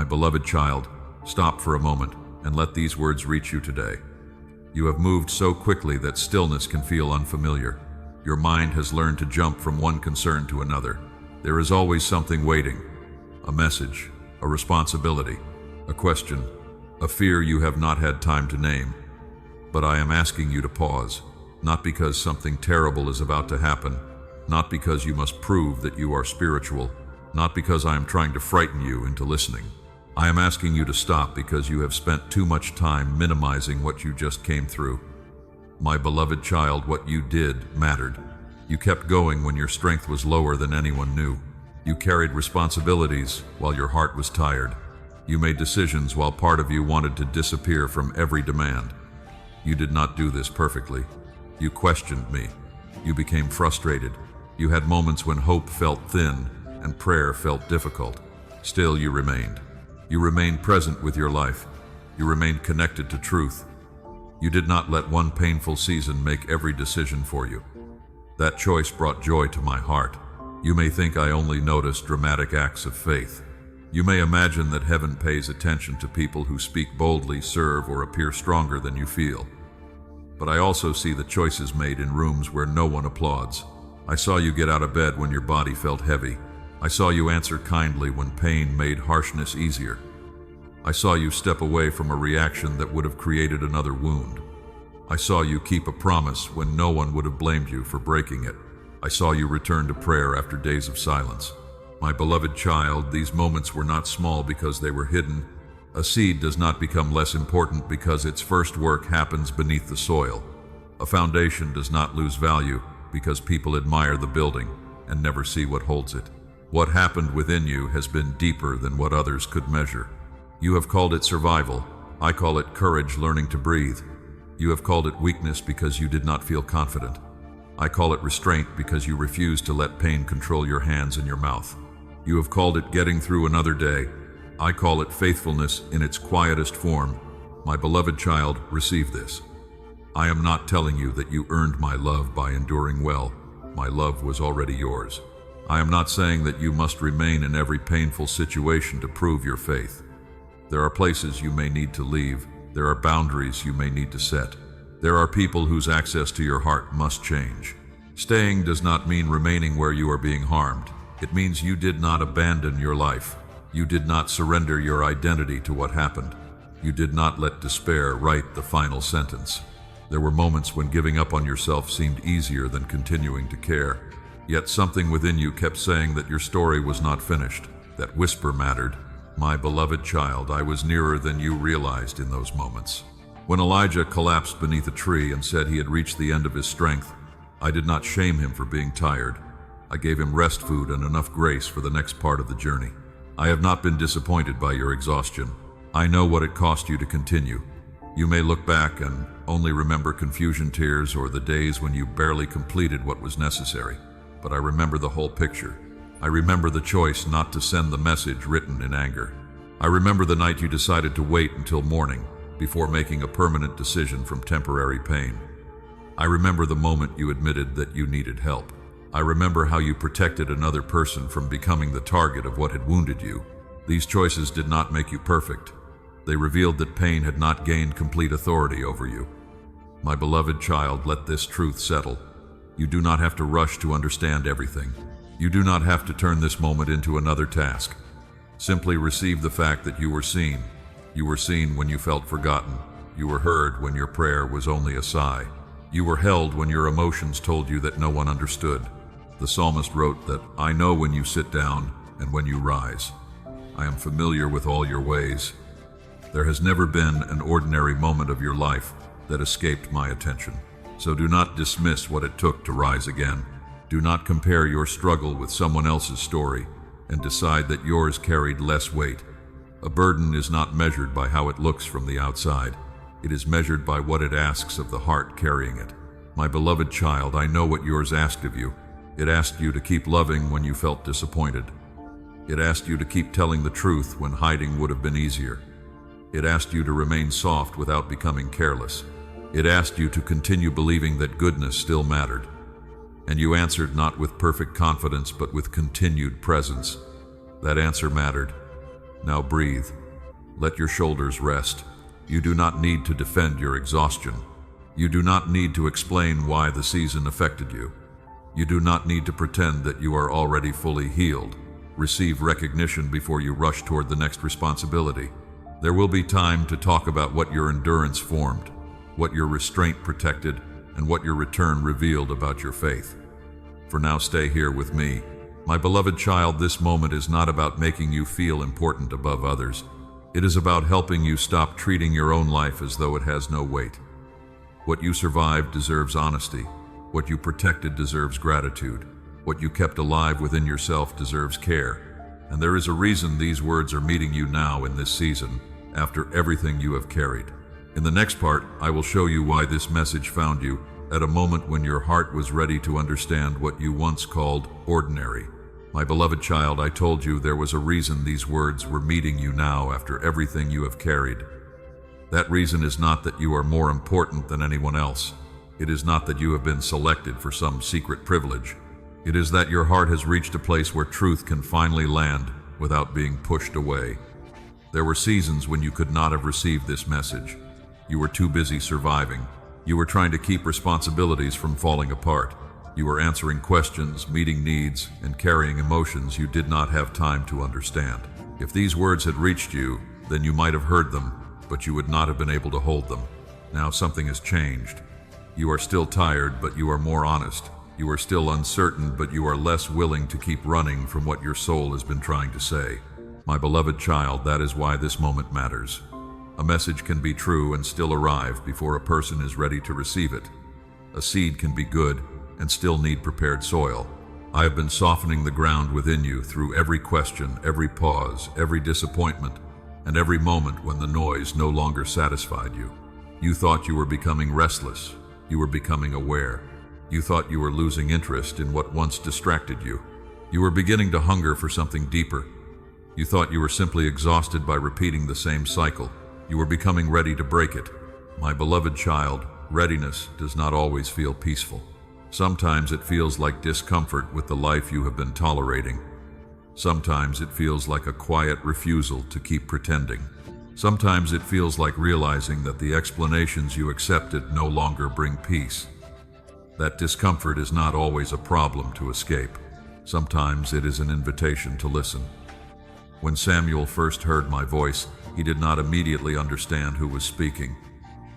My beloved child, stop for a moment and let these words reach you today. You have moved so quickly that stillness can feel unfamiliar. Your mind has learned to jump from one concern to another. There is always something waiting, a message, a responsibility, a question, a fear you have not had time to name. But I am asking you to pause, not because something terrible is about to happen, not because you must prove that you are spiritual, not because I am trying to frighten you into listening. I am asking you to stop because you have spent too much time minimizing what you just came through. My beloved child, what you did mattered. You kept going when your strength was lower than anyone knew. You carried responsibilities while your heart was tired. You made decisions while part of you wanted to disappear from every demand. You did not do this perfectly. You questioned me. You became frustrated. You had moments when hope felt thin and prayer felt difficult. Still, you remained. You remained present with your life. You remained connected to truth. You did not let one painful season make every decision for you. That choice brought joy to my heart. You may think I only notice dramatic acts of faith. You may imagine that heaven pays attention to people who speak boldly, serve, or appear stronger than you feel. But I also see the choices made in rooms where no one applauds. I saw you get out of bed when your body felt heavy. I saw you answer kindly when pain made harshness easier. I saw you step away from a reaction that would have created another wound. I saw you keep a promise when no one would have blamed you for breaking it. I saw you return to prayer after days of silence. My beloved child, these moments were not small because they were hidden. A seed does not become less important because its first work happens beneath the soil. A foundation does not lose value because people admire the building and never see what holds it. What happened within you has been deeper than what others could measure. You have called it survival. I call it courage learning to breathe. You have called it weakness because you did not feel confident. I call it restraint because you refused to let pain control your hands and your mouth. You have called it getting through another day. I call it faithfulness in its quietest form. My beloved child, receive this. I am not telling you that you earned my love by enduring well. My love was already yours. I am not saying that you must remain in every painful situation to prove your faith. There are places you may need to leave. There are boundaries you may need to set. There are people whose access to your heart must change. Staying does not mean remaining where you are being harmed. It means you did not abandon your life. You did not surrender your identity to what happened. You did not let despair write the final sentence. There were moments when giving up on yourself seemed easier than continuing to care. Yet something within you kept saying that your story was not finished. That whisper mattered. My beloved child, I was nearer than you realized in those moments. When Elijah collapsed beneath a tree and said he had reached the end of his strength, I did not shame him for being tired. I gave him rest food and enough grace for the next part of the journey. I have not been disappointed by your exhaustion. I know what it cost you to continue. You may look back and only remember confusion tears or the days when you barely completed what was necessary. But I remember the whole picture. I remember the choice not to send the message written in anger. I remember the night you decided to wait until morning before making a permanent decision from temporary pain. I remember the moment you admitted that you needed help. I remember how you protected another person from becoming the target of what had wounded you. These choices did not make you perfect. They revealed that pain had not gained complete authority over you. My beloved child, let this truth settle. You do not have to rush to understand everything. You do not have to turn this moment into another task. Simply receive the fact that you were seen. You were seen when you felt forgotten. You were heard when your prayer was only a sigh. You were held when your emotions told you that no one understood. The psalmist wrote that, I know when you sit down and when you rise. I am familiar with all your ways. There has never been an ordinary moment of your life that escaped my attention. So do not dismiss what it took to rise again. Do not compare your struggle with someone else's story and decide that yours carried less weight. A burden is not measured by how it looks from the outside. It is measured by what it asks of the heart carrying it. My beloved child, I know what yours asked of you. It asked you to keep loving when you felt disappointed. It asked you to keep telling the truth when hiding would have been easier. It asked you to remain soft without becoming careless. It asked you to continue believing that goodness still mattered. And you answered not with perfect confidence, but with continued presence. That answer mattered. Now breathe. Let your shoulders rest. You do not need to defend your exhaustion. You do not need to explain why the season affected you. You do not need to pretend that you are already fully healed. Receive recognition before you rush toward the next responsibility. There will be time to talk about what your endurance formed, what your restraint protected, and what your return revealed about your faith. For now, stay here with me. My beloved child, this moment is not about making you feel important above others. It is about helping you stop treating your own life as though it has no weight. What you survived deserves honesty. What you protected deserves gratitude. What you kept alive within yourself deserves care. And there is a reason these words are meeting you now in this season, after everything you have carried. In the next part, I will show you why this message found you at a moment when your heart was ready to understand what you once called ordinary. My beloved child, I told you there was a reason these words were meeting you now after everything you have carried. That reason is not that you are more important than anyone else. It is not that you have been selected for some secret privilege. It is that your heart has reached a place where truth can finally land without being pushed away. There were seasons when you could not have received this message. You were too busy surviving. You were trying to keep responsibilities from falling apart. You were answering questions, meeting needs, and carrying emotions you did not have time to understand. If these words had reached you, then you might have heard them, but you would not have been able to hold them. Now something has changed. You are still tired, but you are more honest. You are still uncertain, but you are less willing to keep running from what your soul has been trying to say. My beloved child, that is why this moment matters. A message can be true and still arrive before a person is ready to receive it. A seed can be good and still need prepared soil. I have been softening the ground within you through every question, every pause, every disappointment, and every moment when the noise no longer satisfied you. You thought you were becoming restless. You were becoming aware. You thought you were losing interest in what once distracted you. You were beginning to hunger for something deeper. You thought you were simply exhausted by repeating the same cycle. You were becoming ready to break it. My beloved child, readiness does not always feel peaceful. Sometimes it feels like discomfort with the life you have been tolerating. Sometimes it feels like a quiet refusal to keep pretending. Sometimes it feels like realizing that the explanations you accepted no longer bring peace. That discomfort is not always a problem to escape. Sometimes it is an invitation to listen. When Samuel first heard my voice, he did not immediately understand who was speaking.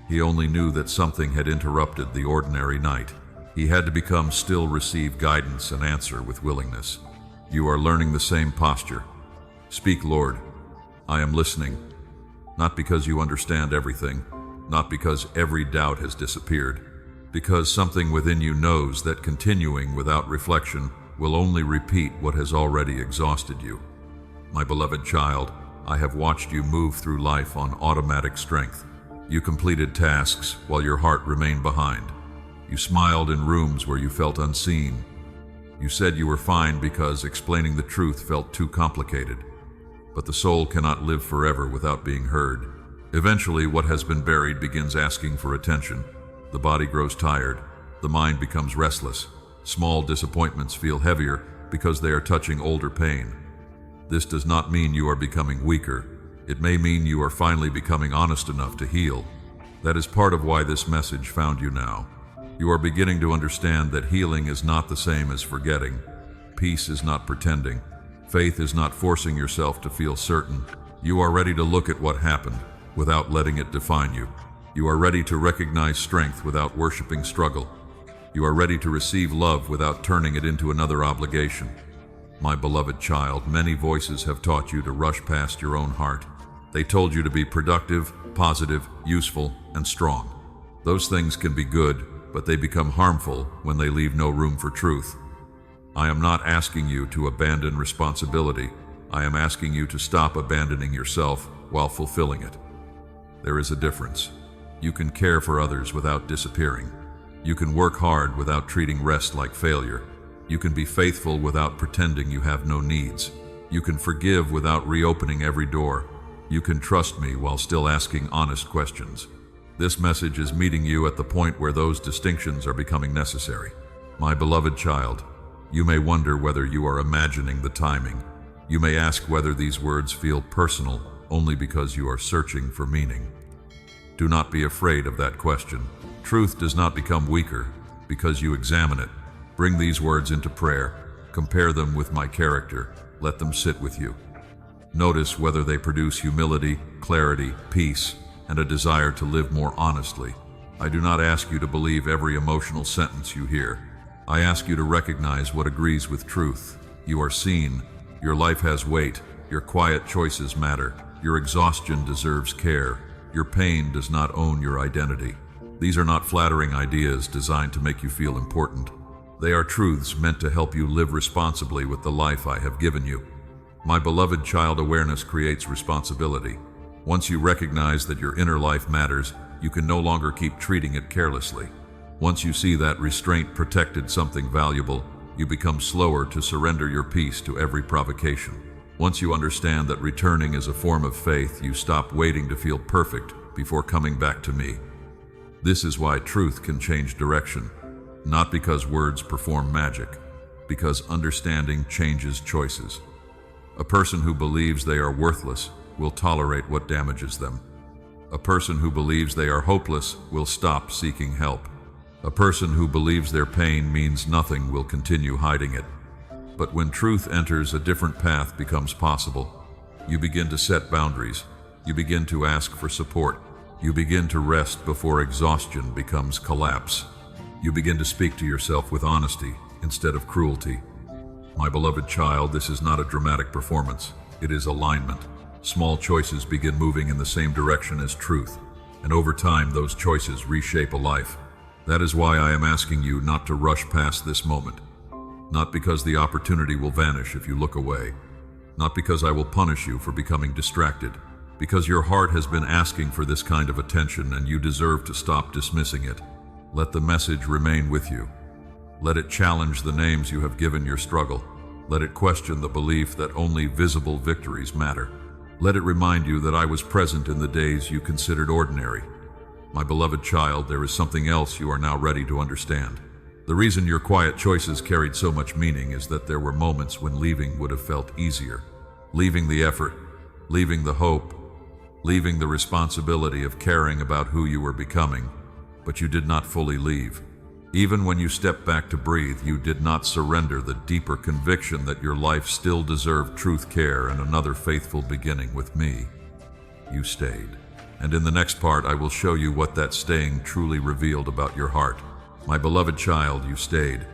He only knew that something had interrupted the ordinary night. He had to become still, receive guidance, and answer with willingness. You are learning the same posture. Speak, Lord. I am listening. Not because you understand everything, not because every doubt has disappeared, because something within you knows that continuing without reflection will only repeat what has already exhausted you. My beloved child, I have watched you move through life on automatic strength. You completed tasks while your heart remained behind. You smiled in rooms where you felt unseen. You said you were fine because explaining the truth felt too complicated. But the soul cannot live forever without being heard. Eventually, what has been buried begins asking for attention. The body grows tired. The mind becomes restless. Small disappointments feel heavier because they are touching older pain. This does not mean you are becoming weaker. It may mean you are finally becoming honest enough to heal. That is part of why this message found you now. You are beginning to understand that healing is not the same as forgetting. Peace is not pretending. Faith is not forcing yourself to feel certain. You are ready to look at what happened without letting it define you. You are ready to recognize strength without worshiping struggle. You are ready to receive love without turning it into another obligation. My beloved child, many voices have taught you to rush past your own heart. They told you to be productive, positive, useful, and strong. Those things can be good, but they become harmful when they leave no room for truth. I am not asking you to abandon responsibility. I am asking you to stop abandoning yourself while fulfilling it. There is a difference. You can care for others without disappearing. You can work hard without treating rest like failure. You can be faithful without pretending you have no needs. You can forgive without reopening every door. You can trust me while still asking honest questions. This message is meeting you at the point where those distinctions are becoming necessary. My beloved child, you may wonder whether you are imagining the timing. You may ask whether these words feel personal only because you are searching for meaning. Do not be afraid of that question. Truth does not become weaker because you examine it. Bring these words into prayer. Compare them with my character. Let them sit with you. Notice whether they produce humility, clarity, peace, and a desire to live more honestly. I do not ask you to believe every emotional sentence you hear. I ask you to recognize what agrees with truth. You are seen. Your life has weight. Your quiet choices matter. Your exhaustion deserves care. Your pain does not own your identity. These are not flattering ideas designed to make you feel important. They are truths meant to help you live responsibly with the life I have given you. My beloved child, awareness creates responsibility. Once you recognize that your inner life matters, you can no longer keep treating it carelessly. Once you see that restraint protected something valuable, you become slower to surrender your peace to every provocation. Once you understand that returning is a form of faith, you stop waiting to feel perfect before coming back to me. This is why truth can change direction, not because words perform magic, because understanding changes choices. A person who believes they are worthless will tolerate what damages them. A person who believes they are hopeless will stop seeking help. A person who believes their pain means nothing will continue hiding it. But when truth enters, a different path becomes possible. You begin to set boundaries. You begin to ask for support. You begin to rest before exhaustion becomes collapse. You begin to speak to yourself with honesty instead of cruelty. My beloved child, this is not a dramatic performance. It is alignment. Small choices begin moving in the same direction as truth, and over time those choices reshape a life. That is why I am asking you not to rush past this moment. Not because the opportunity will vanish if you look away. Not because I will punish you for becoming distracted. Because your heart has been asking for this kind of attention and you deserve to stop dismissing it. Let the message remain with you. Let it challenge the names you have given your struggle. Let it question the belief that only visible victories matter. Let it remind you that I was present in the days you considered ordinary. My beloved child, there is something else you are now ready to understand. The reason your quiet choices carried so much meaning is that there were moments when leaving would have felt easier. Leaving the effort, leaving the hope, leaving the responsibility of caring about who you were becoming, but you did not fully leave. Even when you stepped back to breathe, you did not surrender the deeper conviction that your life still deserved truth, care, and another faithful beginning with me. You stayed. And in the next part, I will show you what that staying truly revealed about your heart. My beloved child, you stayed.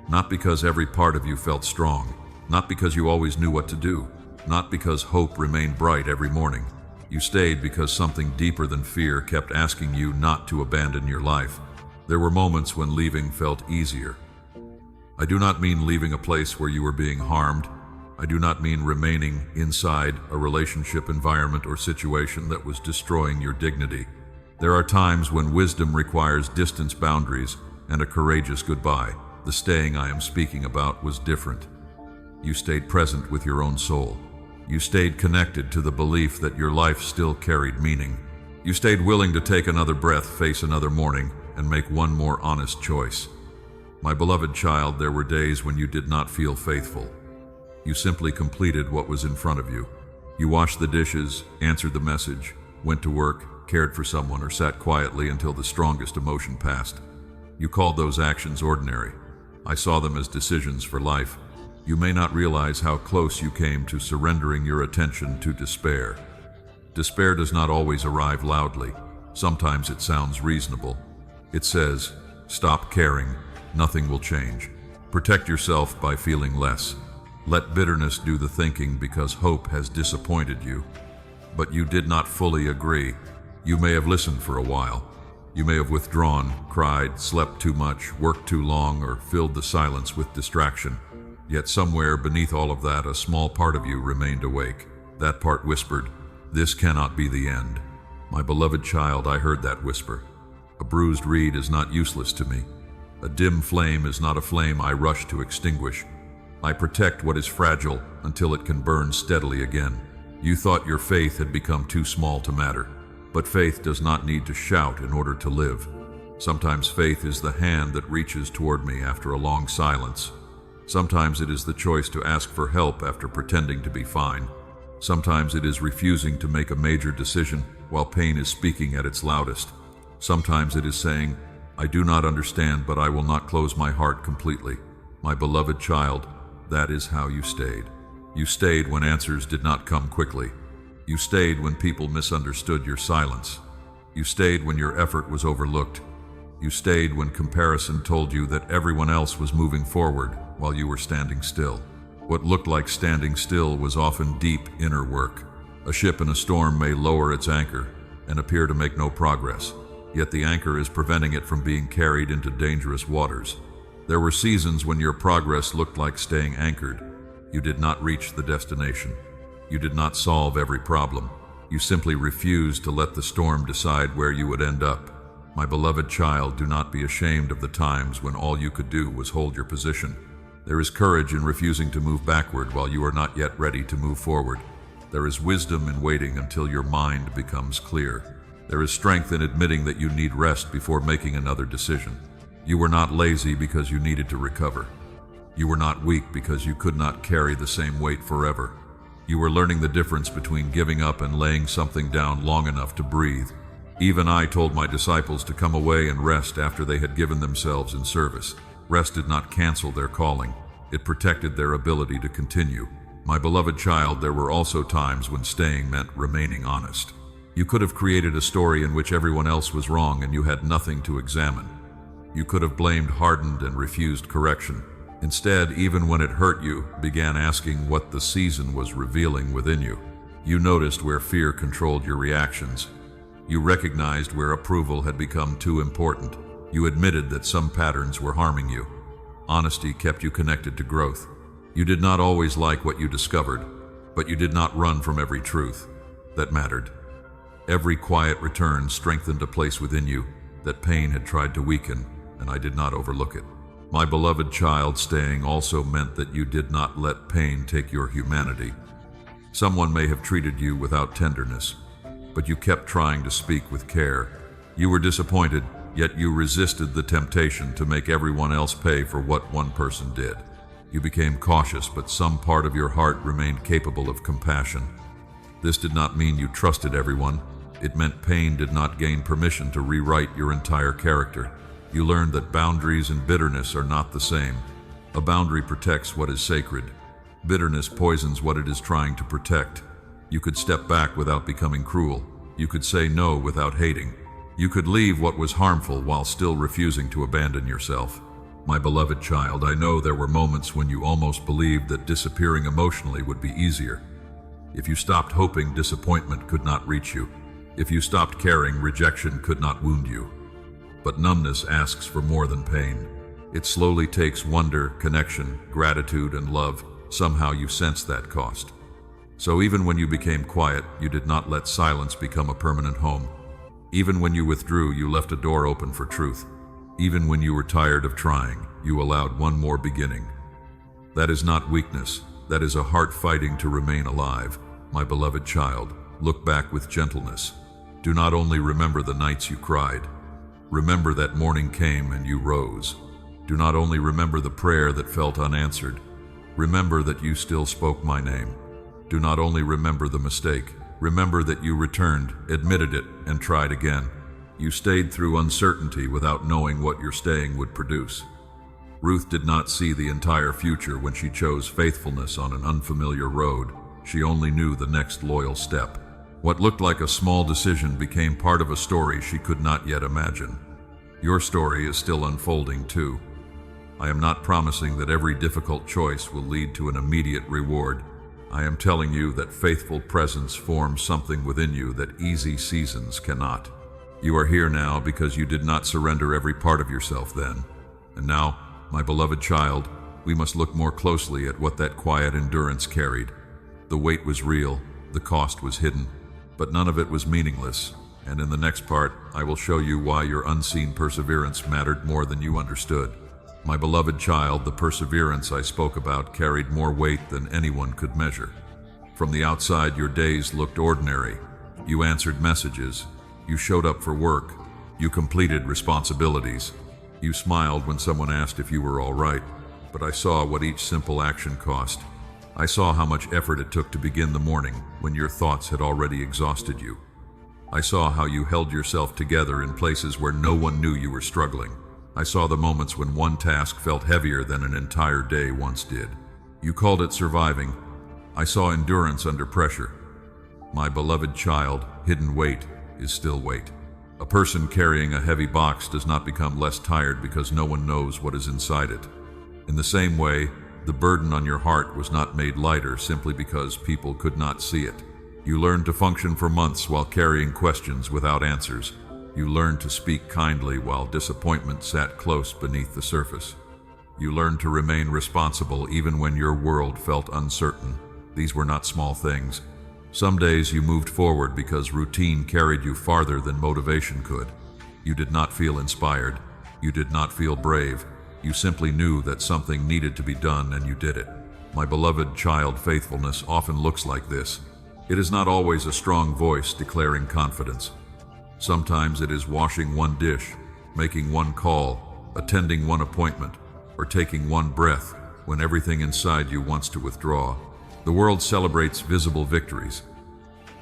Not because every part of you felt strong. Not because you always knew what to do. Not because hope remained bright every morning. You stayed because something deeper than fear kept asking you not to abandon your life. There were moments when leaving felt easier. I do not mean leaving a place where you were being harmed. I do not mean remaining inside a relationship, environment, or situation that was destroying your dignity. There are times when wisdom requires distance, boundaries, and a courageous goodbye. The staying I am speaking about was different. You stayed present with your own soul. You stayed connected to the belief that your life still carried meaning. You stayed willing to take another breath, face another morning, and make one more honest choice. My beloved child, there were days when you did not feel faithful. You simply completed what was in front of you. You washed the dishes, answered the message, went to work, cared for someone, or sat quietly until the strongest emotion passed. You called those actions ordinary. I saw them as decisions for life. You may not realize how close you came to surrendering your attention to despair. Despair does not always arrive loudly. Sometimes it sounds reasonable. It says, stop caring, nothing will change. Protect yourself by feeling less. Let bitterness do the thinking because hope has disappointed you. But you did not fully agree. You may have listened for a while. You may have withdrawn, cried, slept too much, worked too long, or filled the silence with distraction. Yet somewhere beneath all of that, a small part of you remained awake. That part whispered, this cannot be the end. My beloved child, I heard that whisper. A bruised reed is not useless to me. A dim flame is not a flame I rush to extinguish. I protect what is fragile until it can burn steadily again. You thought your faith had become too small to matter, but faith does not need to shout in order to live. Sometimes faith is the hand that reaches toward me after a long silence. Sometimes it is the choice to ask for help after pretending to be fine. Sometimes it is refusing to make a major decision while pain is speaking at its loudest. Sometimes it is saying, "I do not understand, but I will not close my heart completely." My beloved child, that is how you stayed. You stayed when answers did not come quickly. You stayed when people misunderstood your silence. You stayed when your effort was overlooked. You stayed when comparison told you that everyone else was moving forward while you were standing still. What looked like standing still was often deep inner work. A ship in a storm may lower its anchor and appear to make no progress, yet the anchor is preventing it from being carried into dangerous waters. There were seasons when your progress looked like staying anchored. You did not reach the destination. You did not solve every problem. You simply refused to let the storm decide where you would end up. My beloved child, do not be ashamed of the times when all you could do was hold your position. There is courage in refusing to move backward while you are not yet ready to move forward. There is wisdom in waiting until your mind becomes clear. There is strength in admitting that you need rest before making another decision. You were not lazy because you needed to recover. You were not weak because you could not carry the same weight forever. You were learning the difference between giving up and laying something down long enough to breathe. Even I told my disciples to come away and rest after they had given themselves in service. Rest did not cancel their calling. It protected their ability to continue. My beloved child, there were also times when staying meant remaining honest. You could have created a story in which everyone else was wrong and you had nothing to examine. You could have blamed, hardened, and refused correction. Instead, even when it hurt you, began asking what the season was revealing within you. You noticed where fear controlled your reactions. You recognized where approval had become too important. You admitted that some patterns were harming you. Honesty kept you connected to growth. You did not always like what you discovered, but you did not run from every truth that mattered. Every quiet return strengthened a place within you that pain had tried to weaken, and I did not overlook it. My beloved child, staying also meant that you did not let pain take your humanity. Someone may have treated you without tenderness, but you kept trying to speak with care. You were disappointed, yet you resisted the temptation to make everyone else pay for what one person did. You became cautious, but some part of your heart remained capable of compassion. This did not mean you trusted everyone. It meant pain did not gain permission to rewrite your entire character. You learned that boundaries and bitterness are not the same. A boundary protects what is sacred. Bitterness poisons what it is trying to protect. You could step back without becoming cruel. You could say no without hating. You could leave what was harmful while still refusing to abandon yourself. My beloved child, I know there were moments when you almost believed that disappearing emotionally would be easier. If you stopped hoping, disappointment could not reach you. If you stopped caring, rejection could not wound you. But numbness asks for more than pain. It slowly takes wonder, connection, gratitude, and love. Somehow you sense that cost. So even when you became quiet, you did not let silence become a permanent home. Even when you withdrew, you left a door open for truth. Even when you were tired of trying, you allowed one more beginning. That is not weakness. That is a heart fighting to remain alive. My beloved child, look back with gentleness. Do not only remember the nights you cried. Remember that morning came and you rose. Do not only remember the prayer that felt unanswered. Remember that you still spoke my name. Do not only remember the mistake. Remember that you returned, admitted it, and tried again. You stayed through uncertainty without knowing what your staying would produce. Ruth did not see the entire future when she chose faithfulness on an unfamiliar road. She only knew the next loyal step. What looked like a small decision became part of a story she could not yet imagine. Your story is still unfolding too. I am not promising that every difficult choice will lead to an immediate reward. I am telling you that faithful presence forms something within you that easy seasons cannot. You are here now because you did not surrender every part of yourself then. And now, my beloved child, we must look more closely at what that quiet endurance carried. The weight was real, the cost was hidden, but none of it was meaningless. And in the next part, I will show you why your unseen perseverance mattered more than you understood. My beloved child, the perseverance I spoke about carried more weight than anyone could measure. From the outside, your days looked ordinary. You answered messages. You showed up for work. You completed responsibilities. You smiled when someone asked if you were all right. but I saw what each simple action cost. I saw how much effort it took to begin the morning when your thoughts had already exhausted you. I saw how you held yourself together in places where no one knew you were struggling. I saw the moments when one task felt heavier than an entire day once did. You called it surviving. I saw endurance under pressure. My beloved child, hidden weight is still weight. A person carrying a heavy box does not become less tired because no one knows what is inside it. In the same way, the burden on your heart was not made lighter simply because people could not see it. You learned to function for months while carrying questions without answers. You learned to speak kindly while disappointment sat close beneath the surface. You learned to remain responsible even when your world felt uncertain. These were not small things. Some days you moved forward because routine carried you farther than motivation could. You did not feel inspired. You did not feel brave. You simply knew that something needed to be done and you did it. My beloved child, faithfulness often looks like this. It is not always a strong voice declaring confidence. Sometimes it is washing one dish, making one call, attending one appointment, or taking one breath when everything inside you wants to withdraw. The world celebrates visible victories.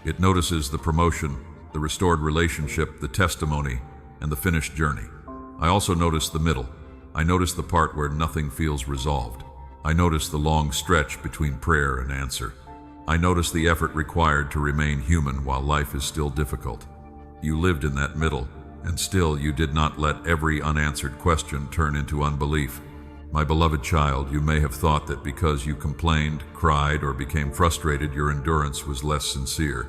It notices the promotion, the restored relationship, the testimony, and the finished journey. I also notice the middle. I notice the part where nothing feels resolved. I notice the long stretch between prayer and answer. I notice the effort required to remain human while life is still difficult. You lived in that middle, and still you did not let every unanswered question turn into unbelief. My beloved child, you may have thought that because you complained, cried, or became frustrated, your endurance was less sincere.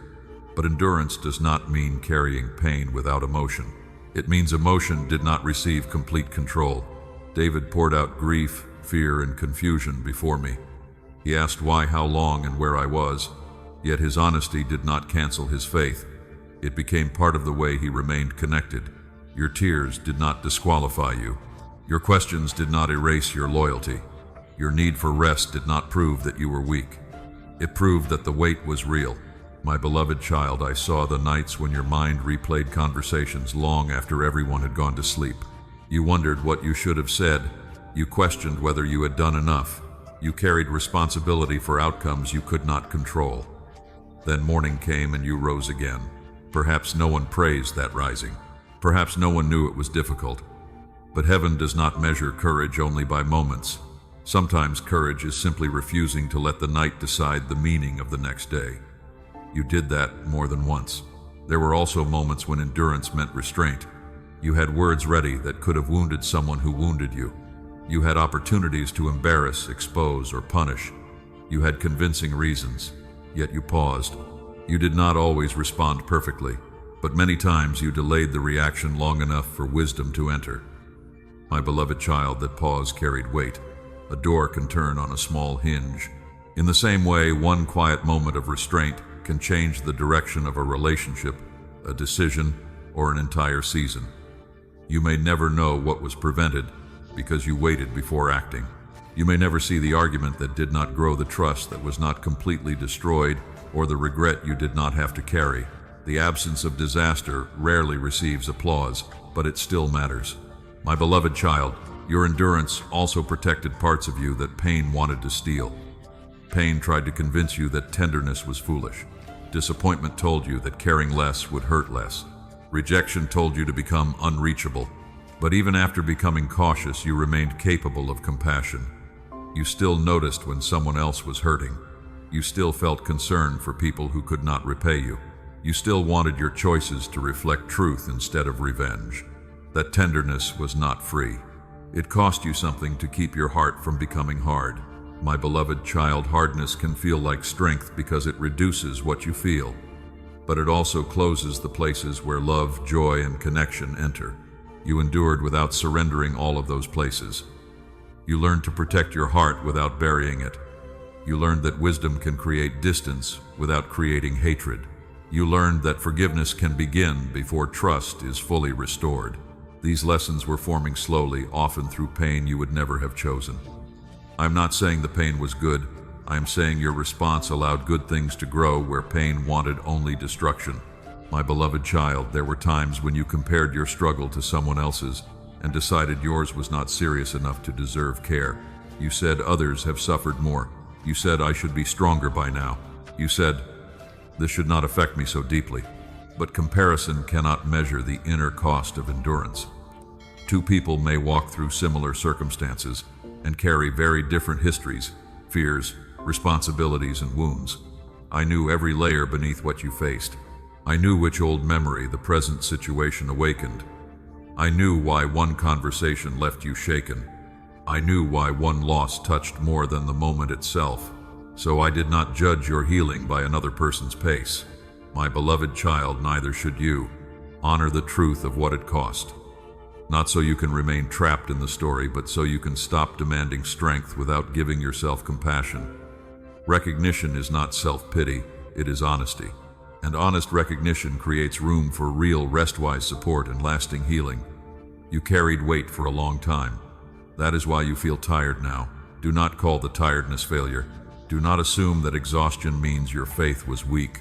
But endurance does not mean carrying pain without emotion. It means emotion did not receive complete control. David poured out grief, fear, and confusion before me. He asked why, how long, and where I was, yet his honesty did not cancel his faith. It became part of the way he remained connected. Your tears did not disqualify you. Your questions did not erase your loyalty. Your need for rest did not prove that you were weak. It proved that the weight was real. My beloved child, I saw the nights when your mind replayed conversations long after everyone had gone to sleep. You wondered what you should have said. You questioned whether you had done enough. You carried responsibility for outcomes you could not control. Then morning came and you rose again. Perhaps no one praised that rising. Perhaps no one knew it was difficult. But heaven does not measure courage only by moments. Sometimes courage is simply refusing to let the night decide the meaning of the next day. You did that more than once. There were also moments when endurance meant restraint. You had words ready that could have wounded someone who wounded you. You had opportunities to embarrass, expose, or punish. You had convincing reasons, yet you paused. You did not always respond perfectly, but many times you delayed the reaction long enough for wisdom to enter. My beloved child, that pause carried weight. A door can turn on a small hinge. In the same way, one quiet moment of restraint can change the direction of a relationship, a decision, or an entire season. You may never know what was prevented because you waited before acting. You may never see the argument that did not grow, the trust that was not completely destroyed, or the regret you did not have to carry. The absence of disaster rarely receives applause, but it still matters. My beloved child, your endurance also protected parts of you that pain wanted to steal. Pain tried to convince you that tenderness was foolish. Disappointment told you that caring less would hurt less. Rejection told you to become unreachable. But even after becoming cautious, you remained capable of compassion. You still noticed when someone else was hurting. You still felt concern for people who could not repay you. You still wanted your choices to reflect truth instead of revenge. That tenderness was not free. It cost you something to keep your heart from becoming hard. My beloved child, hardness can feel like strength because it reduces what you feel, but it also closes the places where love, joy, and connection enter. You endured without surrendering all of those places. You learned to protect your heart without burying it. You learned that wisdom can create distance without creating hatred. You learned that forgiveness can begin before trust is fully restored. These lessons were forming slowly, often through pain you would never have chosen. I'm not saying the pain was good. I am saying your response allowed good things to grow where pain wanted only destruction. My beloved child, there were times when you compared your struggle to someone else's and decided yours was not serious enough to deserve care. You said others have suffered more. You said I should be stronger by now. You said this should not affect me so deeply. But comparison cannot measure the inner cost of endurance. Two people may walk through similar circumstances and carry very different histories, fears, responsibilities, and wounds. I knew every layer beneath what you faced. I knew which old memory the present situation awakened. I knew why one conversation left you shaken. I knew why one loss touched more than the moment itself. So I did not judge your healing by another person's pace. My beloved child, neither should you. Honor the truth of what it cost. Not so you can remain trapped in the story, but so you can stop demanding strength without giving yourself compassion. Recognition is not self-pity, it is honesty. And honest recognition creates room for real rest-wise support and lasting healing. You carried weight for a long time. That is why you feel tired now. Do not call the tiredness failure. Do not assume that exhaustion means your faith was weak.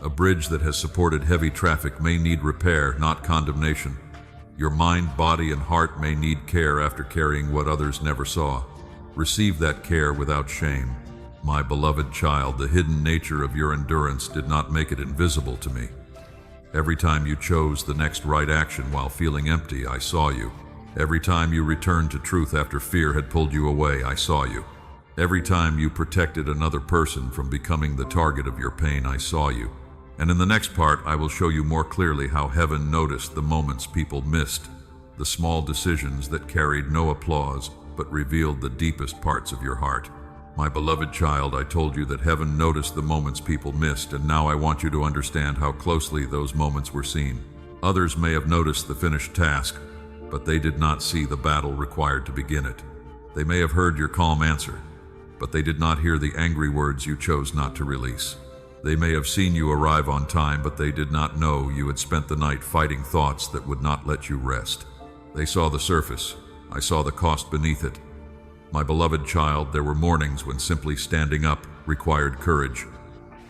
A bridge that has supported heavy traffic may need repair, not condemnation. Your mind, body, and heart may need care after carrying what others never saw. Receive that care without shame. My beloved child, the hidden nature of your endurance did not make it invisible to me. Every time you chose the next right action while feeling empty, I saw you. Every time you returned to truth after fear had pulled you away, I saw you. Every time you protected another person from becoming the target of your pain, I saw you. And in the next part, I will show you more clearly how heaven noticed the moments people missed, the small decisions that carried no applause but revealed the deepest parts of your heart. My beloved child, I told you that heaven noticed the moments people missed, and now I want you to understand how closely those moments were seen. Others may have noticed the finished task, but they did not see the battle required to begin it. They may have heard your calm answer, but they did not hear the angry words you chose not to release. They may have seen you arrive on time, but they did not know you had spent the night fighting thoughts that would not let you rest. They saw the surface. I saw the cost beneath it. My beloved child, there were mornings when simply standing up required courage.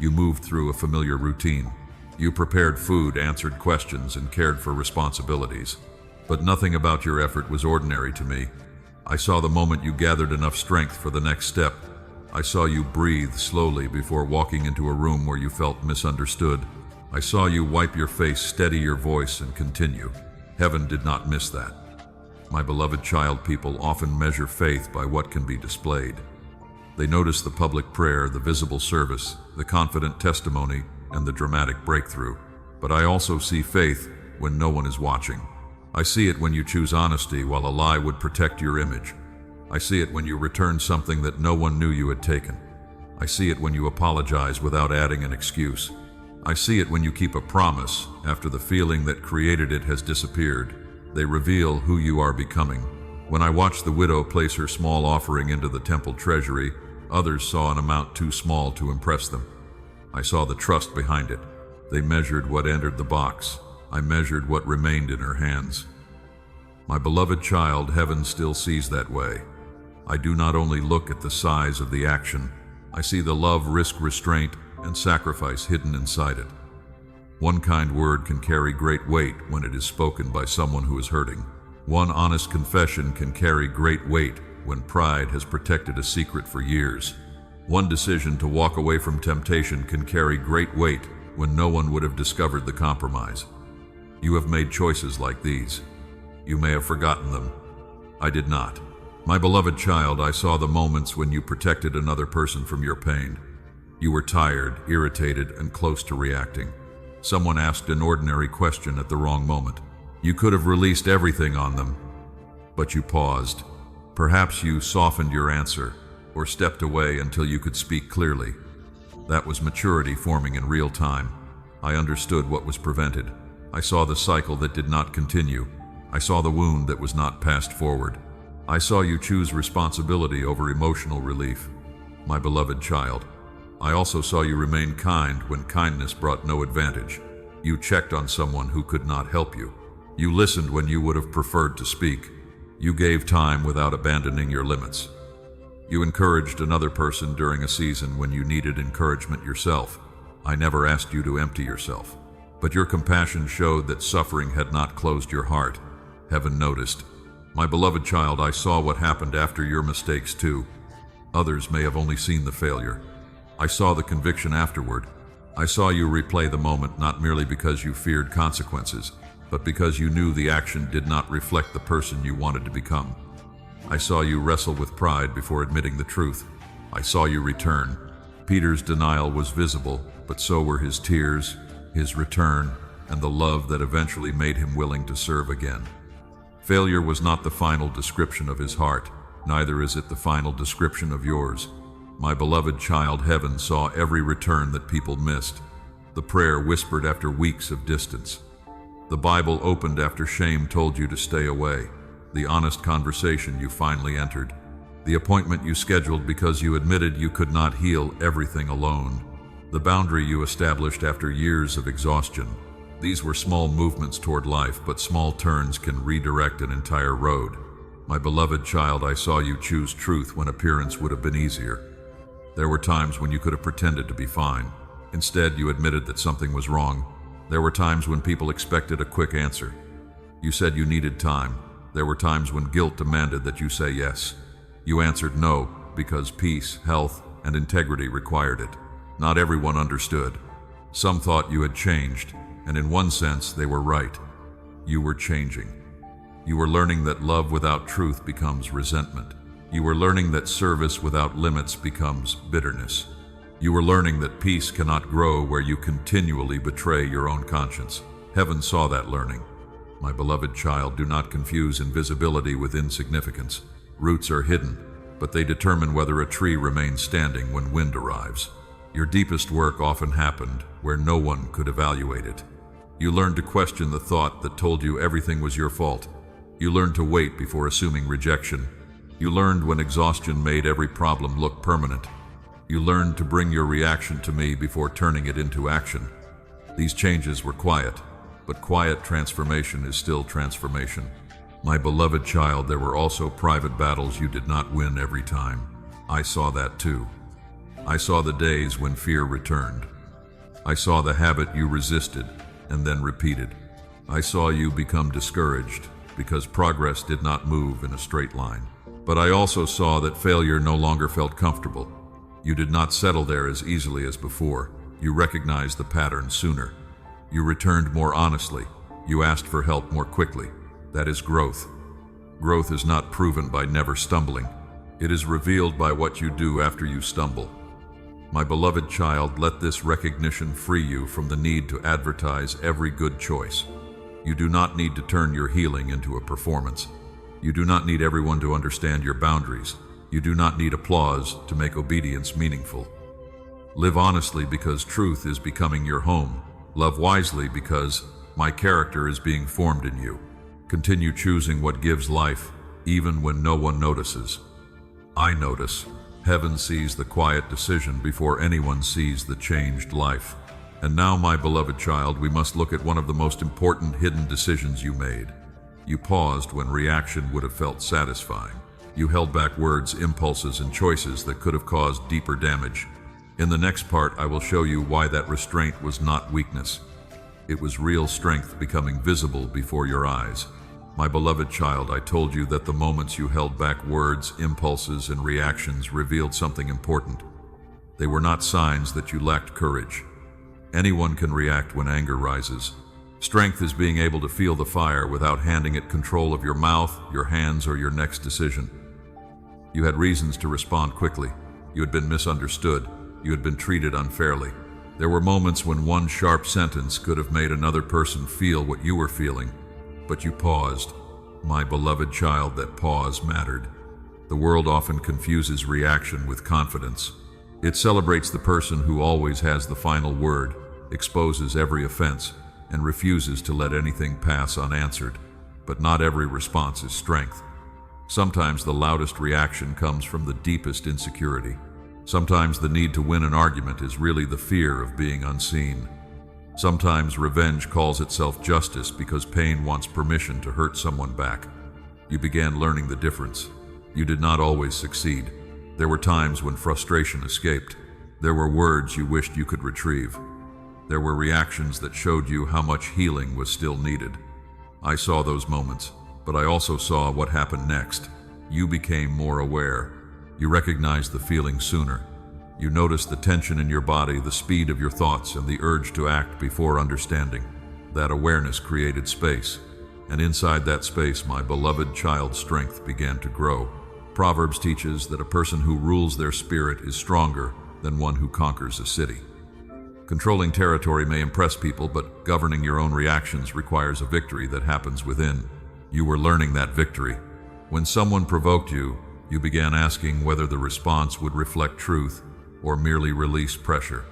You moved through a familiar routine. You prepared food, answered questions, and cared for responsibilities. But nothing about your effort was ordinary to me. I saw the moment you gathered enough strength for the next step. I saw you breathe slowly before walking into a room where you felt misunderstood. I saw you wipe your face, steady your voice, and continue. Heaven did not miss that. My beloved child, people often measure faith by what can be displayed. They notice the public prayer, the visible service, the confident testimony, and the dramatic breakthrough. But I also see faith when no one is watching. I see it when you choose honesty while a lie would protect your image. I see it when you return something that no one knew you had taken. I see it when you apologize without adding an excuse. I see it when you keep a promise after the feeling that created it has disappeared. They reveal who you are becoming. When I watched the widow place her small offering into the temple treasury, others saw an amount too small to impress them. I saw the trust behind it. They measured what entered the box. I measured what remained in her hands. My beloved child, heaven still sees that way. I do not only look at the size of the action, I see the love, risk, restraint, and sacrifice hidden inside it. One kind word can carry great weight when it is spoken by someone who is hurting. One honest confession can carry great weight when pride has protected a secret for years. One decision to walk away from temptation can carry great weight when no one would have discovered the compromise. You have made choices like these. You may have forgotten them. I did not. My beloved child, I saw the moments when you protected another person from your pain. You were tired, irritated, and close to reacting. Someone asked an ordinary question at the wrong moment. You could have released everything on them, but you paused. Perhaps you softened your answer, or stepped away until you could speak clearly. That was maturity forming in real time. I understood what was prevented. I saw the cycle that did not continue. I saw the wound that was not passed forward. I saw you choose responsibility over emotional relief. My beloved child, I also saw you remain kind when kindness brought no advantage. You checked on someone who could not help you. You listened when you would have preferred to speak. You gave time without abandoning your limits. You encouraged another person during a season when you needed encouragement yourself. I never asked you to empty yourself, but your compassion showed that suffering had not closed your heart. Heaven noticed. My beloved child, I saw what happened after your mistakes too. Others may have only seen the failure. I saw the conviction afterward. I saw you replay the moment not merely because you feared consequences, but because you knew the action did not reflect the person you wanted to become. I saw you wrestle with pride before admitting the truth. I saw you return. Peter's denial was visible, but so were his tears, his return, and the love that eventually made him willing to serve again. Failure was not the final description of his heart, neither is it the final description of yours. My beloved child, heaven saw every return that people missed. The prayer whispered after weeks of distance. The Bible opened after shame told you to stay away. The honest conversation you finally entered. The appointment you scheduled because you admitted you could not heal everything alone. The boundary you established after years of exhaustion. These were small movements toward life, but small turns can redirect an entire road. My beloved child, I saw you choose truth when appearance would have been easier. There were times when you could have pretended to be fine. Instead, you admitted that something was wrong. There were times when people expected a quick answer. You said you needed time. There were times when guilt demanded that you say yes. You answered no because peace, health, and integrity required it. Not everyone understood. Some thought you had changed, and in one sense, they were right. You were changing. You were learning that love without truth becomes resentment. You were learning that service without limits becomes bitterness. You were learning that peace cannot grow where you continually betray your own conscience. Heaven saw that learning. My beloved child, do not confuse invisibility with insignificance. Roots are hidden, but they determine whether a tree remains standing when wind arrives. Your deepest work often happened where no one could evaluate it. You learned to question the thought that told you everything was your fault. You learned to wait before assuming rejection. You learned when exhaustion made every problem look permanent. You learned to bring your reaction to me before turning it into action. These changes were quiet, but quiet transformation is still transformation. My beloved child, there were also private battles you did not win every time. I saw that too. I saw the days when fear returned. I saw the habit you resisted and then repeated. I saw you become discouraged because progress did not move in a straight line. But I also saw that failure no longer felt comfortable. You did not settle there as easily as before. You recognized the pattern sooner. You returned more honestly. You asked for help more quickly. That is growth. Growth is not proven by never stumbling. It is revealed by what you do after you stumble. My beloved child, let this recognition free you from the need to advertise every good choice. You do not need to turn your healing into a performance. You do not need everyone to understand your boundaries. You do not need applause to make obedience meaningful. Live honestly because truth is becoming your home. Love wisely because my character is being formed in you. Continue choosing what gives life, even when no one notices. I notice. Heaven sees the quiet decision before anyone sees the changed life. And now, my beloved child, we must look at one of the most important hidden decisions you made. You paused when reaction would have felt satisfying. You held back words, impulses, and choices that could have caused deeper damage. In the next part, I will show you why that restraint was not weakness. It was real strength becoming visible before your eyes. My beloved child, I told you that the moments you held back words, impulses, and reactions revealed something important. They were not signs that you lacked courage. Anyone can react when anger rises. Strength is being able to feel the fire without handing it control of your mouth, your hands, or your next decision. You had reasons to respond quickly. You had been misunderstood. You had been treated unfairly. There were moments when one sharp sentence could have made another person feel what you were feeling. But you paused. My beloved child, that pause mattered. The world often confuses reaction with confidence. It celebrates the person who always has the final word, exposes every offense, and refuses to let anything pass unanswered. But not every response is strength. Sometimes the loudest reaction comes from the deepest insecurity. Sometimes the need to win an argument is really the fear of being unseen. Sometimes revenge calls itself justice because pain wants permission to hurt someone back. You began learning the difference. You did not always succeed. There were times when frustration escaped. There were words you wished you could retrieve. There were reactions that showed you how much healing was still needed. I saw those moments. but I also saw what happened next. You became more aware. You recognized the feeling sooner. You noticed the tension in your body, the speed of your thoughts, and the urge to act before understanding. That awareness created space, and inside that space, my beloved child's strength began to grow. Proverbs teaches that a person who rules their spirit is stronger than one who conquers a city. Controlling territory may impress people, but governing your own reactions requires a victory that happens within. You were learning that victory. When someone provoked you, you began asking whether the response would reflect truth or merely release pressure.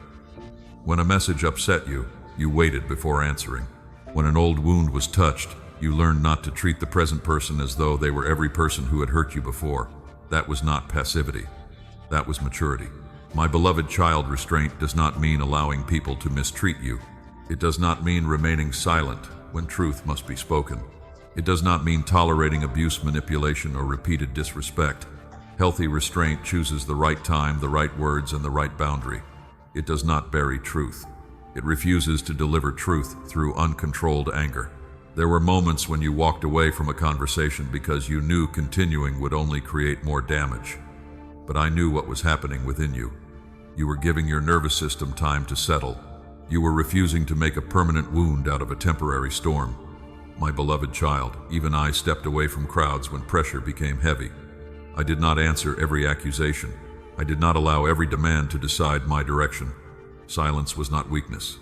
When a message upset you, you waited before answering. When an old wound was touched, you learned not to treat the present person as though they were every person who had hurt you before. That was not passivity. That was maturity. My beloved child, restraint does not mean allowing people to mistreat you. It does not mean remaining silent when truth must be spoken. It does not mean tolerating abuse, manipulation, or repeated disrespect. Healthy restraint chooses the right time, the right words, and the right boundary. It does not bury truth. It refuses to deliver truth through uncontrolled anger. There were moments when you walked away from a conversation because you knew continuing would only create more damage. But I knew what was happening within you. You were giving your nervous system time to settle. You were refusing to make a permanent wound out of a temporary storm. My beloved child, even I stepped away from crowds when pressure became heavy. I did not answer every accusation. I did not allow every demand to decide my direction. Silence was not weakness.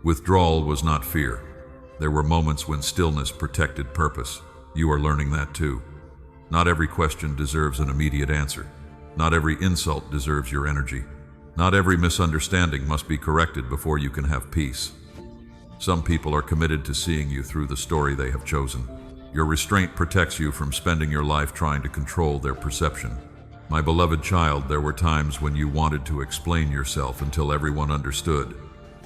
Withdrawal was not fear. There were moments when stillness protected purpose. You are learning that too. Not every question deserves an immediate answer. Not every insult deserves your energy. Not every misunderstanding must be corrected before you can have peace. Some people are committed to seeing you through the story they have chosen. Your restraint protects you from spending your life trying to control their perception. My beloved child, there were times when you wanted to explain yourself until everyone understood.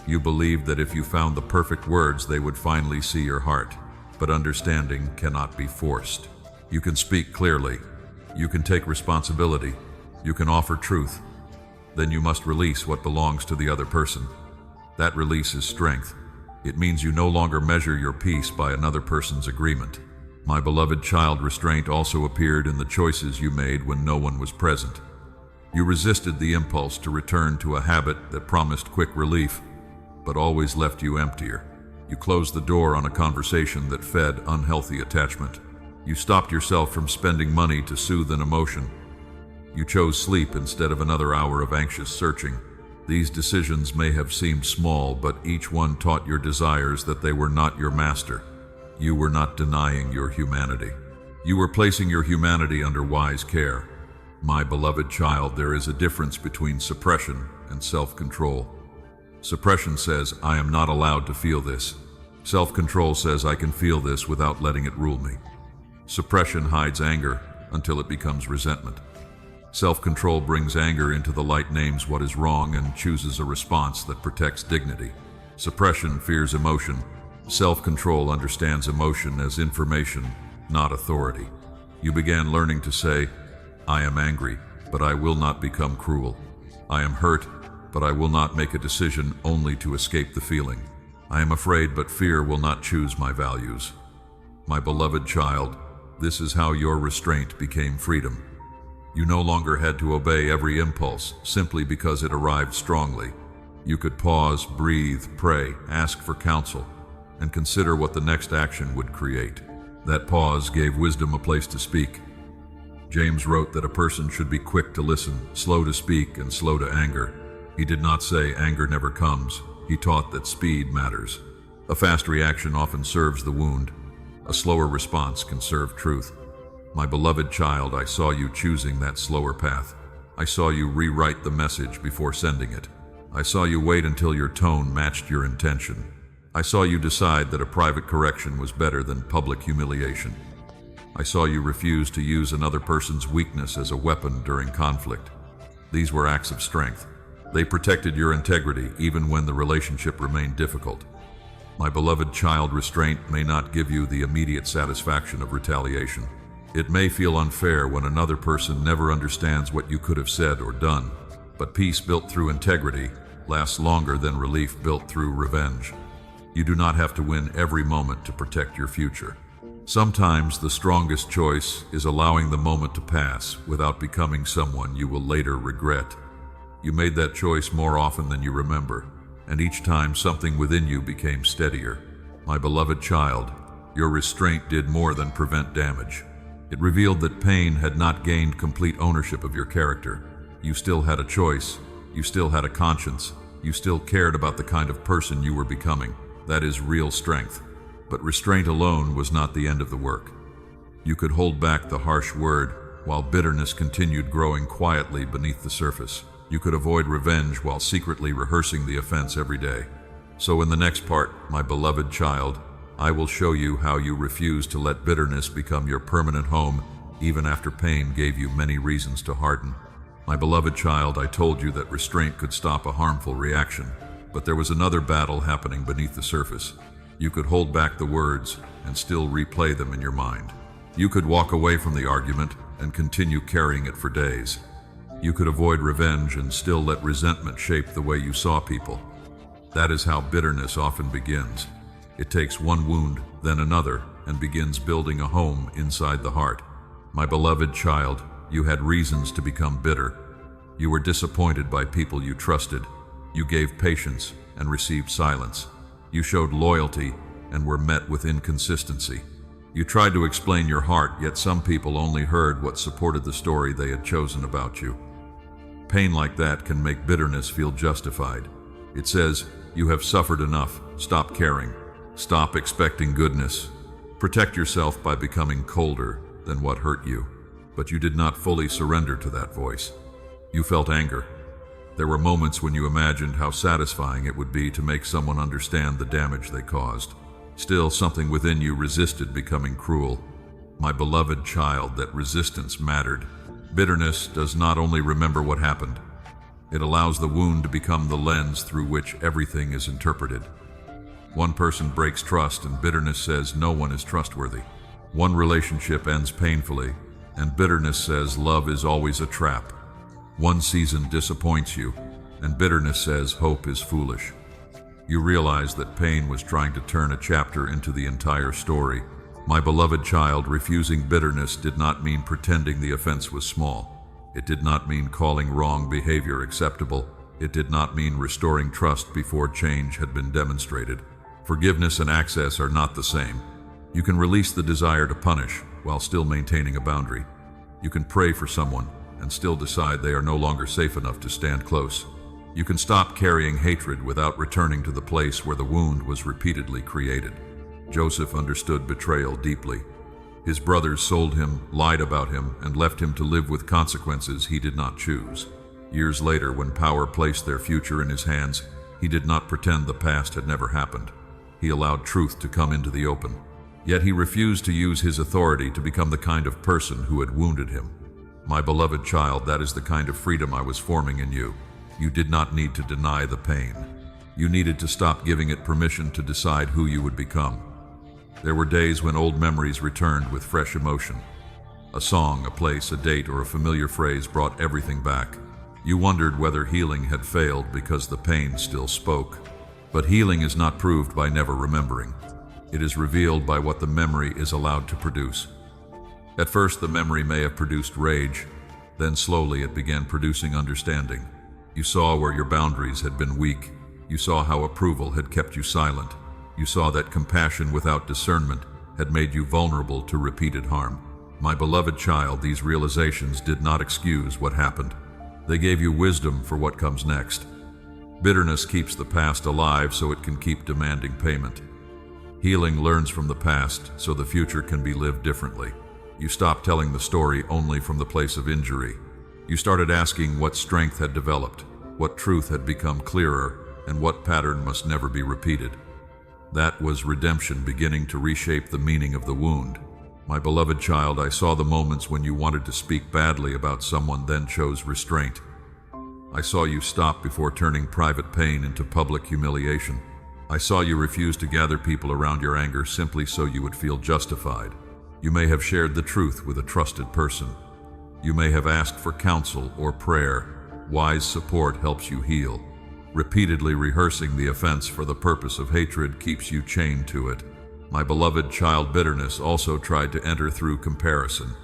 You believed that if you found the perfect words, they would finally see your heart. But understanding cannot be forced. You can speak clearly. You can take responsibility. You can offer truth. Then you must release what belongs to the other person. That release is strength. It means you no longer measure your peace by another person's agreement. My beloved child, restraint also appeared in the choices you made when no one was present. You resisted the impulse to return to a habit that promised quick relief, but always left you emptier. You closed the door on a conversation that fed unhealthy attachment. You stopped yourself from spending money to soothe an emotion. You chose sleep instead of another hour of anxious searching. These decisions may have seemed small, but each one taught your desires that they were not your master. You were not denying your humanity. You were placing your humanity under wise care. My beloved child, there is a difference between suppression and self-control. Suppression says, I am not allowed to feel this. Self-control says, I can feel this without letting it rule me. Suppression hides anger until it becomes resentment. Self-control brings anger into the light, names what is wrong, and chooses a response that protects dignity. Suppression fears emotion. Self-control understands emotion as information, not authority. You began learning to say, I am angry, but I will not become cruel. I am hurt, but I will not make a decision only to escape the feeling. I am afraid, but fear will not choose my values. My beloved child, this is how your restraint became freedom. You no longer had to obey every impulse simply because it arrived strongly. You could pause, breathe, pray, ask for counsel, and consider what the next action would create. That pause gave wisdom a place to speak. James wrote that a person should be quick to listen, slow to speak, and slow to anger. He did not say anger never comes. He taught that speed matters. A fast reaction often serves the wound. A slower response can serve truth. My beloved child, I saw you choosing that slower path. I saw you rewrite the message before sending it. I saw you wait until your tone matched your intention. I saw you decide that a private correction was better than public humiliation. I saw you refuse to use another person's weakness as a weapon during conflict. These were acts of strength. They protected your integrity even when the relationship remained difficult. My beloved child, restraint may not give you the immediate satisfaction of retaliation. It may feel unfair when another person never understands what you could have said or done, but peace built through integrity lasts longer than relief built through revenge. You do not have to win every moment to protect your future. Sometimes the strongest choice is allowing the moment to pass without becoming someone you will later regret. You made that choice more often than you remember, and each time something within you became steadier. My beloved child, your restraint did more than prevent damage. It revealed that pain had not gained complete ownership of your character. You still had a choice, you still had a conscience, you still cared about the kind of person you were becoming. That is real strength. But restraint alone was not the end of the work. You could hold back the harsh word while bitterness continued growing quietly beneath the surface. You could avoid revenge while secretly rehearsing the offense every day. So in the next part, my beloved child, I will show you how you refuse to let bitterness become your permanent home, even after pain gave you many reasons to harden. My beloved child, I told you that restraint could stop a harmful reaction, but there was another battle happening beneath the surface. You could hold back the words and still replay them in your mind. You could walk away from the argument and continue carrying it for days. You could avoid revenge and still let resentment shape the way you saw people. That is how bitterness often begins. It takes one wound, then another, and begins building a home inside the heart. My beloved child, you had reasons to become bitter. You were disappointed by people you trusted. You gave patience and received silence. You showed loyalty and were met with inconsistency. You tried to explain your heart, yet some people only heard what supported the story they had chosen about you. Pain like that can make bitterness feel justified. It says, you have suffered enough, stop caring, stop expecting goodness. Protect yourself by becoming colder than what hurt you. But you did not fully surrender to that voice. You felt anger. There were moments when you imagined how satisfying it would be to make someone understand the damage they caused. Still, something within you resisted becoming cruel. My beloved child, that resistance mattered. Bitterness does not only remember what happened, it allows the wound to become the lens through which everything is interpreted. One person breaks trust and bitterness says no one is trustworthy. One relationship ends painfully, and bitterness says love is always a trap. One season disappoints you, and bitterness says hope is foolish. You realize that pain was trying to turn a chapter into the entire story. My beloved child, refusing bitterness did not mean pretending the offense was small. It did not mean calling wrong behavior acceptable. It did not mean restoring trust before change had been demonstrated. Forgiveness and access are not the same. You can release the desire to punish while still maintaining a boundary. You can pray for someone and still decide they are no longer safe enough to stand close. You can stop carrying hatred without returning to the place where the wound was repeatedly created. Joseph understood betrayal deeply. His brothers sold him, lied about him, and left him to live with consequences he did not choose. Years later, when power placed their future in his hands, he did not pretend the past had never happened. He allowed truth to come into the open. Yet he refused to use his authority to become the kind of person who had wounded him. My beloved child, that is the kind of freedom I was forming in you. You did not need to deny the pain. You needed to stop giving it permission to decide who you would become. There were days when old memories returned with fresh emotion. A song, a place, a date, or a familiar phrase brought everything back. You wondered whether healing had failed because the pain still spoke. But healing is not proved by never remembering. It is revealed by what the memory is allowed to produce. At first, the memory may have produced rage. Then slowly it began producing understanding. You saw where your boundaries had been weak. You saw how approval had kept you silent. You saw that compassion without discernment had made you vulnerable to repeated harm. My beloved child, these realizations did not excuse what happened. They gave you wisdom for what comes next. Bitterness keeps the past alive so it can keep demanding payment. Healing learns from the past so the future can be lived differently. You stopped telling the story only from the place of injury. You started asking what strength had developed, what truth had become clearer, and what pattern must never be repeated. That was redemption beginning to reshape the meaning of the wound. My beloved child, I saw the moments when you wanted to speak badly about someone, then chose restraint. I saw you stop before turning private pain into public humiliation. I saw you refuse to gather people around your anger simply so you would feel justified. You may have shared the truth with a trusted person. You may have asked for counsel or prayer. Wise support helps you heal. Repeatedly rehearsing the offense for the purpose of hatred keeps you chained to it. My beloved child, bitterness also tried to enter through comparison.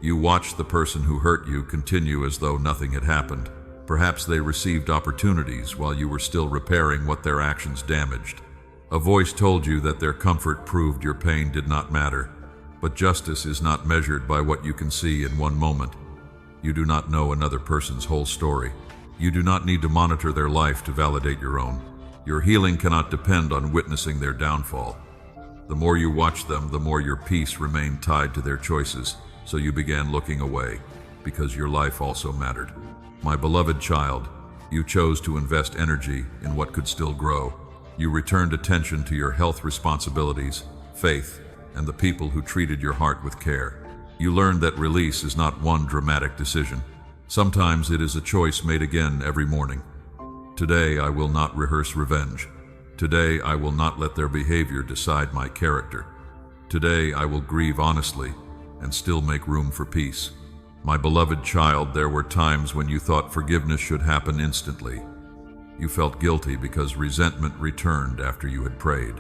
You watched the person who hurt you continue as though nothing had happened. Perhaps they received opportunities while you were still repairing what their actions damaged. A voice told you that their comfort proved your pain did not matter. But justice is not measured by what you can see in one moment. You do not know another person's whole story. You do not need to monitor their life to validate your own. Your healing cannot depend on witnessing their downfall. The more you watch them, the more your peace remained tied to their choices, so you began looking away, because your life also mattered. My beloved child, you chose to invest energy in what could still grow. You returned attention to your health responsibilities, faith, and the people who treated your heart with care. You learned that release is not one dramatic decision. Sometimes it is a choice made again every morning. Today I will not rehearse revenge. Today I will not let their behavior decide my character. Today I will grieve honestly and still make room for peace. My beloved child, there were times when you thought forgiveness should happen instantly. You felt guilty because resentment returned after you had prayed.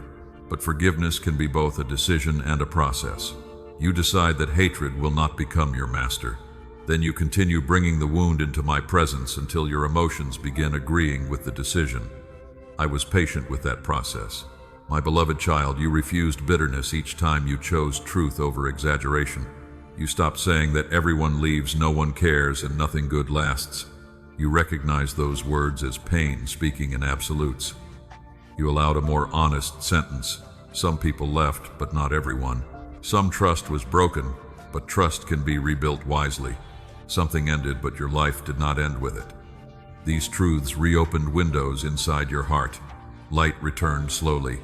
But forgiveness can be both a decision and a process. You decide that hatred will not become your master. Then you continue bringing the wound into my presence until your emotions begin agreeing with the decision. I was patient with that process. My beloved child, you refused bitterness each time you chose truth over exaggeration. You stopped saying that everyone leaves, no one cares, and nothing good lasts. You recognized those words as pain speaking in absolutes. You allowed a more honest sentence. Some people left, but not everyone. Some trust was broken, but trust can be rebuilt wisely. Something ended, but your life did not end with it. These truths reopened windows inside your heart. Light returned slowly.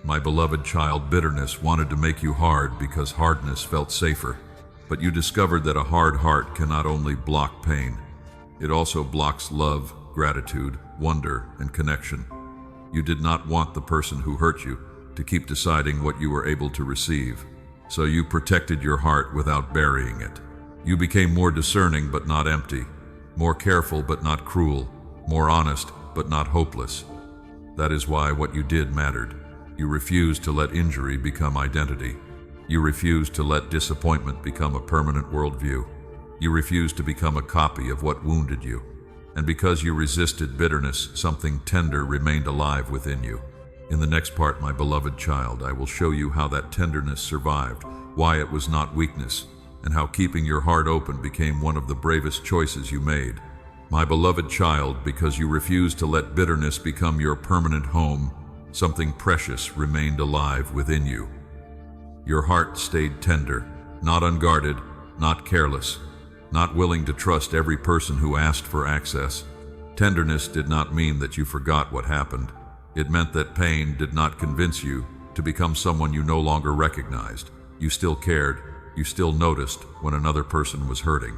My beloved child, bitterness wanted to make you hard because hardness felt safer. But you discovered that a hard heart can not only block pain, it also blocks love, gratitude, wonder, and connection. You did not want the person who hurt you to keep deciding what you were able to receive, so you protected your heart without burying it. You became more discerning but not empty, more careful but not cruel, more honest but not hopeless. That is why what you did mattered. You refused to let injury become identity. You refused to let disappointment become a permanent worldview. You refused to become a copy of what wounded you. And because you resisted bitterness, something tender remained alive within you. In the next part, my beloved child, I will show you how that tenderness survived, why it was not weakness, and how keeping your heart open became one of the bravest choices you made. My beloved child, because you refused to let bitterness become your permanent home, something precious remained alive within you. Your heart stayed tender, not unguarded, not careless, not willing to trust every person who asked for access. Tenderness did not mean that you forgot what happened. It meant that pain did not convince you to become someone you no longer recognized. You still cared. You still noticed when another person was hurting.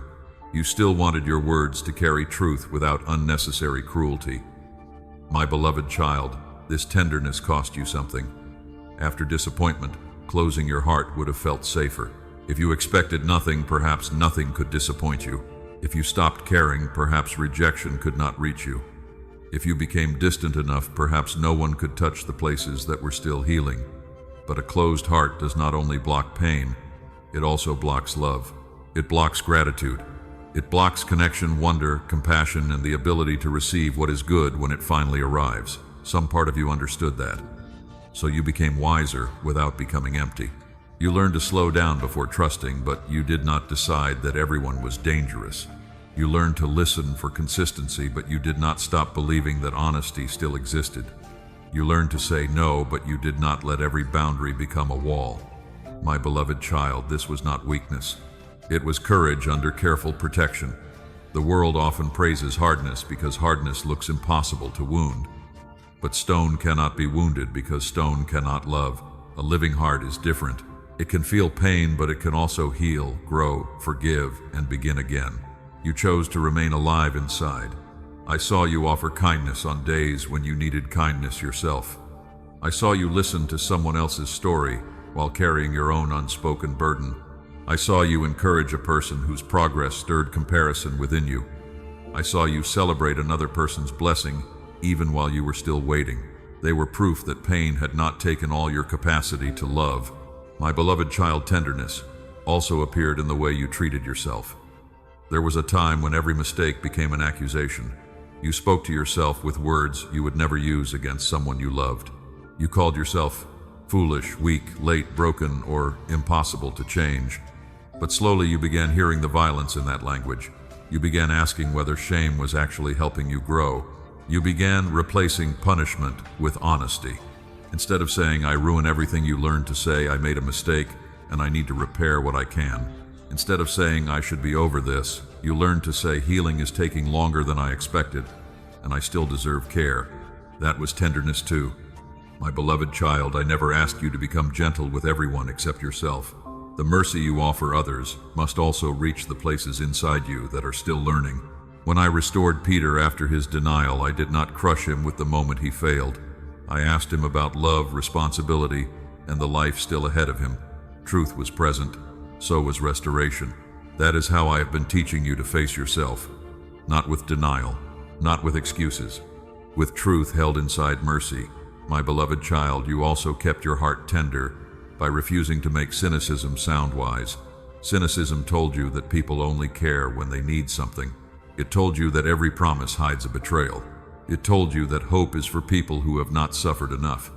You still wanted your words to carry truth without unnecessary cruelty. My beloved child, this tenderness cost you something. After disappointment, closing your heart would have felt safer. If you expected nothing, perhaps nothing could disappoint you. If you stopped caring, perhaps rejection could not reach you. If you became distant enough, perhaps no one could touch the places that were still healing. But a closed heart does not only block pain, it also blocks love. It blocks gratitude. It blocks connection, wonder, compassion, and the ability to receive what is good when it finally arrives. Some part of you understood that. So you became wiser without becoming empty. You learned to slow down before trusting, but you did not decide that everyone was dangerous. You learned to listen for consistency, but you did not stop believing that honesty still existed. You learned to say no, but you did not let every boundary become a wall. My beloved child, this was not weakness. It was courage under careful protection. The world often praises hardness because hardness looks impossible to wound. But stone cannot be wounded because stone cannot love. A living heart is different. It can feel pain, but it can also heal, grow, forgive, and begin again. You chose to remain alive inside. I saw you offer kindness on days when you needed kindness yourself. I saw you listen to someone else's story while carrying your own unspoken burden. I saw you encourage a person whose progress stirred comparison within you. I saw you celebrate another person's blessing even while you were still waiting. They were proof that pain had not taken all your capacity to love. My beloved child, tenderness also appeared in the way you treated yourself. There was a time when every mistake became an accusation. You spoke to yourself with words you would never use against someone you loved. You called yourself foolish, weak, late, broken, or impossible to change. But slowly you began hearing the violence in that language. You began asking whether shame was actually helping you grow. You began replacing punishment with honesty. Instead of saying, "I ruin everything," you learned to say, "I made a mistake and I need to repair what I can." Instead of saying, "I should be over this," you learned to say, "Healing is taking longer than I expected, and I still deserve care." That was tenderness too. My beloved child, I never asked you to become gentle with everyone except yourself. The mercy you offer others must also reach the places inside you that are still learning. When I restored Peter after his denial, I did not crush him with the moment he failed. I asked him about love, responsibility, and the life still ahead of him. Truth was present, so was restoration. That is how I have been teaching you to face yourself. Not with denial, not with excuses. With truth held inside mercy. My beloved child, you also kept your heart tender by refusing to make cynicism sound wise. Cynicism told you that people only care when they need something. It told you that every promise hides a betrayal. It told you that hope is for people who have not suffered enough.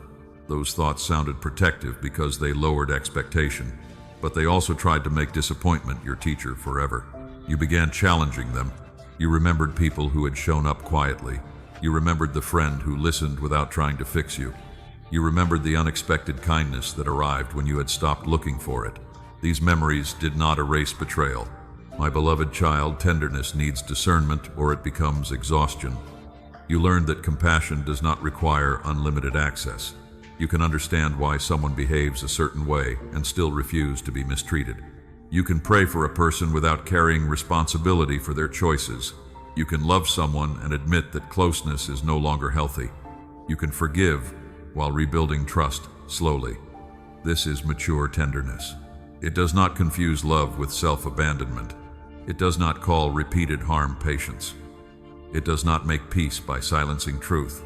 Those thoughts sounded protective because they lowered expectation, but they also tried to make disappointment your teacher forever. You began challenging them. You remembered people who had shown up quietly. You remembered the friend who listened without trying to fix you. You remembered the unexpected kindness that arrived when you had stopped looking for it. These memories did not erase betrayal. My beloved child, tenderness needs discernment or it becomes exhaustion. You learned that compassion does not require unlimited access. You can understand why someone behaves a certain way and still refuse to be mistreated. You can pray for a person without carrying responsibility for their choices. You can love someone and admit that closeness is no longer healthy. You can forgive while rebuilding trust slowly. This is mature tenderness. It does not confuse love with self-abandonment. It does not call repeated harm patience. It does not make peace by silencing truth.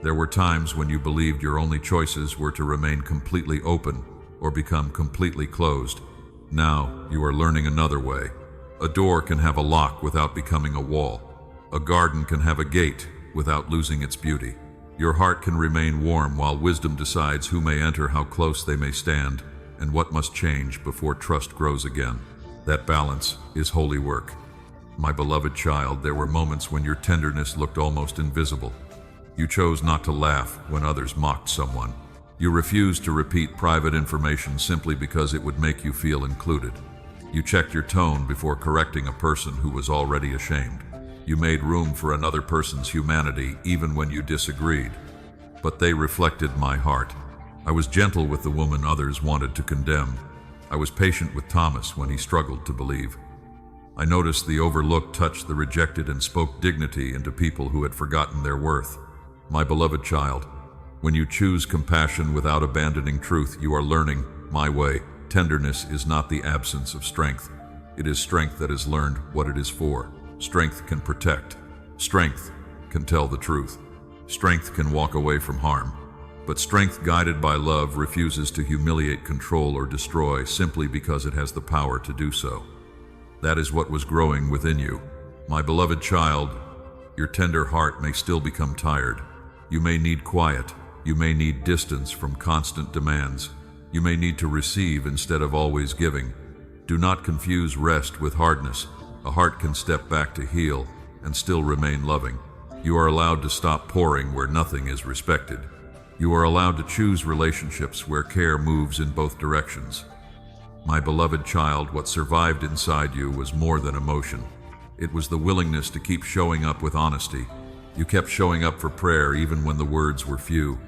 There were times when you believed your only choices were to remain completely open or become completely closed. Now you are learning another way. A door can have a lock without becoming a wall. A garden can have a gate without losing its beauty. Your heart can remain warm while wisdom decides who may enter, how close they may stand, and what must change before trust grows again. That balance is holy work. My beloved child, there were moments when your tenderness looked almost invisible. You chose not to laugh when others mocked someone. You refused to repeat private information simply because it would make you feel included. You checked your tone before correcting a person who was already ashamed. You made room for another person's humanity even when you disagreed. But they reflected my heart. I was gentle with the woman others wanted to condemn. I was patient with Thomas when he struggled to believe. I noticed the overlooked touched the rejected and spoke dignity into people who had forgotten their worth. My beloved child, when you choose compassion without abandoning truth, you are learning my way. Tenderness is not the absence of strength. It is strength that has learned what it is for. Strength can protect. Strength can tell the truth. Strength can walk away from harm. But strength guided by love refuses to humiliate, control, or destroy simply because it has the power to do so. That is what was growing within you. My beloved child, your tender heart may still become tired. You may need quiet. You may need distance from constant demands. You may need to receive instead of always giving. Do not confuse rest with hardness. A heart can step back to heal and still remain loving. You are allowed to stop pouring where nothing is respected. You are allowed to choose relationships where care moves in both directions. My beloved child, what survived inside you was more than emotion. It was the willingness to keep showing up with honesty. You kept showing up for prayer even when the words were few.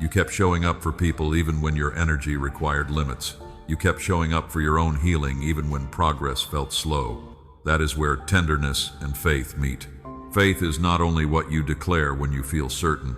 You kept showing up for people even when your energy required limits. You kept showing up for your own healing even when progress felt slow. That is where tenderness and faith meet. Faith is not only what you declare when you feel certain.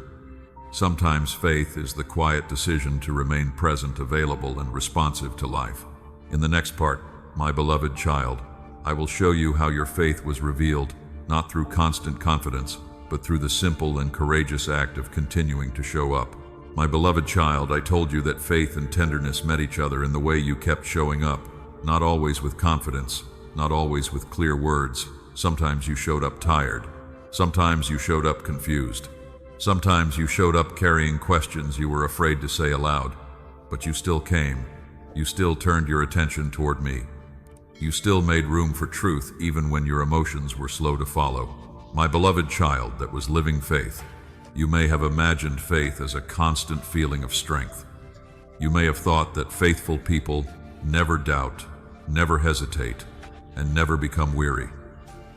Sometimes faith is the quiet decision to remain present, available, and responsive to life. In the next part, my beloved child, I will show you how your faith was revealed, not through constant confidence, but through the simple and courageous act of continuing to show up. My beloved child, I told you that faith and tenderness met each other in the way you kept showing up, not always with confidence, not always with clear words. Sometimes you showed up tired. Sometimes you showed up confused. Sometimes you showed up carrying questions you were afraid to say aloud. But you still came. You still turned your attention toward me. You still made room for truth even when your emotions were slow to follow. My beloved child that was living faith, you may have imagined faith as a constant feeling of strength. You may have thought that faithful people never doubt, never hesitate, and never become weary.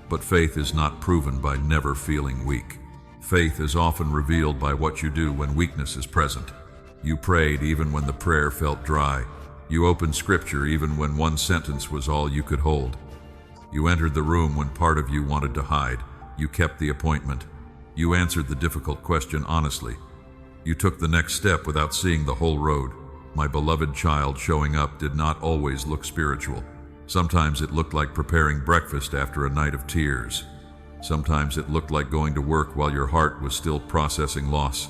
But faith is not proven by never feeling weak. Faith is often revealed by what you do when weakness is present. You prayed even when the prayer felt dry. You opened scripture even when one sentence was all you could hold. You entered the room when part of you wanted to hide. You kept the appointment. You answered the difficult question honestly. You took the next step without seeing the whole road. My beloved child, showing up did not always look spiritual. Sometimes it looked like preparing breakfast after a night of tears. Sometimes it looked like going to work while your heart was still processing loss.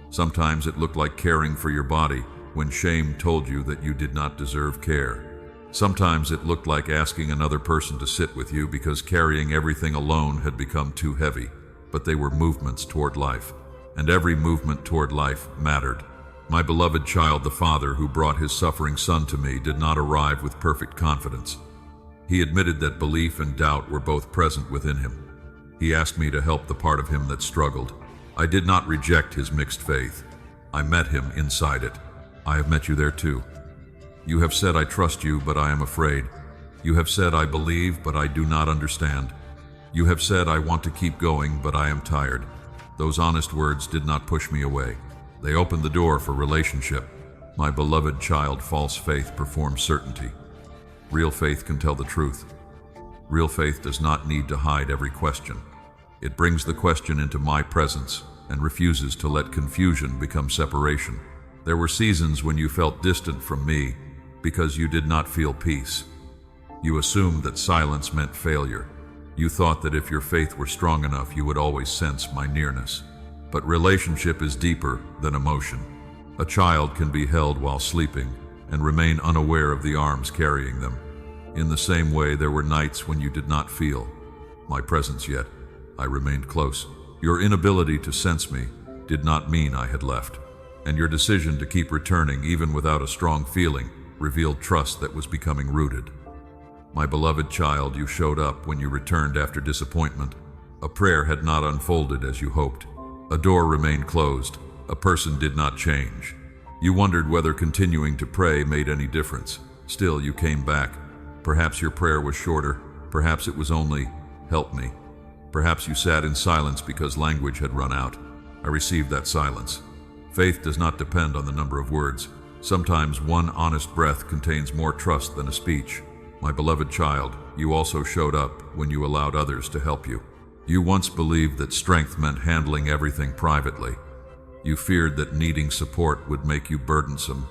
Sometimes it looked like caring for your body when shame told you that you did not deserve care. Sometimes it looked like asking another person to sit with you because carrying everything alone had become too heavy. But they were movements toward life, and every movement toward life mattered. My beloved child, the father who brought his suffering son to me did not arrive with perfect confidence. He admitted that belief and doubt were both present within him. He asked me to help the part of him that struggled. I did not reject his mixed faith. I met him inside it. I have met you there too. You have said, I trust you, but I am afraid. You have said, I believe, but I do not understand. You have said, I want to keep going, but I am tired. Those honest words did not push me away. They opened the door for relationship. My beloved child, false faith performs certainty. Real faith can tell the truth. Real faith does not need to hide every question. It brings the question into my presence and refuses to let confusion become separation. There were seasons when you felt distant from me because you did not feel peace. You assumed that silence meant failure. You thought that if your faith were strong enough, you would always sense my nearness. But relationship is deeper than emotion. A child can be held while sleeping and remain unaware of the arms carrying them. In the same way, there were nights when you did not feel my presence yet. I remained close. Your inability to sense me did not mean I had left. And your decision to keep returning, even without a strong feeling, revealed trust that was becoming rooted. My beloved child, you showed up when you returned after disappointment. A prayer had not unfolded as you hoped. A door remained closed. A person did not change. You wondered whether continuing to pray made any difference. Still, you came back. Perhaps your prayer was shorter. Perhaps it was only, help me. Perhaps you sat in silence because language had run out. I received that silence. Faith does not depend on the number of words. Sometimes one honest breath contains more trust than a speech. My beloved child, you also showed up when you allowed others to help you. You once believed that strength meant handling everything privately. You feared that needing support would make you burdensome.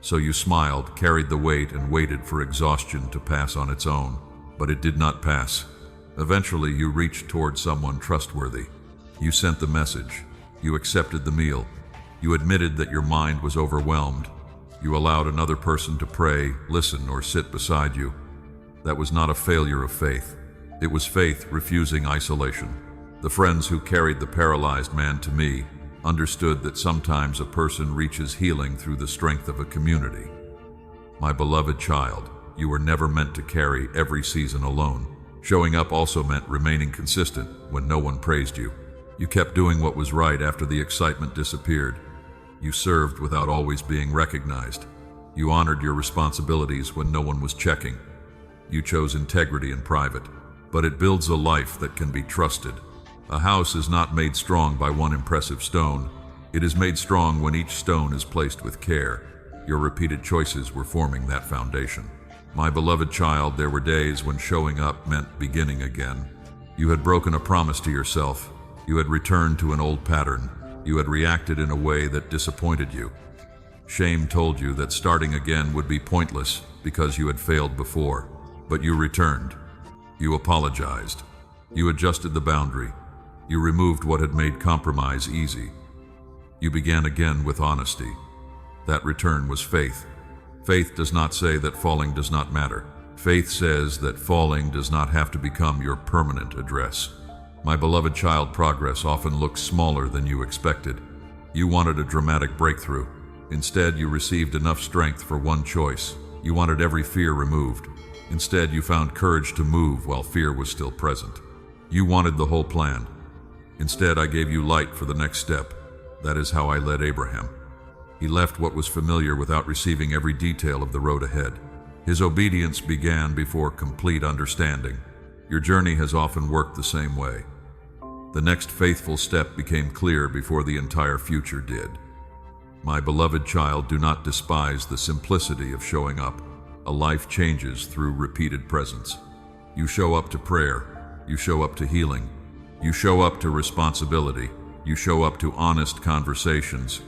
So you smiled, carried the weight, and waited for exhaustion to pass on its own. But it did not pass. Eventually, you reached toward someone trustworthy. You sent the message. You accepted the meal. You admitted that your mind was overwhelmed. You allowed another person to pray, listen, or sit beside you. That was not a failure of faith. It was faith refusing isolation. The friends who carried the paralyzed man to me understood that sometimes a person reaches healing through the strength of a community. My beloved child, you were never meant to carry every season alone. Showing up also meant remaining consistent when no one praised you. You kept doing what was right after the excitement disappeared. You served without always being recognized. You honored your responsibilities when no one was checking. You chose integrity in private, but it builds a life that can be trusted. A house is not made strong by one impressive stone. It is made strong when each stone is placed with care. Your repeated choices were forming that foundation. My beloved child, there were days when showing up meant beginning again. You had broken a promise to yourself. You had returned to an old pattern. You had reacted in a way that disappointed you. Shame told you that starting again would be pointless because you had failed before. But you returned. You apologized. You adjusted the boundary. You removed what had made compromise easy. You began again with honesty. That return was faith. Faith does not say that falling does not matter. Faith says that falling does not have to become your permanent address. My beloved child, progress often looks smaller than you expected. You wanted a dramatic breakthrough. Instead, you received enough strength for one choice. You wanted every fear removed. Instead, you found courage to move while fear was still present. You wanted the whole plan. Instead, I gave you light for the next step. That is how I led Abraham. He left what was familiar without receiving every detail of the road ahead. His obedience began before complete understanding. Your journey has often worked the same way. The next faithful step became clear before the entire future did. My beloved child, do not despise the simplicity of showing up. A life changes through repeated presence. You show up to prayer. You show up to healing. You show up to responsibility. You show up to honest conversations.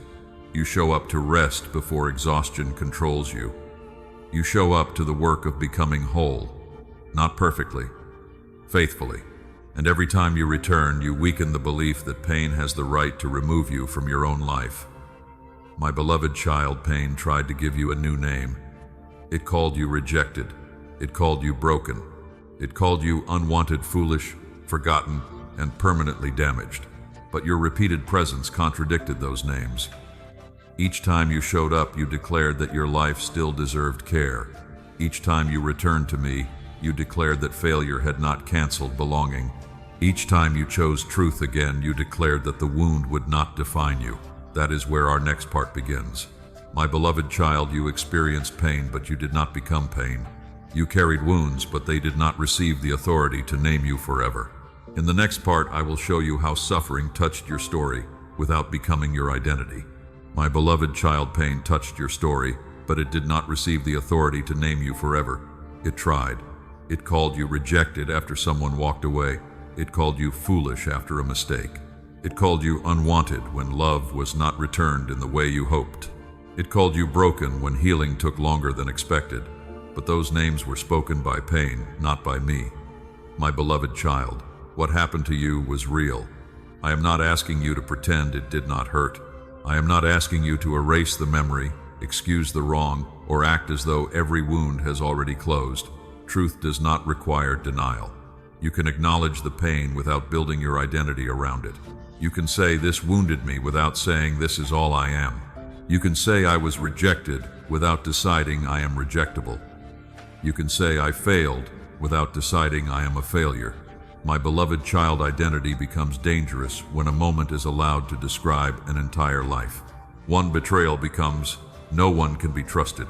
You show up to rest before exhaustion controls you. You show up to the work of becoming whole, not perfectly, faithfully. And every time you return, you weaken the belief that pain has the right to remove you from your own life. My beloved child, pain tried to give you a new name. It called you rejected. It called you broken. It called you unwanted, foolish, forgotten, and permanently damaged. But your repeated presence contradicted those names. Each time you showed up, you declared that your life still deserved care. Each time you returned to me, you declared that failure had not canceled belonging. Each time you chose truth again, you declared that the wound would not define you. That is where our next part begins. My beloved child, you experienced pain, but you did not become pain. You carried wounds, but they did not receive the authority to name you forever. In the next part, I will show you how suffering touched your story without becoming your identity. My beloved child, pain touched your story, but it did not receive the authority to name you forever. It tried. It called you rejected after someone walked away. It called you foolish after a mistake. It called you unwanted when love was not returned in the way you hoped. It called you broken when healing took longer than expected. But those names were spoken by pain, not by me. My beloved child, what happened to you was real. I am not asking you to pretend it did not hurt. I am not asking you to erase the memory, excuse the wrong, or act as though every wound has already closed. Truth does not require denial. You can acknowledge the pain without building your identity around it. You can say, "This wounded me," without saying, "This is all I am." You can say, "I was rejected," without deciding, "I am rejectable." You can say, "I failed," without deciding, "I am a failure." My beloved child, identity becomes dangerous when a moment is allowed to describe an entire life. One betrayal becomes, "No one can be trusted."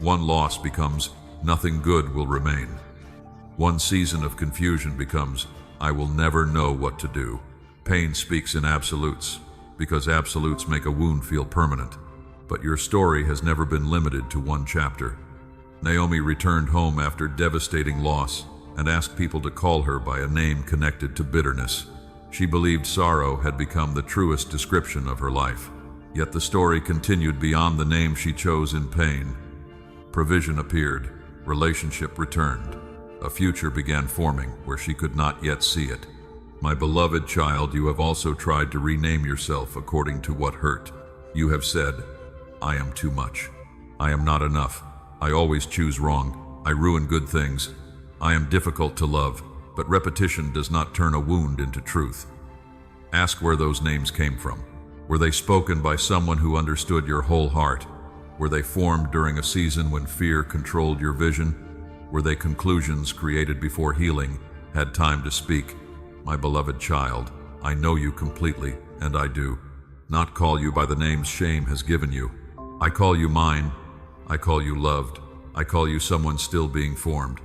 One loss becomes, "Nothing good will remain." One season of confusion becomes, "I will never know what to do." Pain speaks in absolutes, because absolutes make a wound feel permanent. But your story has never been limited to one chapter. Naomi returned home after devastating loss and asked people to call her by a name connected to bitterness. She believed sorrow had become the truest description of her life. Yet the story continued beyond the name she chose in pain. Provision appeared, relationship returned. A future began forming where she could not yet see it. My beloved child, you have also tried to rename yourself according to what hurt. You have said, "I am too much. I am not enough. I always choose wrong. I ruin good things. I am difficult to love," but repetition does not turn a wound into truth. Ask where those names came from. Were they spoken by someone who understood your whole heart? Were they formed during a season when fear controlled your vision? Were they conclusions created before healing had time to speak? My beloved child, I know you completely, and I do not call you by the names shame has given you. I call you mine. I call you loved. I call you someone still being formed.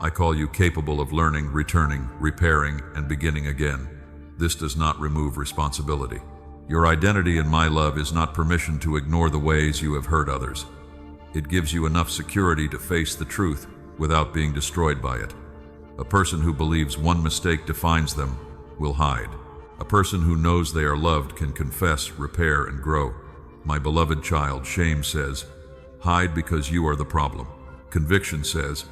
I call you capable of learning, returning, repairing, and beginning again. This does not remove responsibility. Your identity in my love is not permission to ignore the ways you have hurt others. It gives you enough security to face the truth without being destroyed by it. A person who believes one mistake defines them will hide. A person who knows they are loved can confess, repair, and grow. My beloved child, shame says, "Hide because you are the problem." Conviction says,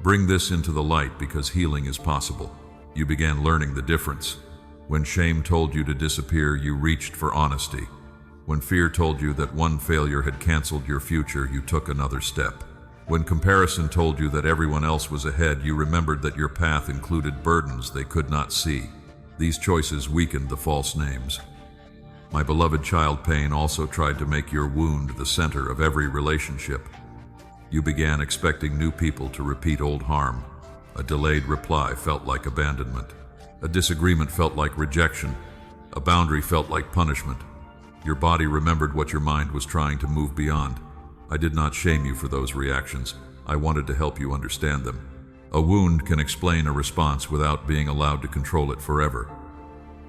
"Bring this into the light because healing is possible." You began learning the difference. When shame told you to disappear, you reached for honesty. When fear told you that one failure had canceled your future, you took another step. When comparison told you that everyone else was ahead, you remembered that your path included burdens they could not see. These choices weakened the false names. My beloved child, pain also tried to make your wound the center of every relationship. You began expecting new people to repeat old harm. A delayed reply felt like abandonment. A disagreement felt like rejection. A boundary felt like punishment. Your body remembered what your mind was trying to move beyond. I did not shame you for those reactions. I wanted to help you understand them. A wound can explain a response without being allowed to control it forever.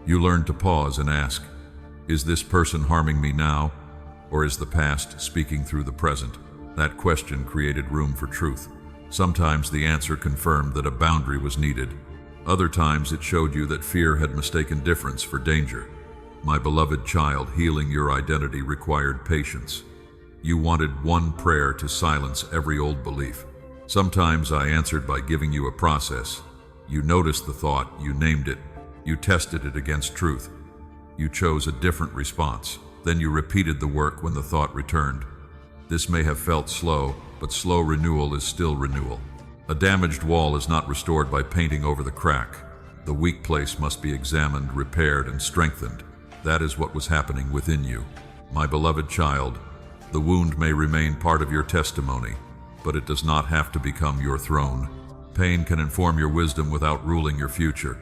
You learned to pause and ask, is this person harming me now, or is the past speaking through the present? That question created room for truth. Sometimes the answer confirmed that a boundary was needed. Other times it showed you that fear had mistaken difference for danger. My beloved child, healing your identity required patience. You wanted one prayer to silence every old belief. Sometimes I answered by giving you a process. You noticed the thought, you named it, you tested it against truth. You chose a different response. Then you repeated the work when the thought returned. This may have felt slow, but slow renewal is still renewal. A damaged wall is not restored by painting over the crack. The weak place must be examined, repaired, and strengthened. That is what was happening within you. My beloved child, the wound may remain part of your testimony, but it does not have to become your throne. Pain can inform your wisdom without ruling your future.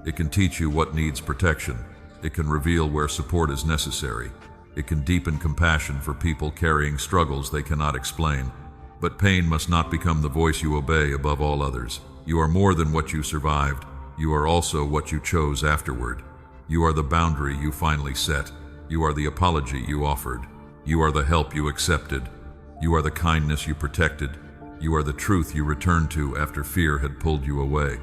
It can teach you what needs protection. It can reveal where support is necessary. It can deepen compassion for people carrying struggles they cannot explain. But pain must not become the voice you obey above all others. You are more than what you survived. You are also what you chose afterward. You are the boundary you finally set. You are the apology you offered. You are the help you accepted. You are the kindness you protected. You are the truth you returned to after fear had pulled you away.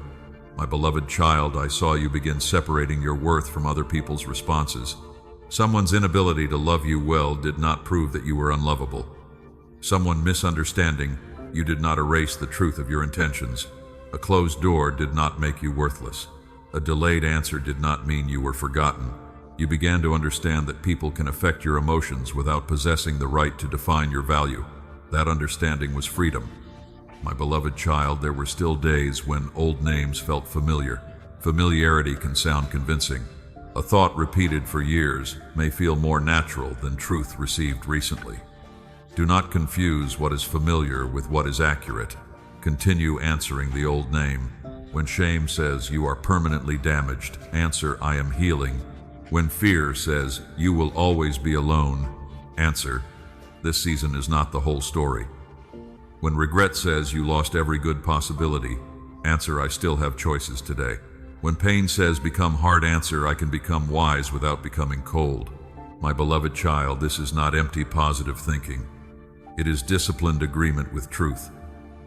My beloved child, I saw you begin separating your worth from other people's responses. Someone's inability to love you well did not prove that you were unlovable. Someone misunderstanding you did not erase the truth of your intentions. A closed door did not make you worthless. A delayed answer did not mean you were forgotten. You began to understand that people can affect your emotions without possessing the right to define your value. That understanding was freedom. My beloved child, there were still days when old names felt familiar. Familiarity can sound convincing. A thought repeated for years may feel more natural than truth received recently. Do not confuse what is familiar with what is accurate. Continue answering the old name. When shame says you are permanently damaged, answer, I am healing. When fear says you will always be alone, answer, this season is not the whole story. When regret says you lost every good possibility, answer, I still have choices today. When pain says become hard, answer, I can become wise without becoming cold. My beloved child, this is not empty positive thinking. It is disciplined agreement with truth.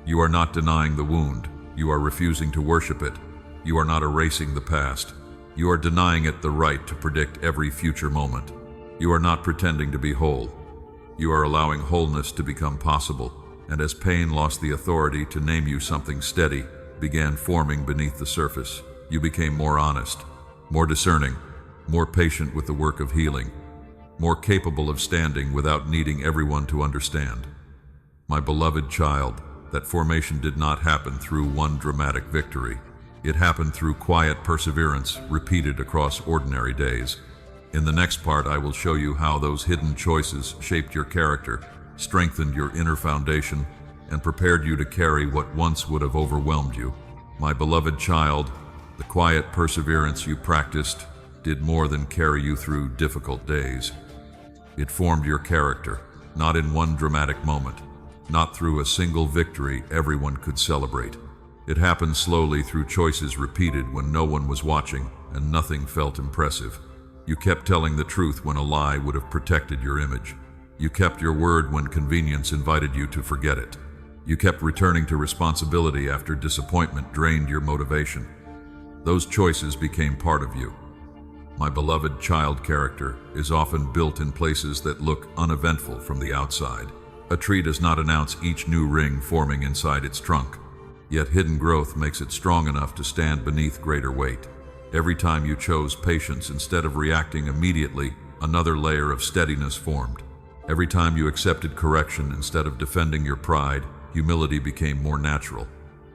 You are not denying the wound. You are refusing to worship it. You are not erasing the past. You are denying it the right to predict every future moment. You are not pretending to be whole. You are allowing wholeness to become possible. And as pain lost the authority to name you, something steady began forming beneath the surface. You became more honest, more discerning, more patient with the work of healing, more capable of standing without needing everyone to understand. My beloved child, that formation did not happen through one dramatic victory. It happened through quiet perseverance repeated across ordinary days. In the next part, I will show you how those hidden choices shaped your character, strengthened your inner foundation, and prepared you to carry what once would have overwhelmed you. My beloved child, the quiet perseverance you practiced did more than carry you through difficult days. It formed your character, not in one dramatic moment, not through a single victory everyone could celebrate. It happened slowly through choices repeated when no one was watching and nothing felt impressive. You kept telling the truth when a lie would have protected your image. You kept your word when convenience invited you to forget it. You kept returning to responsibility after disappointment drained your motivation. Those choices became part of you. My beloved child, character is often built in places that look uneventful from the outside. A tree does not announce each new ring forming inside its trunk, yet hidden growth makes it strong enough to stand beneath greater weight. Every time you chose patience instead of reacting immediately, another layer of steadiness formed. Every time you accepted correction instead of defending your pride, humility became more natural.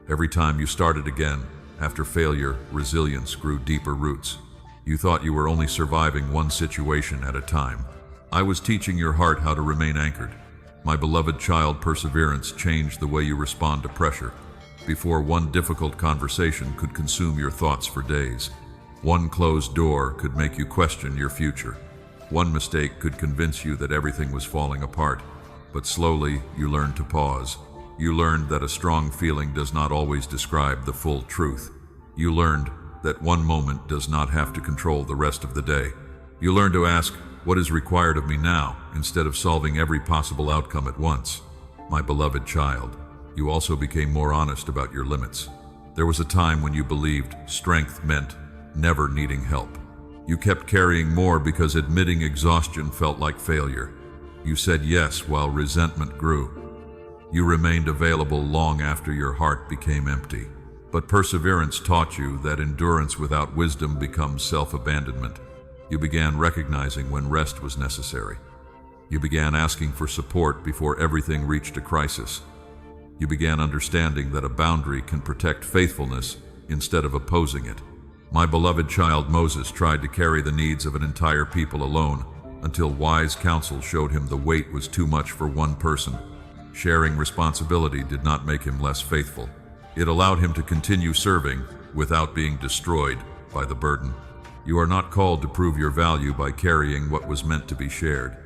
Every time you started again, after failure, resilience grew deeper roots. You thought you were only surviving one situation at a time. I was teaching your heart how to remain anchored. My beloved child, perseverance changed the way you respond to pressure. Before, one difficult conversation could consume your thoughts for days. One closed door could make you question your future. One mistake could convince you that everything was falling apart. But slowly, you learned to pause. You learned that a strong feeling does not always describe the full truth. You learned that one moment does not have to control the rest of the day. You learned to ask, what is required of me now, instead of solving every possible outcome at once. My beloved child, you also became more honest about your limits. There was a time when you believed strength meant never needing help. You kept carrying more because admitting exhaustion felt like failure. You said yes while resentment grew. You remained available long after your heart became empty. But perseverance taught you that endurance without wisdom becomes self-abandonment. You began recognizing when rest was necessary. You began asking for support before everything reached a crisis. You began understanding that a boundary can protect faithfulness instead of opposing it. My beloved child, Moses tried to carry the needs of an entire people alone until wise counsel showed him the weight was too much for one person. Sharing responsibility did not make him less faithful. It allowed him to continue serving without being destroyed by the burden. You are not called to prove your value by carrying what was meant to be shared.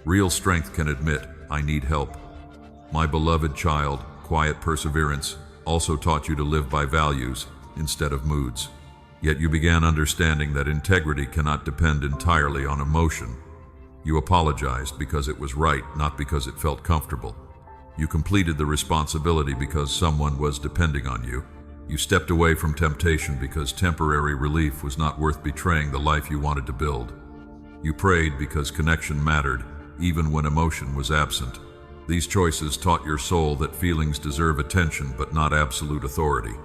Real strength can admit, I need help. My beloved child, quiet perseverance also taught you to live by values instead of moods. Yet you began understanding that integrity cannot depend entirely on emotion. You apologized because it was right, not because it felt comfortable. You completed the responsibility because someone was depending on you. You stepped away from temptation because temporary relief was not worth betraying the life you wanted to build. You prayed because connection mattered, even when emotion was absent. These choices taught your soul that feelings deserve attention but not absolute authority.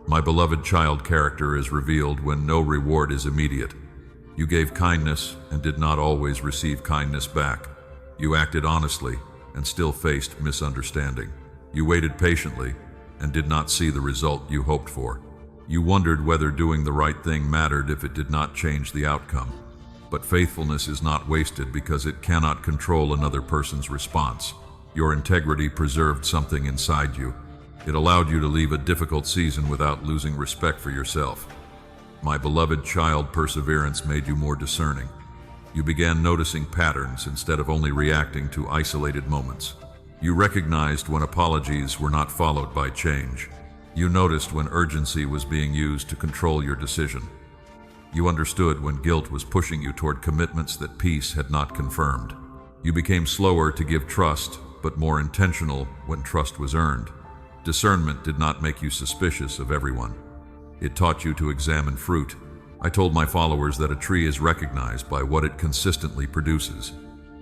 My beloved child, character is revealed when no reward is immediate. You gave kindness and did not always receive kindness back. You acted honestly and still faced misunderstanding. You waited patiently and did not see the result you hoped for. You wondered whether doing the right thing mattered if it did not change the outcome. But faithfulness is not wasted because it cannot control another person's response. Your integrity preserved something inside you. It allowed you to leave a difficult season without losing respect for yourself. My beloved child, perseverance made you more discerning. You began noticing patterns instead of only reacting to isolated moments. You recognized when apologies were not followed by change. You noticed when urgency was being used to control your decision. You understood when guilt was pushing you toward commitments that peace had not confirmed. You became slower to give trust, but more intentional when trust was earned. Discernment did not make you suspicious of everyone. It taught you to examine fruit. I told my followers that a tree is recognized by what it consistently produces.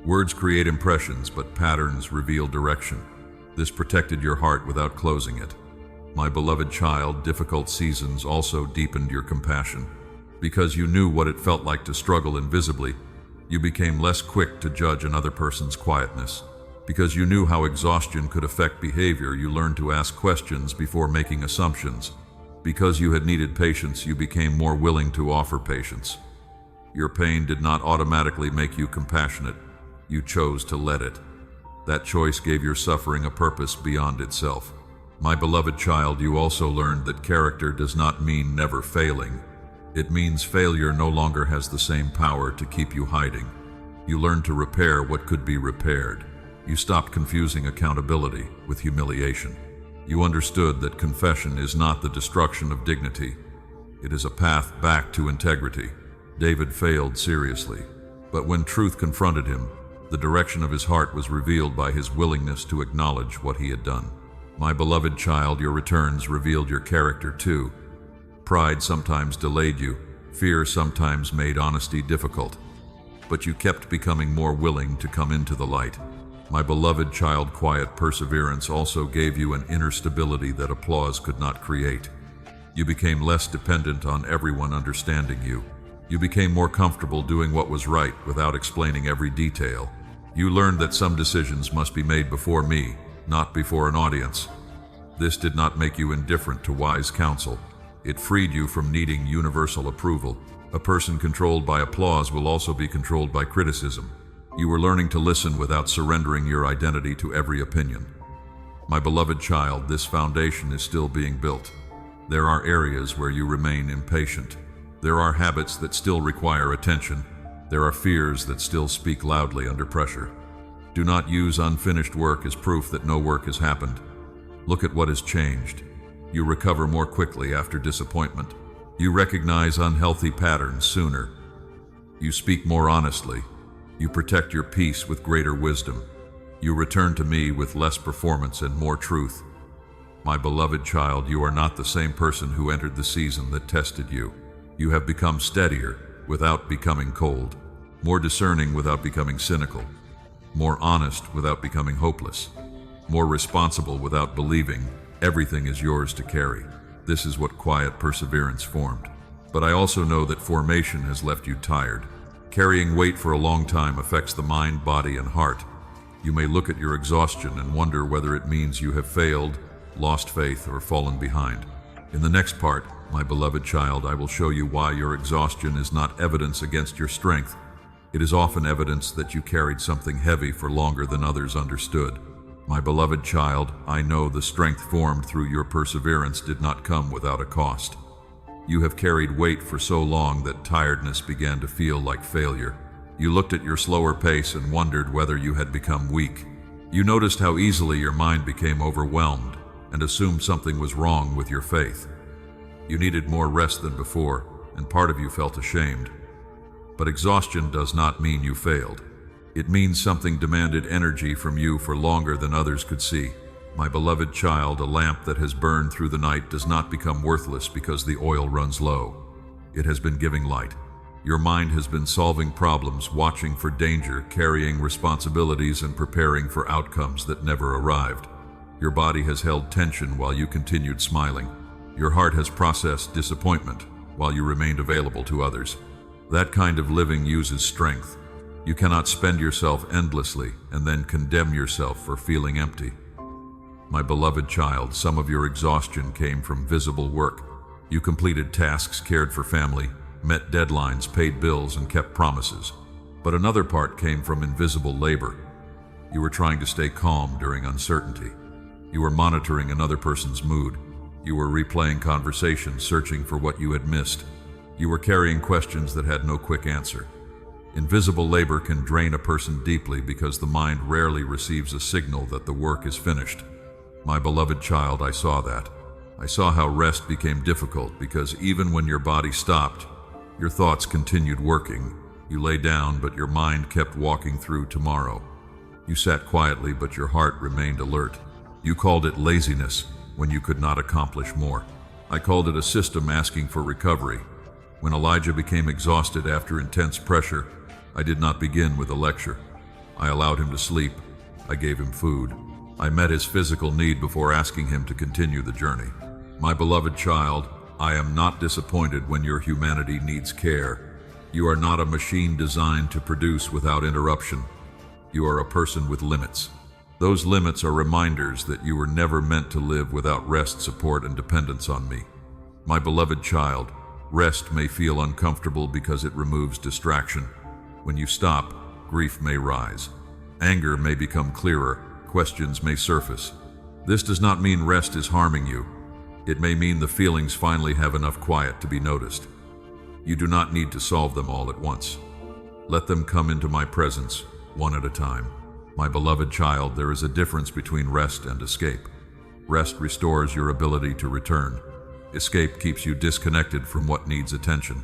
Words create impressions, but patterns reveal direction. This protected your heart without closing it. My beloved child, difficult seasons also deepened your compassion. Because you knew what it felt like to struggle invisibly, you became less quick to judge another person's quietness. Because you knew how exhaustion could affect behavior, you learned to ask questions before making assumptions. Because you had needed patience, you became more willing to offer patience. Your pain did not automatically make you compassionate. You chose to let it. That choice gave your suffering a purpose beyond itself. My beloved child, you also learned that character does not mean never failing. It means failure no longer has the same power to keep you hiding. You learned to repair what could be repaired. You stopped confusing accountability with humiliation. You understood that confession is not the destruction of dignity. It is a path back to integrity. David failed seriously, but when truth confronted him, the direction of his heart was revealed by his willingness to acknowledge what he had done. My beloved child, your returns revealed your character too. Pride sometimes delayed you. Fear sometimes made honesty difficult. But you kept becoming more willing to come into the light. My beloved child, quiet perseverance also gave you an inner stability that applause could not create. You became less dependent on everyone understanding you. You became more comfortable doing what was right without explaining every detail. You learned that some decisions must be made before me, not before an audience. This did not make you indifferent to wise counsel. It freed you from needing universal approval. A person controlled by applause will also be controlled by criticism. You were learning to listen without surrendering your identity to every opinion. My beloved child, this foundation is still being built. There are areas where you remain impatient. There are habits that still require attention. There are fears that still speak loudly under pressure. Do not use unfinished work as proof that no work has happened. Look at what has changed. You recover more quickly after disappointment. You recognize unhealthy patterns sooner. You speak more honestly. You protect your peace with greater wisdom. You return to me with less performance and more truth. My beloved child, you are not the same person who entered the season that tested you. You have become steadier without becoming cold, more discerning without becoming cynical, more honest without becoming hopeless, more responsible without believing everything is yours to carry. This is what quiet perseverance formed. But I also know that formation has left you tired. Carrying weight for a long time affects the mind, body, and heart. You may look at your exhaustion and wonder whether it means you have failed, lost faith, or fallen behind. In the next part, my beloved child, I will show you why your exhaustion is not evidence against your strength. It is often evidence that you carried something heavy for longer than others understood. My beloved child, I know the strength formed through your perseverance did not come without a cost. You have carried weight for so long that tiredness began to feel like failure. You looked at your slower pace and wondered whether you had become weak. You noticed how easily your mind became overwhelmed and assumed something was wrong with your faith. You needed more rest than before, and part of you felt ashamed. But exhaustion does not mean you failed. It means something demanded energy from you for longer than others could see. My beloved child, a lamp that has burned through the night does not become worthless because the oil runs low. It has been giving light. Your mind has been solving problems, watching for danger, carrying responsibilities, and preparing for outcomes that never arrived. Your body has held tension while you continued smiling. Your heart has processed disappointment while you remained available to others. That kind of living uses strength. You cannot spend yourself endlessly and then condemn yourself for feeling empty. My beloved child, some of your exhaustion came from visible work. You completed tasks, cared for family, met deadlines, paid bills, and kept promises. But another part came from invisible labor. You were trying to stay calm during uncertainty. You were monitoring another person's mood. You were replaying conversations, searching for what you had missed. You were carrying questions that had no quick answer. Invisible labor can drain a person deeply because the mind rarely receives a signal that the work is finished. My beloved child, I saw that. I saw how rest became difficult because even when your body stopped, your thoughts continued working. You lay down, but your mind kept walking through tomorrow. You sat quietly, but your heart remained alert. You called it laziness when you could not accomplish more. I called it a system asking for recovery. When Elijah became exhausted after intense pressure, I did not begin with a lecture. I allowed him to sleep. I gave him food. I met his physical need before asking him to continue the journey. My beloved child, I am not disappointed when your humanity needs care. You are not a machine designed to produce without interruption. You are a person with limits. Those limits are reminders that you were never meant to live without rest, support, and dependence on me. My beloved child, rest may feel uncomfortable because it removes distraction. When you stop, grief may rise. Anger may become clearer. Questions may surface. This does not mean rest is harming you. It may mean the feelings finally have enough quiet to be noticed. You do not need to solve them all at once. Let them come into my presence, one at a time. My beloved child, there is a difference between rest and escape. Rest restores your ability to return. Escape keeps you disconnected from what needs attention.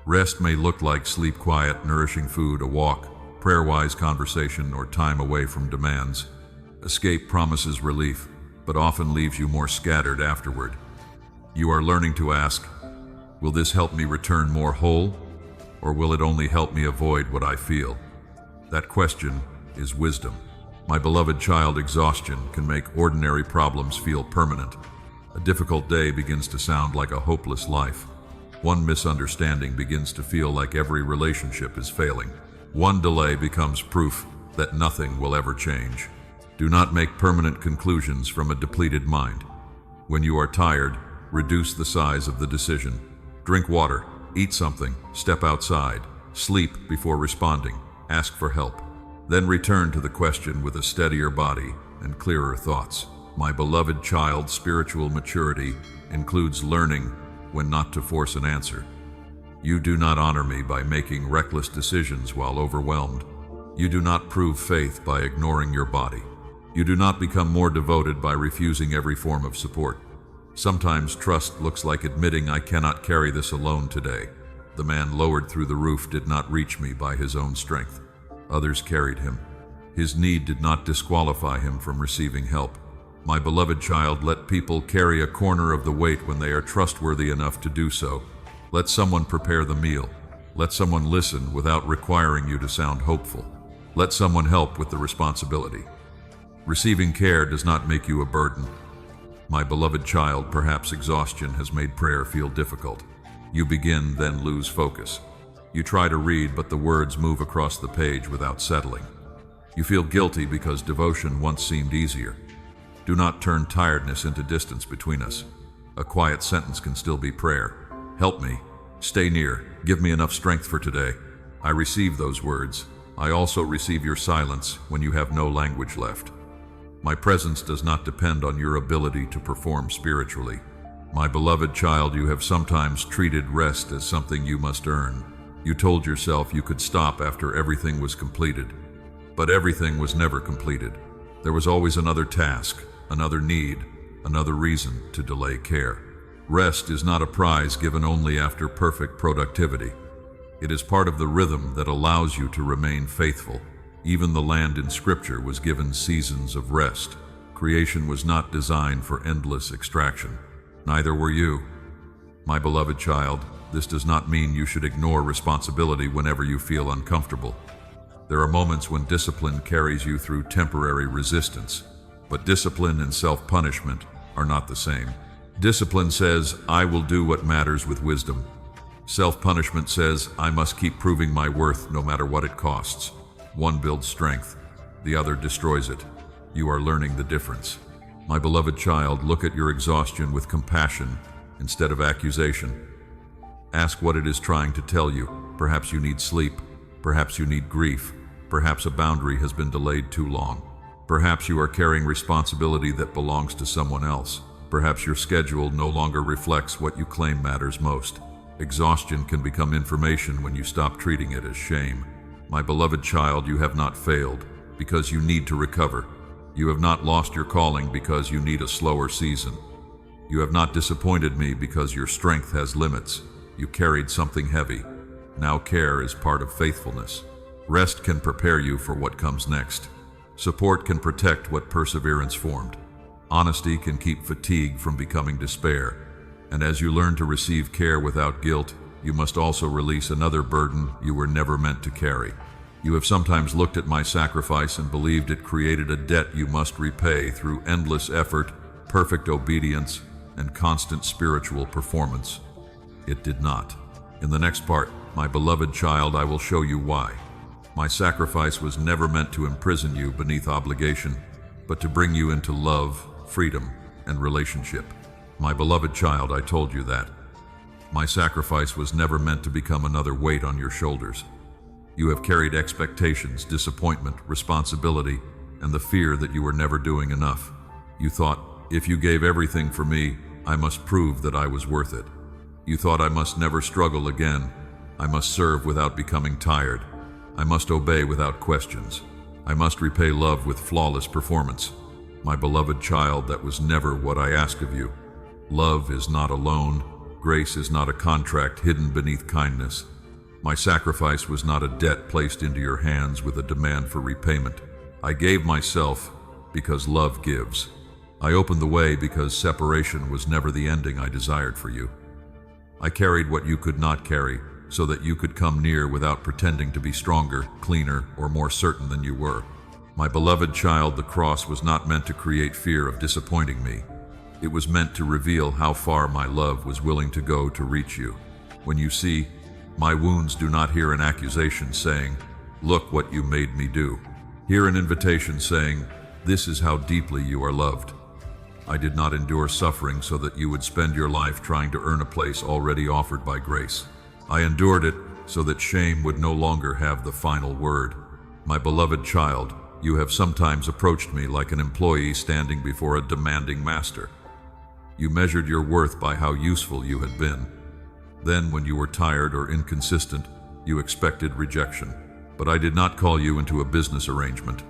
Rest may look like sleep, quiet, nourishing food, a walk, prayer-wise conversation, or time away from demands. Escape promises relief, but often leaves you more scattered afterward. You are learning to ask, will this help me return more whole, or will it only help me avoid what I feel? That question is wisdom. My beloved child, exhaustion can make ordinary problems feel permanent. A difficult day begins to sound like a hopeless life. One misunderstanding begins to feel like every relationship is failing. One delay becomes proof that nothing will ever change. Do not make permanent conclusions from a depleted mind. When you are tired, reduce the size of the decision. Drink water, eat something, step outside, sleep before responding, ask for help. Then return to the question with a steadier body and clearer thoughts. My beloved child, spiritual maturity includes learning when not to force an answer. You do not honor me by making reckless decisions while overwhelmed. You do not prove faith by ignoring your body. You do not become more devoted by refusing every form of support. Sometimes trust looks like admitting I cannot carry this alone today. The man lowered through the roof did not reach me by his own strength. Others carried him. His need did not disqualify him from receiving help. My beloved child, let people carry a corner of the weight when they are trustworthy enough to do so. Let someone prepare the meal. Let someone listen without requiring you to sound hopeful. Let someone help with the responsibility. Receiving care does not make you a burden. My beloved child, perhaps exhaustion has made prayer feel difficult. You begin, then lose focus. You try to read, but the words move across the page without settling. You feel guilty because devotion once seemed easier. Do not turn tiredness into distance between us. A quiet sentence can still be prayer. Help me. Stay near. Give me enough strength for today. I receive those words. I also receive your silence when you have no language left. My presence does not depend on your ability to perform spiritually. My beloved child, you have sometimes treated rest as something you must earn. You told yourself you could stop after everything was completed. But everything was never completed. There was always another task, another need, another reason to delay care. Rest is not a prize given only after perfect productivity. It is part of the rhythm that allows you to remain faithful. Even the land in Scripture was given seasons of rest. Creation was not designed for endless extraction. Neither were you. My beloved child, this does not mean you should ignore responsibility whenever you feel uncomfortable. There are moments when discipline carries you through temporary resistance, but discipline and self-punishment are not the same. Discipline says, I will do what matters with wisdom. Self-punishment says, I must keep proving my worth no matter what it costs. One builds strength, the other destroys it. You are learning the difference. My beloved child, look at your exhaustion with compassion instead of accusation. Ask what it is trying to tell you. Perhaps you need sleep. Perhaps you need grief. Perhaps a boundary has been delayed too long. Perhaps you are carrying responsibility that belongs to someone else. Perhaps your schedule no longer reflects what you claim matters most. Exhaustion can become information when you stop treating it as shame. My beloved child, you have not failed because you need to recover. You have not lost your calling because you need a slower season. You have not disappointed me because your strength has limits. You carried something heavy. Now care is part of faithfulness. Rest can prepare you for what comes next. Support can protect what perseverance formed. Honesty can keep fatigue from becoming despair. And as you learn to receive care without guilt, you must also release another burden you were never meant to carry. You have sometimes looked at my sacrifice and believed it created a debt you must repay through endless effort, perfect obedience, and constant spiritual performance. It did not. In the next part, my beloved child, I will show you why. My sacrifice was never meant to imprison you beneath obligation, but to bring you into love, freedom, and relationship. My beloved child, I told you that. My sacrifice was never meant to become another weight on your shoulders. You have carried expectations, disappointment, responsibility, and the fear that you were never doing enough. You thought, if you gave everything for me, I must prove that I was worth it. You thought I must never struggle again. I must serve without becoming tired. I must obey without questions. I must repay love with flawless performance. My beloved child, that was never what I asked of you. Love is not a loan. Grace is not a contract hidden beneath kindness. My sacrifice was not a debt placed into your hands with a demand for repayment. I gave myself because love gives. I opened the way because separation was never the ending I desired for you. I carried what you could not carry so that you could come near without pretending to be stronger, cleaner, or more certain than you were. My beloved child, the cross was not meant to create fear of disappointing me. It was meant to reveal how far my love was willing to go to reach you. When you see, my wounds do not hear an accusation saying, "Look what you made me do." Hear an invitation saying, "This is how deeply you are loved." I did not endure suffering so that you would spend your life trying to earn a place already offered by grace. I endured it so that shame would no longer have the final word. My beloved child, you have sometimes approached me like an employee standing before a demanding master. You measured your worth by how useful you had been. Then, when you were tired or inconsistent, you expected rejection. But I did not call you into a business arrangement.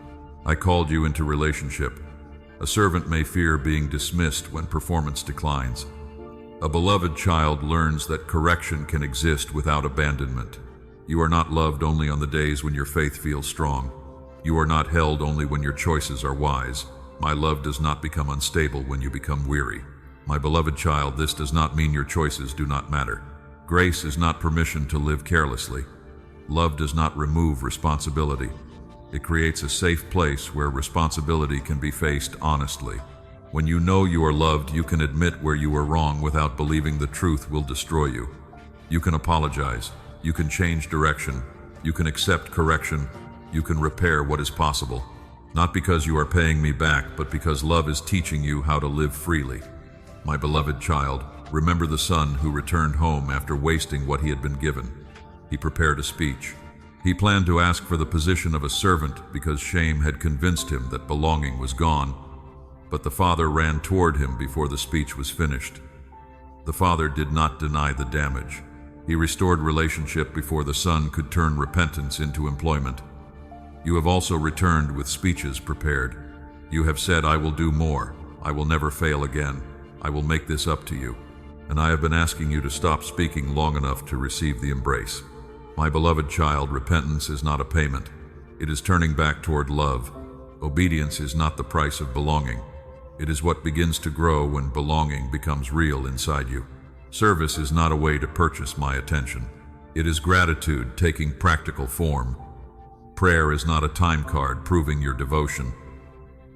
I called you into relationship. A servant may fear being dismissed when performance declines. A beloved child learns that correction can exist without abandonment. You are not loved only on the days when your faith feels strong. You are not held only when your choices are wise. My love does not become unstable when you become weary. My beloved child, this does not mean your choices do not matter. Grace is not permission to live carelessly. Love does not remove responsibility. It creates a safe place where responsibility can be faced honestly. When you know you are loved, you can admit where you were wrong without believing the truth will destroy you. You can apologize. You can change direction. You can accept correction. You can repair what is possible. Not because you are paying me back, but because love is teaching you how to live freely. My beloved child, remember the son who returned home after wasting what he had been given. He prepared a speech. He planned to ask for the position of a servant because shame had convinced him that belonging was gone. But the father ran toward him before the speech was finished. The father did not deny the damage. He restored relationship before the son could turn repentance into employment. You have also returned with speeches prepared. You have said, "I will do more. I will never fail again. I will make this up to you." And I have been asking you to stop speaking long enough to receive the embrace. My beloved child, repentance is not a payment. It is turning back toward love. Obedience is not the price of belonging. It is what begins to grow when belonging becomes real inside you. Service is not a way to purchase my attention. It is gratitude taking practical form. Prayer is not a time card proving your devotion.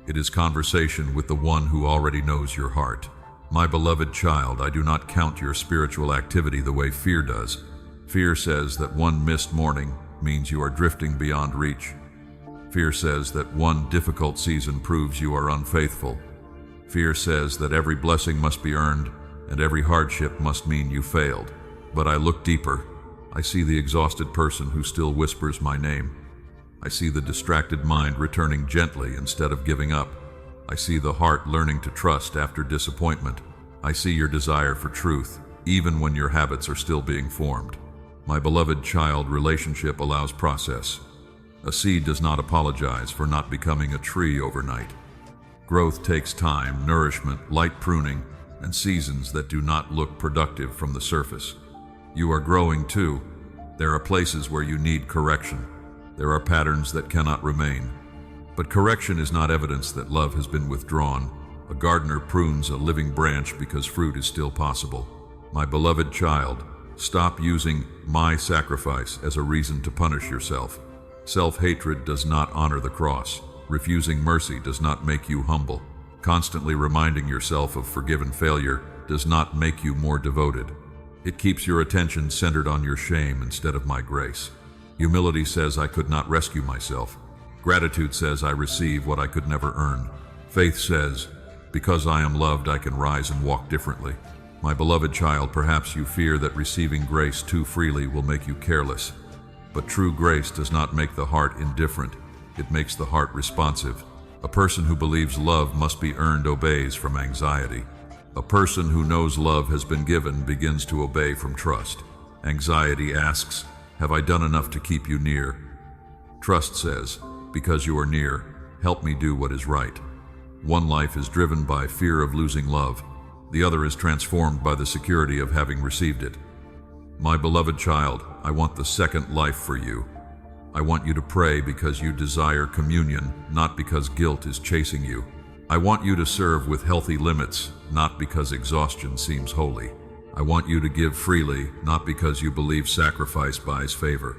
It is conversation with the one who already knows your heart. My beloved child, I do not count your spiritual activity the way fear does. Fear says that one missed morning means you are drifting beyond reach. Fear says that one difficult season proves you are unfaithful. Fear says that every blessing must be earned and every hardship must mean you failed. But I look deeper. I see the exhausted person who still whispers my name. I see the distracted mind returning gently instead of giving up. I see the heart learning to trust after disappointment. I see your desire for truth, even when your habits are still being formed. My beloved child, relationship allows process. A seed does not apologize for not becoming a tree overnight. Growth takes time, nourishment, light pruning, and seasons that do not look productive from the surface. You are growing too. There are places where you need correction. There are patterns that cannot remain. But correction is not evidence that love has been withdrawn. A gardener prunes a living branch because fruit is still possible. My beloved child, stop using my sacrifice as a reason to punish yourself. Self-hatred does not honor the cross. Refusing mercy does not make you humble. Constantly reminding yourself of forgiven failure does not make you more devoted. It keeps your attention centered on your shame instead of my grace. Humility says I could not rescue myself. Gratitude says I receive what I could never earn. Faith says, because I am loved, I can rise and walk differently. My beloved child, perhaps you fear that receiving grace too freely will make you careless. But true grace does not make the heart indifferent. It makes the heart responsive. A person who believes love must be earned obeys from anxiety. A person who knows love has been given begins to obey from trust. Anxiety asks, have I done enough to keep you near? Trust says, because you are near, help me do what is right. One life is driven by fear of losing love. The other is transformed by the security of having received it. My beloved child, I want the second life for you. I want you to pray because you desire communion, not because guilt is chasing you. I want you to serve with healthy limits, not because exhaustion seems holy. I want you to give freely, not because you believe sacrifice buys favor.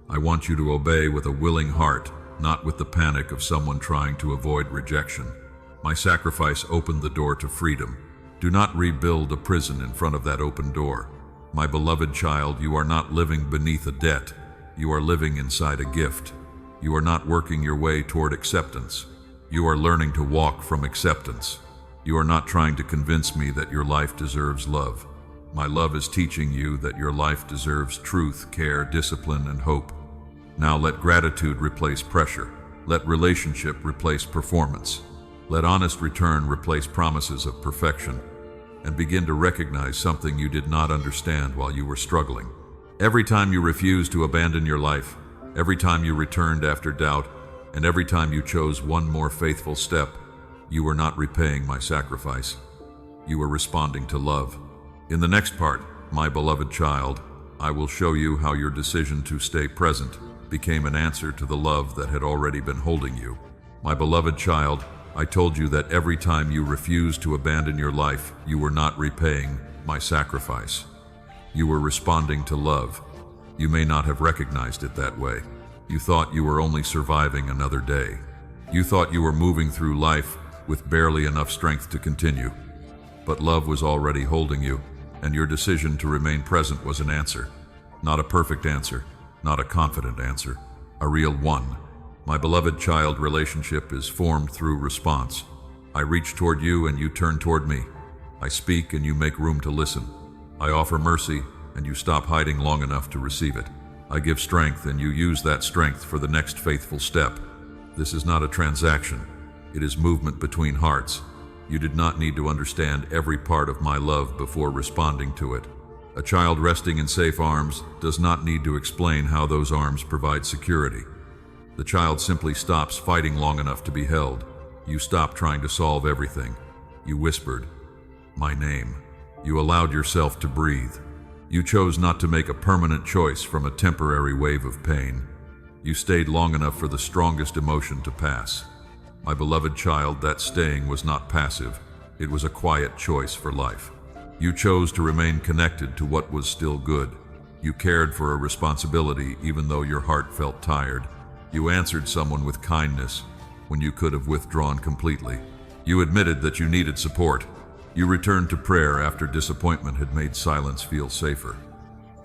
I want you to obey with a willing heart, not with the panic of someone trying to avoid rejection. My sacrifice opened the door to freedom. Do not rebuild a prison in front of that open door. My beloved child, you are not living beneath a debt. You are living inside a gift. You are not working your way toward acceptance. You are learning to walk from acceptance. You are not trying to convince me that your life deserves love. My love is teaching you that your life deserves truth, care, discipline, and hope. Now let gratitude replace pressure. Let relationship replace performance. Let honest return replace promises of perfection. And begin to recognize something you did not understand while you were struggling. Every time you refused to abandon your life, every time you returned after doubt, and every time you chose one more faithful step, you were not repaying my sacrifice. You were responding to love. In the next part, my beloved child, I will show you how your decision to stay present became an answer to the love that had already been holding you. My beloved child, I told you that every time you refused to abandon your life, you were not repaying my sacrifice. You were responding to love. You may not have recognized it that way. You thought you were only surviving another day. You thought you were moving through life with barely enough strength to continue. But love was already holding you, and your decision to remain present was an answer. Not a perfect answer, not a confident answer, a real one. My beloved child, relationship is formed through response. I reach toward you and you turn toward me. I speak and you make room to listen. I offer mercy and you stop hiding long enough to receive it. I give strength and you use that strength for the next faithful step. This is not a transaction. It is movement between hearts. You did not need to understand every part of my love before responding to it. A child resting in safe arms does not need to explain how those arms provide security. The child simply stops fighting long enough to be held. You stopped trying to solve everything. You whispered, "My name." You allowed yourself to breathe. You chose not to make a permanent choice from a temporary wave of pain. You stayed long enough for the strongest emotion to pass. My beloved child, that staying was not passive. It was a quiet choice for life. You chose to remain connected to what was still good. You cared for a responsibility even though your heart felt tired. You answered someone with kindness when you could have withdrawn completely. You admitted that you needed support. You returned to prayer after disappointment had made silence feel safer.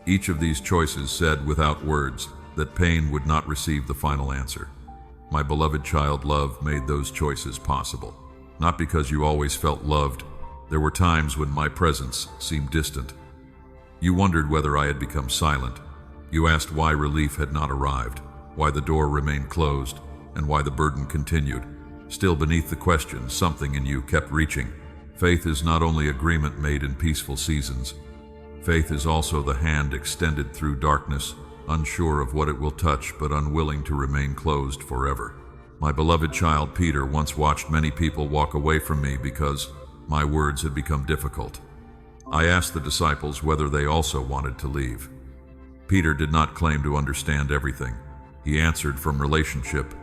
Each of these choices said without words that pain would not receive the final answer. My beloved child, love made those choices possible. Not because you always felt loved. There were times when my presence seemed distant. You wondered whether I had become silent. You asked why relief had not arrived, why the door remained closed, and why the burden continued. Still beneath the question, something in you kept reaching. Faith is not only agreement made in peaceful seasons. Faith is also the hand extended through darkness, unsure of what it will touch but unwilling to remain closed forever. My beloved child, Peter once watched many people walk away from me because my words had become difficult. I asked the disciples whether they also wanted to leave. Peter did not claim to understand everything. He answered from relationship.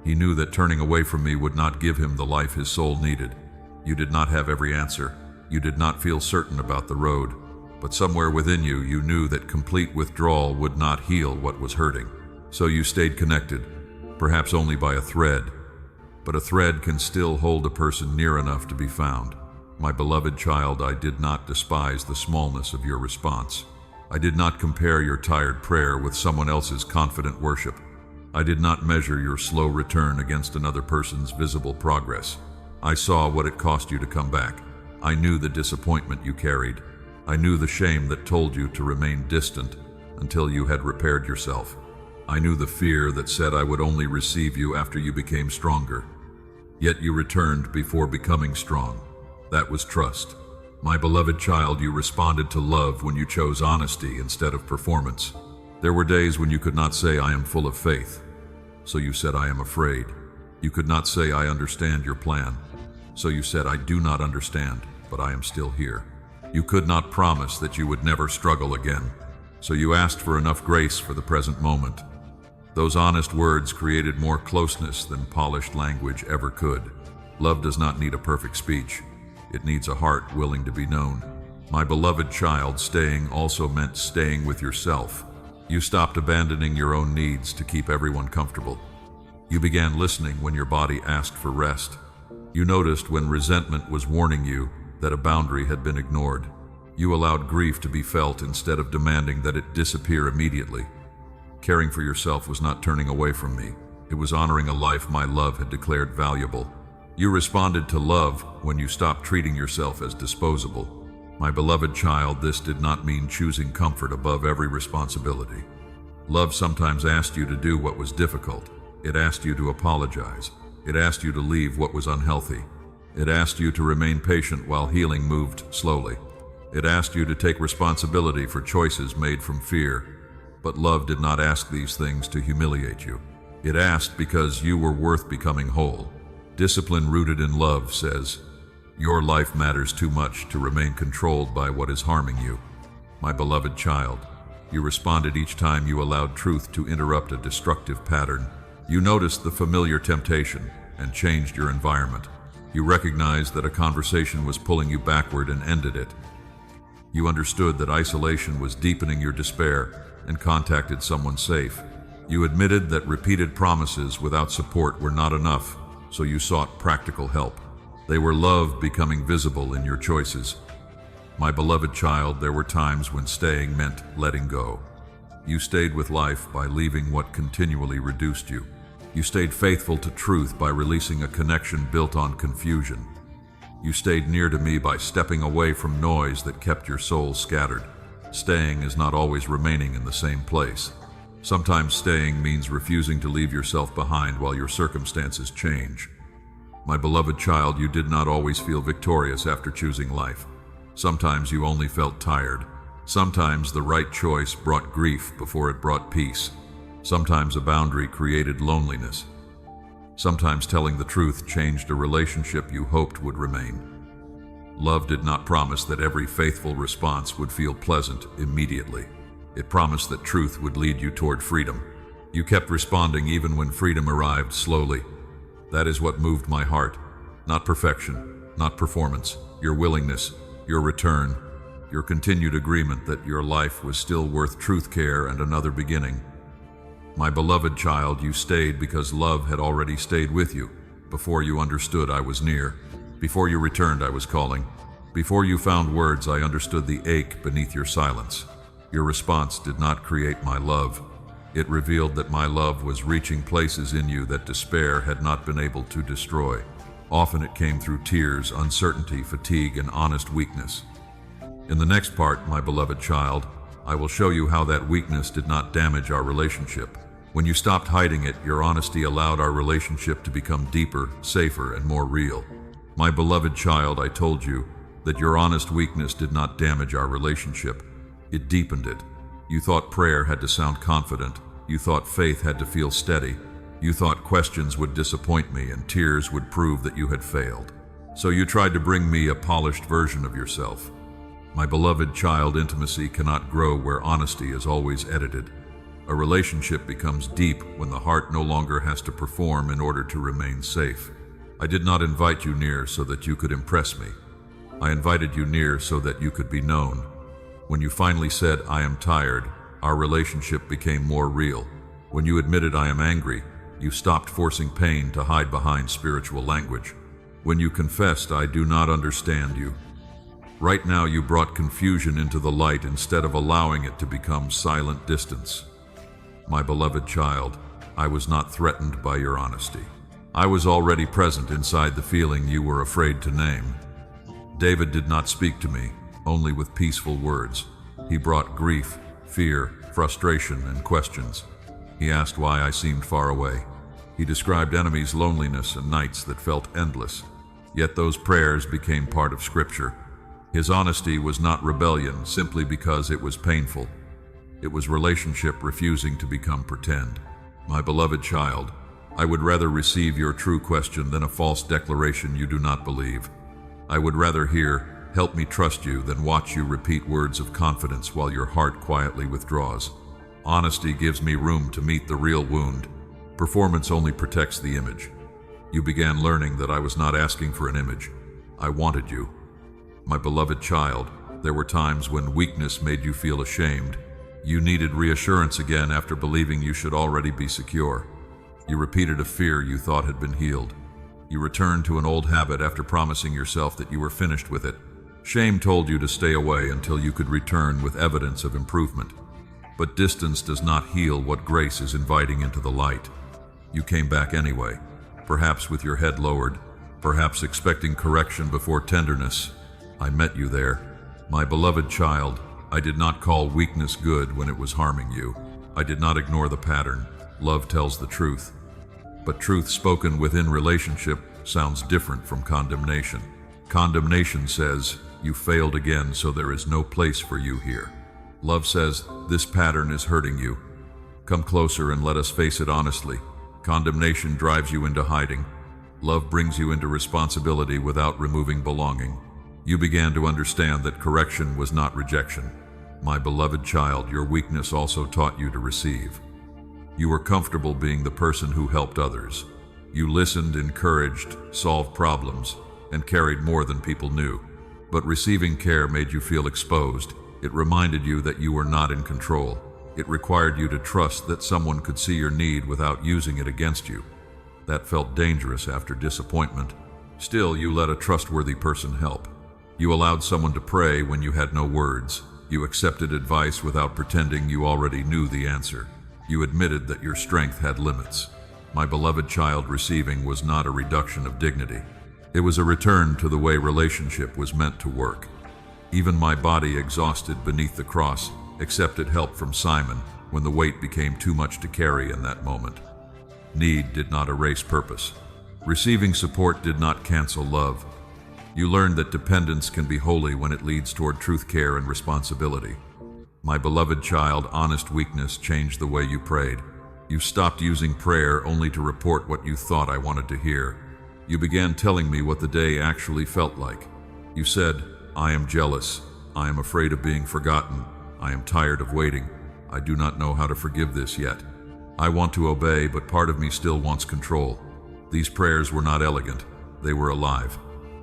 He knew that turning away from me would not give him the life his soul needed. You did not have every answer. You did not feel certain about the road. But somewhere within you, you knew that complete withdrawal would not heal what was hurting. So you stayed connected, perhaps only by a thread. But a thread can still hold a person near enough to be found. My beloved child, I did not despise the smallness of your response. I did not compare your tired prayer with someone else's confident worship. I did not measure your slow return against another person's visible progress. I saw what it cost you to come back. I knew the disappointment you carried. I knew the shame that told you to remain distant until you had repaired yourself. I knew the fear that said I would only receive you after you became stronger. Yet you returned before becoming strong. That was trust. My beloved child, you responded to love when you chose honesty instead of performance. There were days when you could not say, "I am full of faith." So you said, "I am afraid." You could not say, "I understand your plan." So you said, "I do not understand, but I am still here." You could not promise that you would never struggle again. So you asked for enough grace for the present moment. Those honest words created more closeness than polished language ever could. Love does not need a perfect speech. It needs a heart willing to be known. My beloved child, staying also meant staying with yourself. You stopped abandoning your own needs to keep everyone comfortable. You began listening when your body asked for rest. You noticed when resentment was warning you that a boundary had been ignored. You allowed grief to be felt instead of demanding that it disappear immediately. Caring for yourself was not turning away from me. It was honoring a life my love had declared valuable. You responded to love when you stopped treating yourself as disposable. My beloved child, this did not mean choosing comfort above every responsibility. Love sometimes asked you to do what was difficult. It asked you to apologize. It asked you to leave what was unhealthy. It asked you to remain patient while healing moved slowly. It asked you to take responsibility for choices made from fear. But love did not ask these things to humiliate you. It asked because you were worth becoming whole. Discipline rooted in love says, your life matters too much to remain controlled by what is harming you. My beloved child, you responded each time you allowed truth to interrupt a destructive pattern. You noticed the familiar temptation and changed your environment. You recognized that a conversation was pulling you backward and ended it. You understood that isolation was deepening your despair and contacted someone safe. You admitted that repeated promises without support were not enough, so you sought practical help. They were love becoming visible in your choices. My beloved child, there were times when staying meant letting go. You stayed with life by leaving what continually reduced you. You stayed faithful to truth by releasing a connection built on confusion. You stayed near to me by stepping away from noise that kept your soul scattered. Staying is not always remaining in the same place. Sometimes staying means refusing to leave yourself behind while your circumstances change. My beloved child, you did not always feel victorious after choosing life. Sometimes you only felt tired. Sometimes the right choice brought grief before it brought peace. Sometimes a boundary created loneliness. Sometimes telling the truth changed a relationship you hoped would remain. Love did not promise that every faithful response would feel pleasant immediately. It promised that truth would lead you toward freedom. You kept responding even when freedom arrived slowly. That is what moved my heart. Not perfection, not performance, your willingness, your return, your continued agreement that your life was still worth truth, care, and another beginning. My beloved child, you stayed because love had already stayed with you. Before you understood, I was near. Before you returned, I was calling. Before you found words, I understood the ache beneath your silence. Your response did not create my love. It revealed that my love was reaching places in you that despair had not been able to destroy. Often it came through tears, uncertainty, fatigue, and honest weakness. In the next part, my beloved child, I will show you how that weakness did not damage our relationship. When you stopped hiding it, your honesty allowed our relationship to become deeper, safer, and more real. My beloved child, I told you that your honest weakness did not damage our relationship. It deepened it. You thought prayer had to sound confident. You thought faith had to feel steady. You thought questions would disappoint me and tears would prove that you had failed. So you tried to bring me a polished version of yourself. My beloved child, intimacy cannot grow where honesty is always edited. A relationship becomes deep when the heart no longer has to perform in order to remain safe. I did not invite you near so that you could impress me. I invited you near so that you could be known. When you finally said, I am tired, our relationship became more real. When you admitted I am angry, you stopped forcing pain to hide behind spiritual language. When you confessed, I do not understand you. Right now you brought confusion into the light instead of allowing it to become silent distance. My beloved child, I was not threatened by your honesty. I was already present inside the feeling you were afraid to name. David did not speak to me, only with peaceful words. He brought grief, fear, frustration, and questions. He asked why I seemed far away. He described enemies' loneliness and nights that felt endless. Yet those prayers became part of Scripture. His honesty was not rebellion simply because it was painful. It was relationship refusing to become pretend. My beloved child, I would rather receive your true question than a false declaration you do not believe. I would rather hear, help me trust you, than watch you repeat words of confidence while your heart quietly withdraws. Honesty gives me room to meet the real wound. Performance only protects the image. You began learning that I was not asking for an image. I wanted you. My beloved child, there were times when weakness made you feel ashamed. You needed reassurance again after believing you should already be secure. You repeated a fear you thought had been healed. You returned to an old habit after promising yourself that you were finished with it. Shame told you to stay away until you could return with evidence of improvement. But distance does not heal what grace is inviting into the light. You came back anyway, perhaps with your head lowered, perhaps expecting correction before tenderness. I met you there. My beloved child, I did not call weakness good when it was harming you. I did not ignore the pattern. Love tells the truth. But truth spoken within relationship sounds different from condemnation. Condemnation says, you failed again, so there is no place for you here. Love says, this pattern is hurting you. Come closer and let us face it honestly. Condemnation drives you into hiding. Love brings you into responsibility without removing belonging. You began to understand that correction was not rejection. My beloved child, your weakness also taught you to receive. You were comfortable being the person who helped others. You listened, encouraged, solved problems, and carried more than people knew. But receiving care made you feel exposed. It reminded you that you were not in control. It required you to trust that someone could see your need without using it against you. That felt dangerous after disappointment. Still, you let a trustworthy person help. You allowed someone to pray when you had no words. You accepted advice without pretending you already knew the answer. You admitted that your strength had limits. My beloved child, receiving was not a reduction of dignity. It was a return to the way relationship was meant to work. Even my body, exhausted beneath the cross, accepted help from Simon when the weight became too much to carry in that moment. Need did not erase purpose. Receiving support did not cancel love. You learned that dependence can be holy when it leads toward truth, care, and responsibility. My beloved child, honest weakness changed the way you prayed. You stopped using prayer only to report what you thought I wanted to hear. You began telling me what the day actually felt like. You said, I am jealous. I am afraid of being forgotten. I am tired of waiting. I do not know how to forgive this yet. I want to obey, but part of me still wants control. These prayers were not elegant. They were alive.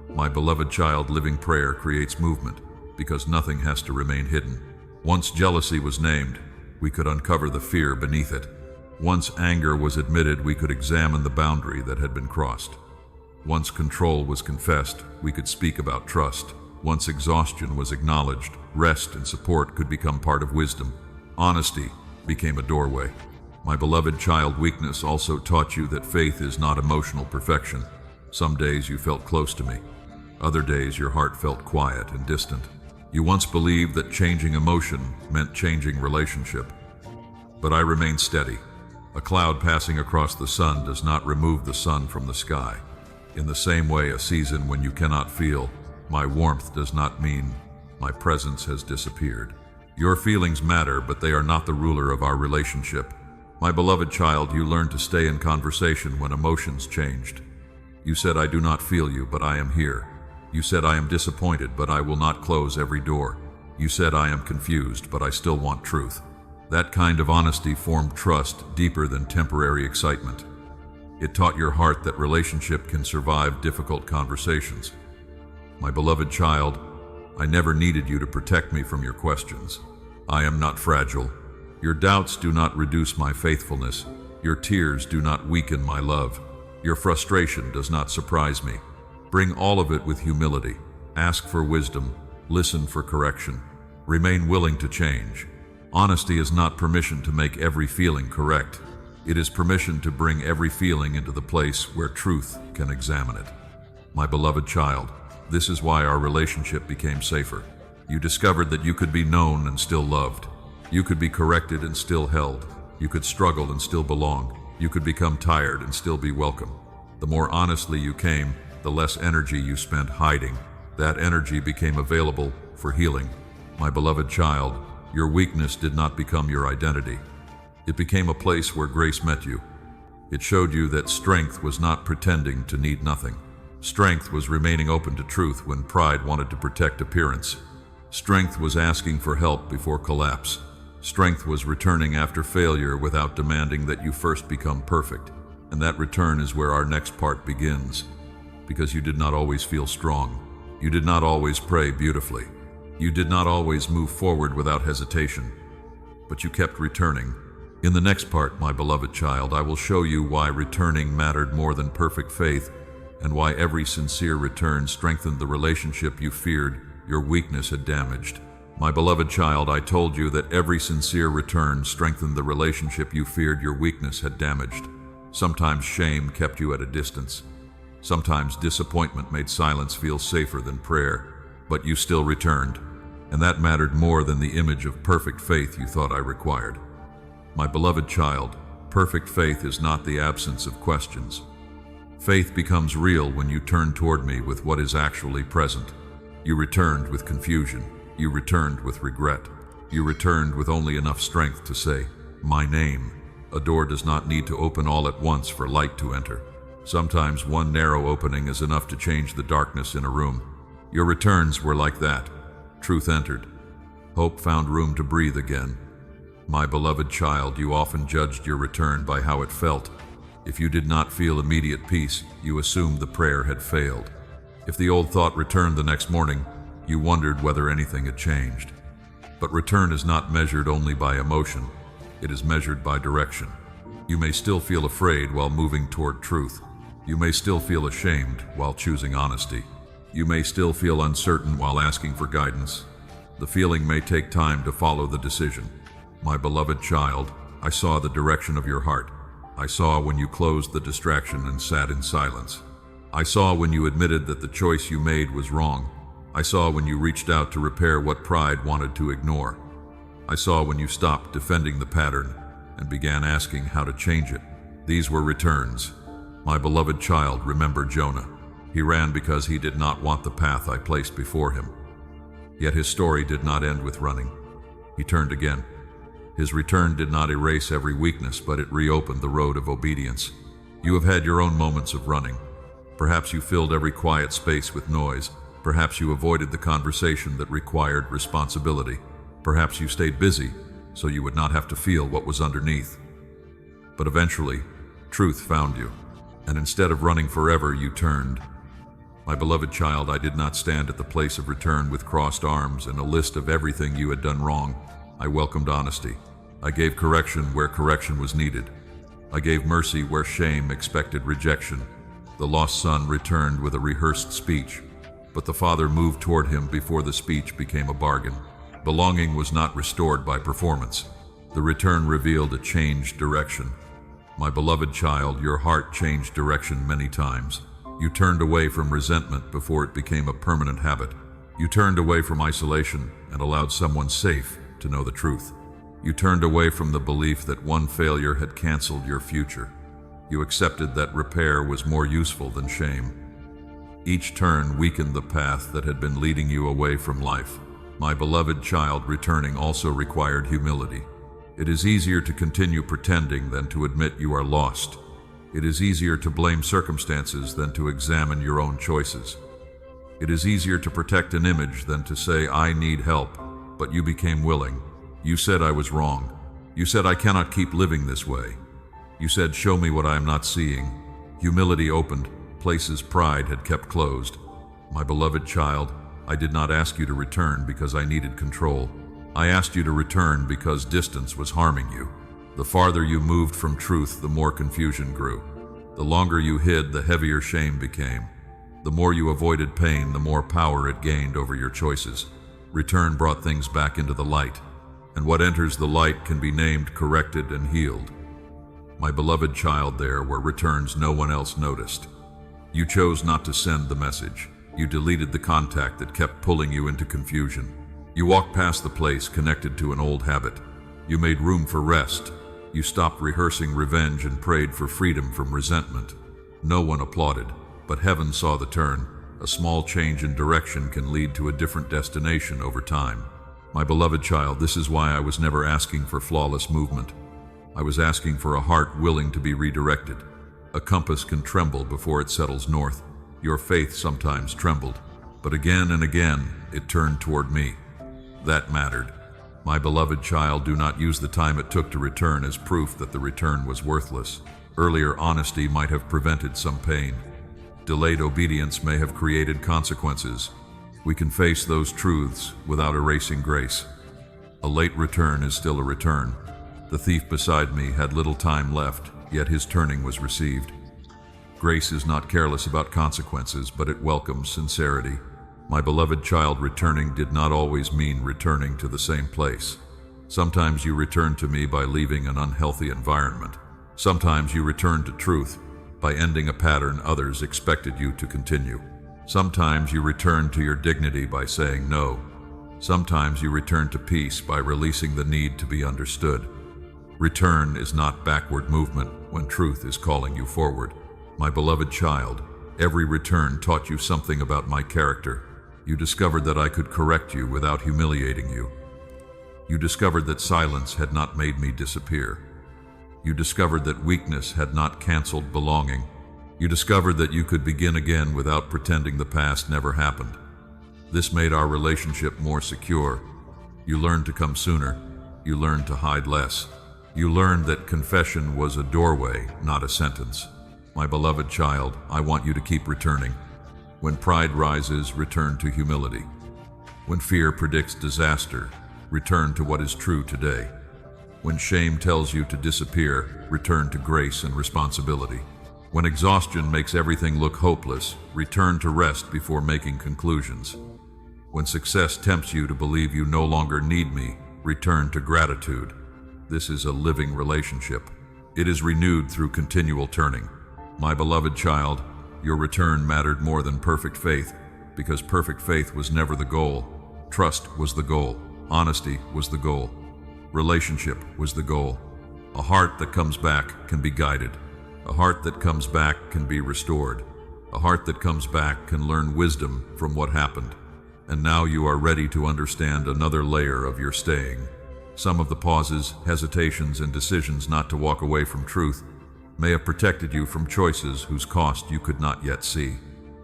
My beloved child, living prayer creates movement because nothing has to remain hidden. Once jealousy was named, we could uncover the fear beneath it. Once anger was admitted, we could examine the boundary that had been crossed. Once control was confessed, we could speak about trust. Once exhaustion was acknowledged, rest and support could become part of wisdom. Honesty became a doorway. My beloved child, weakness also taught you that faith is not emotional perfection. Some days you felt close to me. Other days your heart felt quiet and distant. You once believed that changing emotion meant changing relationship. But I remained steady. A cloud passing across the sun does not remove the sun from the sky. In the same way, a season when you cannot feel my warmth does not mean my presence has disappeared. Your feelings matter, but they are not the ruler of our relationship. My beloved child, you learned to stay in conversation when emotions changed. You said, I do not feel you, but I am here. You said, I am disappointed, but I will not close every door. You said, I am confused, but I still want truth. That kind of honesty formed trust deeper than temporary excitement. It taught your heart that relationship can survive difficult conversations. My beloved child, I never needed you to protect me from your questions. I am not fragile. Your doubts do not reduce my faithfulness. Your tears do not weaken my love. Your frustration does not surprise me. Bring all of it with humility. Ask for wisdom. Listen for correction. Remain willing to change. Honesty is not permission to make every feeling correct. It is permission to bring every feeling into the place where truth can examine it. My beloved child, this is why our relationship became safer. You discovered that you could be known and still loved. You could be corrected and still held. You could struggle and still belong. You could become tired and still be welcome. The more honestly you came, the less energy you spent hiding. That energy became available for healing. My beloved child, your weakness did not become your identity. It became a place where grace met you. It showed you that strength was not pretending to need nothing. Strength was remaining open to truth when pride wanted to protect appearance. Strength was asking for help before collapse. Strength was returning after failure without demanding that you first become perfect. And that return is where our next part begins. Because you did not always feel strong. You did not always pray beautifully. You did not always move forward without hesitation. But you kept returning. In the next part, my beloved child, I will show you why returning mattered more than perfect faith and why every sincere return strengthened the relationship you feared your weakness had damaged. My beloved child, I told you that every sincere return strengthened the relationship you feared your weakness had damaged. Sometimes shame kept you at a distance. Sometimes disappointment made silence feel safer than prayer, but you still returned, and that mattered more than the image of perfect faith you thought I required. My beloved child, perfect faith is not the absence of questions. Faith becomes real when you turn toward me with what is actually present. You returned with confusion. You returned with regret. You returned with only enough strength to say, "My name." A door does not need to open all at once for light to enter. Sometimes one narrow opening is enough to change the darkness in a room. Your returns were like that. Truth entered. Hope found room to breathe again. My beloved child, you often judged your return by how it felt. If you did not feel immediate peace, you assumed the prayer had failed. If the old thought returned the next morning, you wondered whether anything had changed. But return is not measured only by emotion. It is measured by direction. You may still feel afraid while moving toward truth. You may still feel ashamed while choosing honesty. You may still feel uncertain while asking for guidance. The feeling may take time to follow the decision. My beloved child, I saw the direction of your heart. I saw when you closed the distraction and sat in silence. I saw when you admitted that the choice you made was wrong. I saw when you reached out to repair what pride wanted to ignore. I saw when you stopped defending the pattern and began asking how to change it. These were returns. My beloved child, remember Jonah. He ran because he did not want the path I placed before him. Yet his story did not end with running. He turned again. His return did not erase every weakness, but it reopened the road of obedience. You have had your own moments of running. Perhaps you filled every quiet space with noise. Perhaps you avoided the conversation that required responsibility. Perhaps you stayed busy so you would not have to feel what was underneath. But eventually, truth found you, and instead of running forever, you turned. My beloved child, I did not stand at the place of return with crossed arms and a list of everything you had done wrong. I welcomed honesty. I gave correction where correction was needed. I gave mercy where shame expected rejection. The lost son returned with a rehearsed speech, but the father moved toward him before the speech became a bargain. Belonging was not restored by performance. The return revealed a changed direction. My beloved child, your heart changed direction many times. You turned away from resentment before it became a permanent habit. You turned away from isolation and allowed someone safe to know the truth. You turned away from the belief that one failure had canceled your future. You accepted that repair was more useful than shame. Each turn weakened the path that had been leading you away from life. My beloved child, returning also required humility. It is easier to continue pretending than to admit you are lost. It is easier to blame circumstances than to examine your own choices. It is easier to protect an image than to say, "I need help," but you became willing. You said I was wrong. You said I cannot keep living this way. You said, "Show me what I am not seeing." Humility opened places pride had kept closed. My beloved child, I did not ask you to return because I needed control. I asked you to return because distance was harming you. The farther you moved from truth, the more confusion grew. The longer you hid, the heavier shame became. The more you avoided pain, the more power it gained over your choices. Return brought things back into the light, and what enters the light can be named, corrected, and healed. My beloved child, there were returns no one else noticed. You chose not to send the message. You deleted the contact that kept pulling you into confusion. You walked past the place connected to an old habit. You made room for rest. You stopped rehearsing revenge and prayed for freedom from resentment. No one applauded, but heaven saw the turn. A small change in direction can lead to a different destination over time. My beloved child, this is why I was never asking for flawless movement. I was asking for a heart willing to be redirected. A compass can tremble before it settles north. Your faith sometimes trembled, but again and again it turned toward me. That mattered. My beloved child, do not use the time it took to return as proof that the return was worthless. Earlier honesty might have prevented some pain. Delayed obedience may have created consequences. We can face those truths without erasing grace. A late return is still a return. The thief beside me had little time left, yet his turning was received. Grace is not careless about consequences, but it welcomes sincerity. My beloved child, returning did not always mean returning to the same place. Sometimes you return to me by leaving an unhealthy environment. Sometimes you return to truth by ending a pattern others expected you to continue. Sometimes you return to your dignity by saying no. Sometimes you return to peace by releasing the need to be understood. Return is not backward movement when truth is calling you forward. My beloved child, every return taught you something about my character. You discovered that I could correct you without humiliating you. You discovered that silence had not made me disappear. You discovered that weakness had not canceled belonging. You discovered that you could begin again without pretending the past never happened. This made our relationship more secure. You learned to come sooner. You learned to hide less. You learned that confession was a doorway, not a sentence. My beloved child, I want you to keep returning. When pride rises, return to humility. When fear predicts disaster, return to what is true today. When shame tells you to disappear, return to grace and responsibility. When exhaustion makes everything look hopeless, return to rest before making conclusions. When success tempts you to believe you no longer need me, return to gratitude. This is a living relationship. It is renewed through continual turning. My beloved child, your return mattered more than perfect faith, because perfect faith was never the goal. Trust was the goal. Honesty was the goal. Relationship was the goal. A heart that comes back can be guided. A heart that comes back can be restored. A heart that comes back can learn wisdom from what happened. And now you are ready to understand another layer of your staying. Some of the pauses, hesitations, and decisions not to walk away from truth may have protected you from choices whose cost you could not yet see.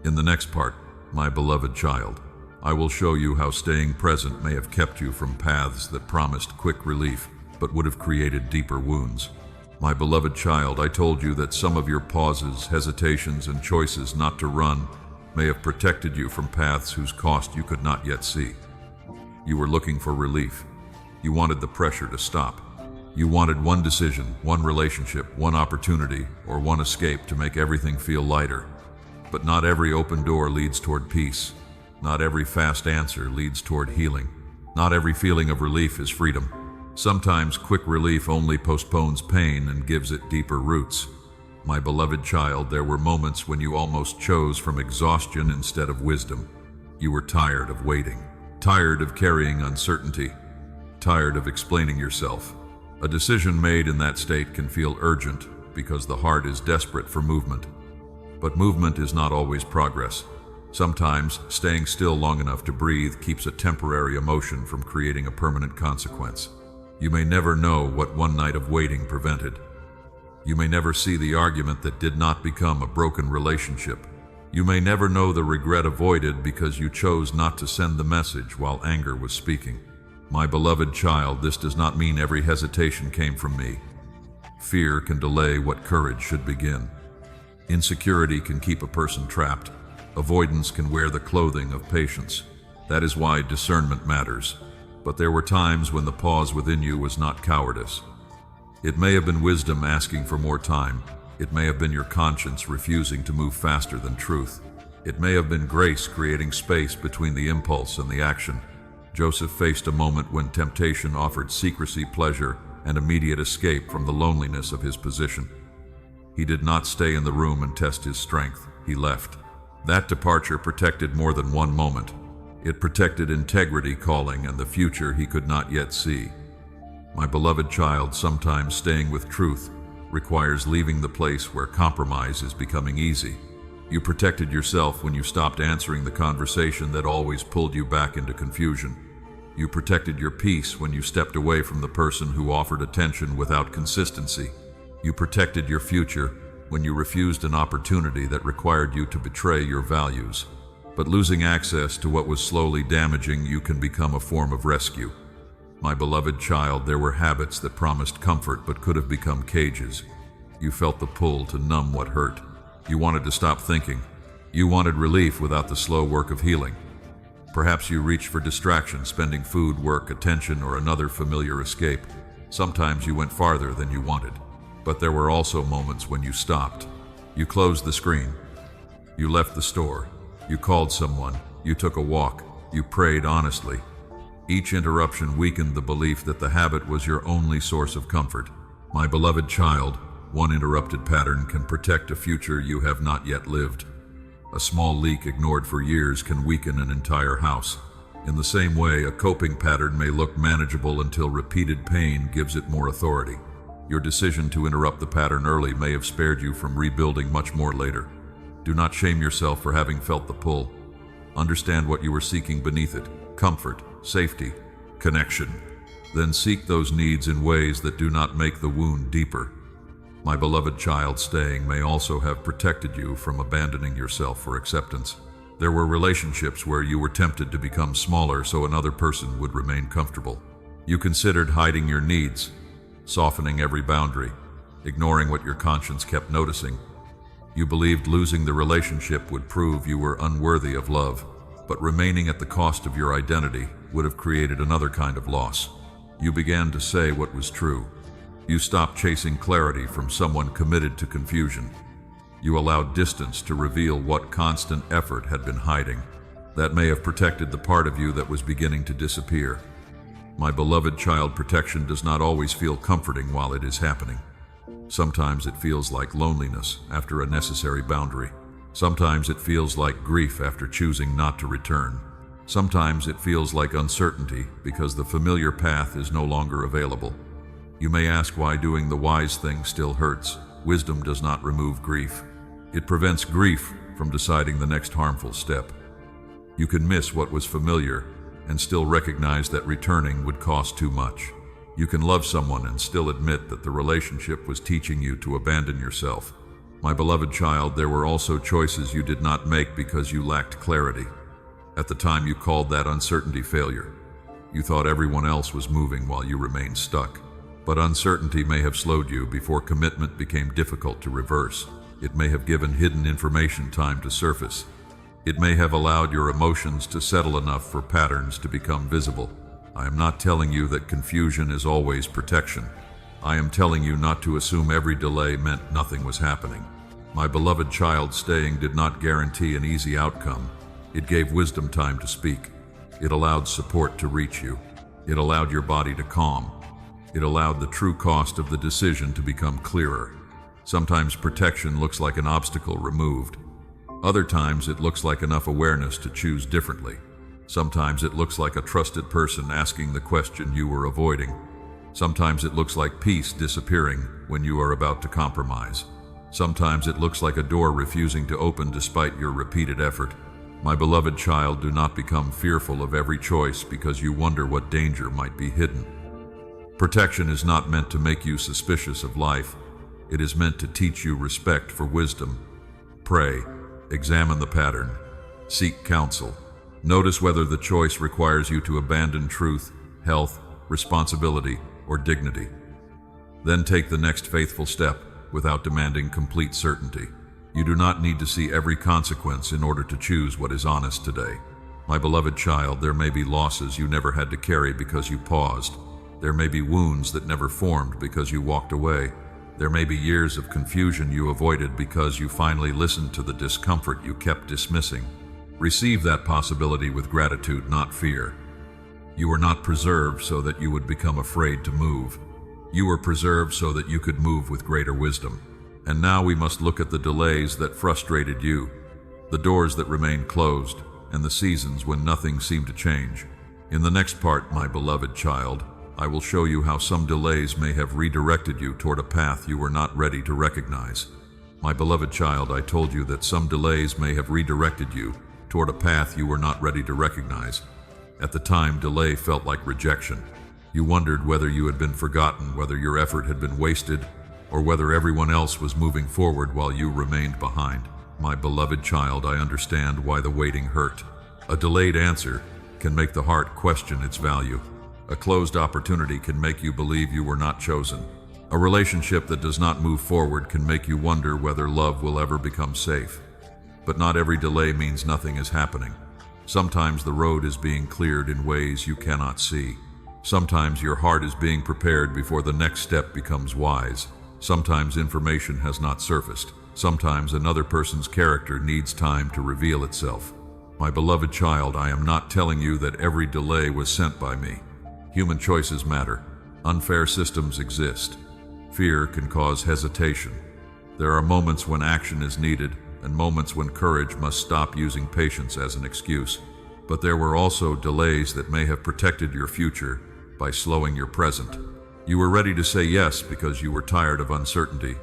In the next part, my beloved child, I will show you how staying present may have kept you from paths that promised quick relief, but would have created deeper wounds. My beloved child, I told you that some of your pauses, hesitations, and choices not to run may have protected you from paths whose cost you could not yet see. You were looking for relief. You wanted the pressure to stop. You wanted one decision, one relationship, one opportunity, or one escape to make everything feel lighter. But not every open door leads toward peace. Not every fast answer leads toward healing. Not every feeling of relief is freedom. Sometimes quick relief only postpones pain and gives it deeper roots. My beloved child, there were moments when you almost chose from exhaustion instead of wisdom. You were tired of waiting, tired of carrying uncertainty, tired of explaining yourself. A decision made in that state can feel urgent because the heart is desperate for movement. But movement is not always progress. Sometimes staying still long enough to breathe keeps a temporary emotion from creating a permanent consequence. You may never know what one night of waiting prevented. You may never see the argument that did not become a broken relationship. You may never know the regret avoided because you chose not to send the message while anger was speaking. My beloved child, this does not mean every hesitation came from me. Fear can delay what courage should begin. Insecurity can keep a person trapped. Avoidance can wear the clothing of patience. That is why discernment matters. But there were times when the pause within you was not cowardice. It may have been wisdom asking for more time. It may have been your conscience refusing to move faster than truth. It may have been grace creating space between the impulse and the action. Joseph faced a moment when temptation offered secrecy, pleasure, and immediate escape from the loneliness of his position. He did not stay in the room and test his strength. He left. That departure protected more than one moment. It protected integrity, calling, and the future he could not yet see. My beloved child, sometimes staying with truth requires leaving the place where compromise is becoming easy. You protected yourself when you stopped answering the conversation that always pulled you back into confusion. You protected your peace when you stepped away from the person who offered attention without consistency. You protected your future when you refused an opportunity that required you to betray your values. But losing access to what was slowly damaging you can become a form of rescue. My beloved child, there were habits that promised comfort but could have become cages. You felt the pull to numb what hurt. You wanted to stop thinking. You wanted relief without the slow work of healing. Perhaps you reached for distraction, spending food, work, attention, or another familiar escape. Sometimes you went farther than you wanted. But there were also moments when you stopped. You closed the screen. You left the store. You called someone. You took a walk. You prayed honestly. Each interruption weakened the belief that the habit was your only source of comfort. My beloved child, one interrupted pattern can protect a future you have not yet lived. A small leak ignored for years can weaken an entire house. In the same way, a coping pattern may look manageable until repeated pain gives it more authority. Your decision to interrupt the pattern early may have spared you from rebuilding much more later. Do not shame yourself for having felt the pull. Understand what you were seeking beneath it: comfort, safety, connection. Then seek those needs in ways that do not make the wound deeper. My beloved child, staying may also have protected you from abandoning yourself for acceptance. There were relationships where you were tempted to become smaller so another person would remain comfortable. You considered hiding your needs, softening every boundary, ignoring what your conscience kept noticing. You believed losing the relationship would prove you were unworthy of love, but remaining at the cost of your identity would have created another kind of loss. You began to say what was true. You stopped chasing clarity from someone committed to confusion. You allowed distance to reveal what constant effort had been hiding. That may have protected the part of you that was beginning to disappear. My beloved child, protection does not always feel comforting while it is happening. Sometimes it feels like loneliness after a necessary boundary. Sometimes it feels like grief after choosing not to return. Sometimes it feels like uncertainty because the familiar path is no longer available. You may ask why doing the wise thing still hurts. Wisdom does not remove grief. It prevents grief from deciding the next harmful step. You can miss what was familiar and still recognize that returning would cost too much. You can love someone and still admit that the relationship was teaching you to abandon yourself. My beloved child, there were also choices you did not make because you lacked clarity. At the time, you called that uncertainty failure. You thought everyone else was moving while you remained stuck. But uncertainty may have slowed you before commitment became difficult to reverse. It may have given hidden information time to surface. It may have allowed your emotions to settle enough for patterns to become visible. I am not telling you that confusion is always protection. I am telling you not to assume every delay meant nothing was happening. My beloved child, staying did not guarantee an easy outcome. It gave wisdom time to speak. It allowed support to reach you. It allowed your body to calm. It allowed the true cost of the decision to become clearer. Sometimes protection looks like an obstacle removed. Other times it looks like enough awareness to choose differently. Sometimes it looks like a trusted person asking the question you were avoiding. Sometimes it looks like peace disappearing when you are about to compromise. Sometimes it looks like a door refusing to open despite your repeated effort. My beloved child, do not become fearful of every choice because you wonder what danger might be hidden. Protection is not meant to make you suspicious of life. It is meant to teach you respect for wisdom. Pray, examine the pattern, seek counsel. Notice whether the choice requires you to abandon truth, health, responsibility, or dignity. Then take the next faithful step without demanding complete certainty. You do not need to see every consequence in order to choose what is honest today. My beloved child, there may be losses you never had to carry because you paused. There may be wounds that never formed because you walked away. There may be years of confusion you avoided because you finally listened to the discomfort you kept dismissing. Receive that possibility with gratitude, not fear. You were not preserved so that you would become afraid to move. You were preserved so that you could move with greater wisdom. And now we must look at the delays that frustrated you, the doors that remained closed, and the seasons when nothing seemed to change. In the next part, my beloved child, I will show you how some delays may have redirected you toward a path you were not ready to recognize. My beloved child, I told you that some delays may have redirected you toward a path you were not ready to recognize. At the time, delay felt like rejection. You wondered whether you had been forgotten, whether your effort had been wasted, or whether everyone else was moving forward while you remained behind. My beloved child, I understand why the waiting hurt. A delayed answer can make the heart question its value. A closed opportunity can make you believe you were not chosen. A relationship that does not move forward can make you wonder whether love will ever become safe. But not every delay means nothing is happening. Sometimes the road is being cleared in ways you cannot see. Sometimes your heart is being prepared before the next step becomes wise. Sometimes information has not surfaced. Sometimes another person's character needs time to reveal itself. My beloved child, I am not telling you that every delay was sent by me. Human choices matter. Unfair systems exist. Fear can cause hesitation. There are moments when action is needed and moments when courage must stop using patience as an excuse. But there were also delays that may have protected your future by slowing your present. You were ready to say yes because you were tired of uncertainty.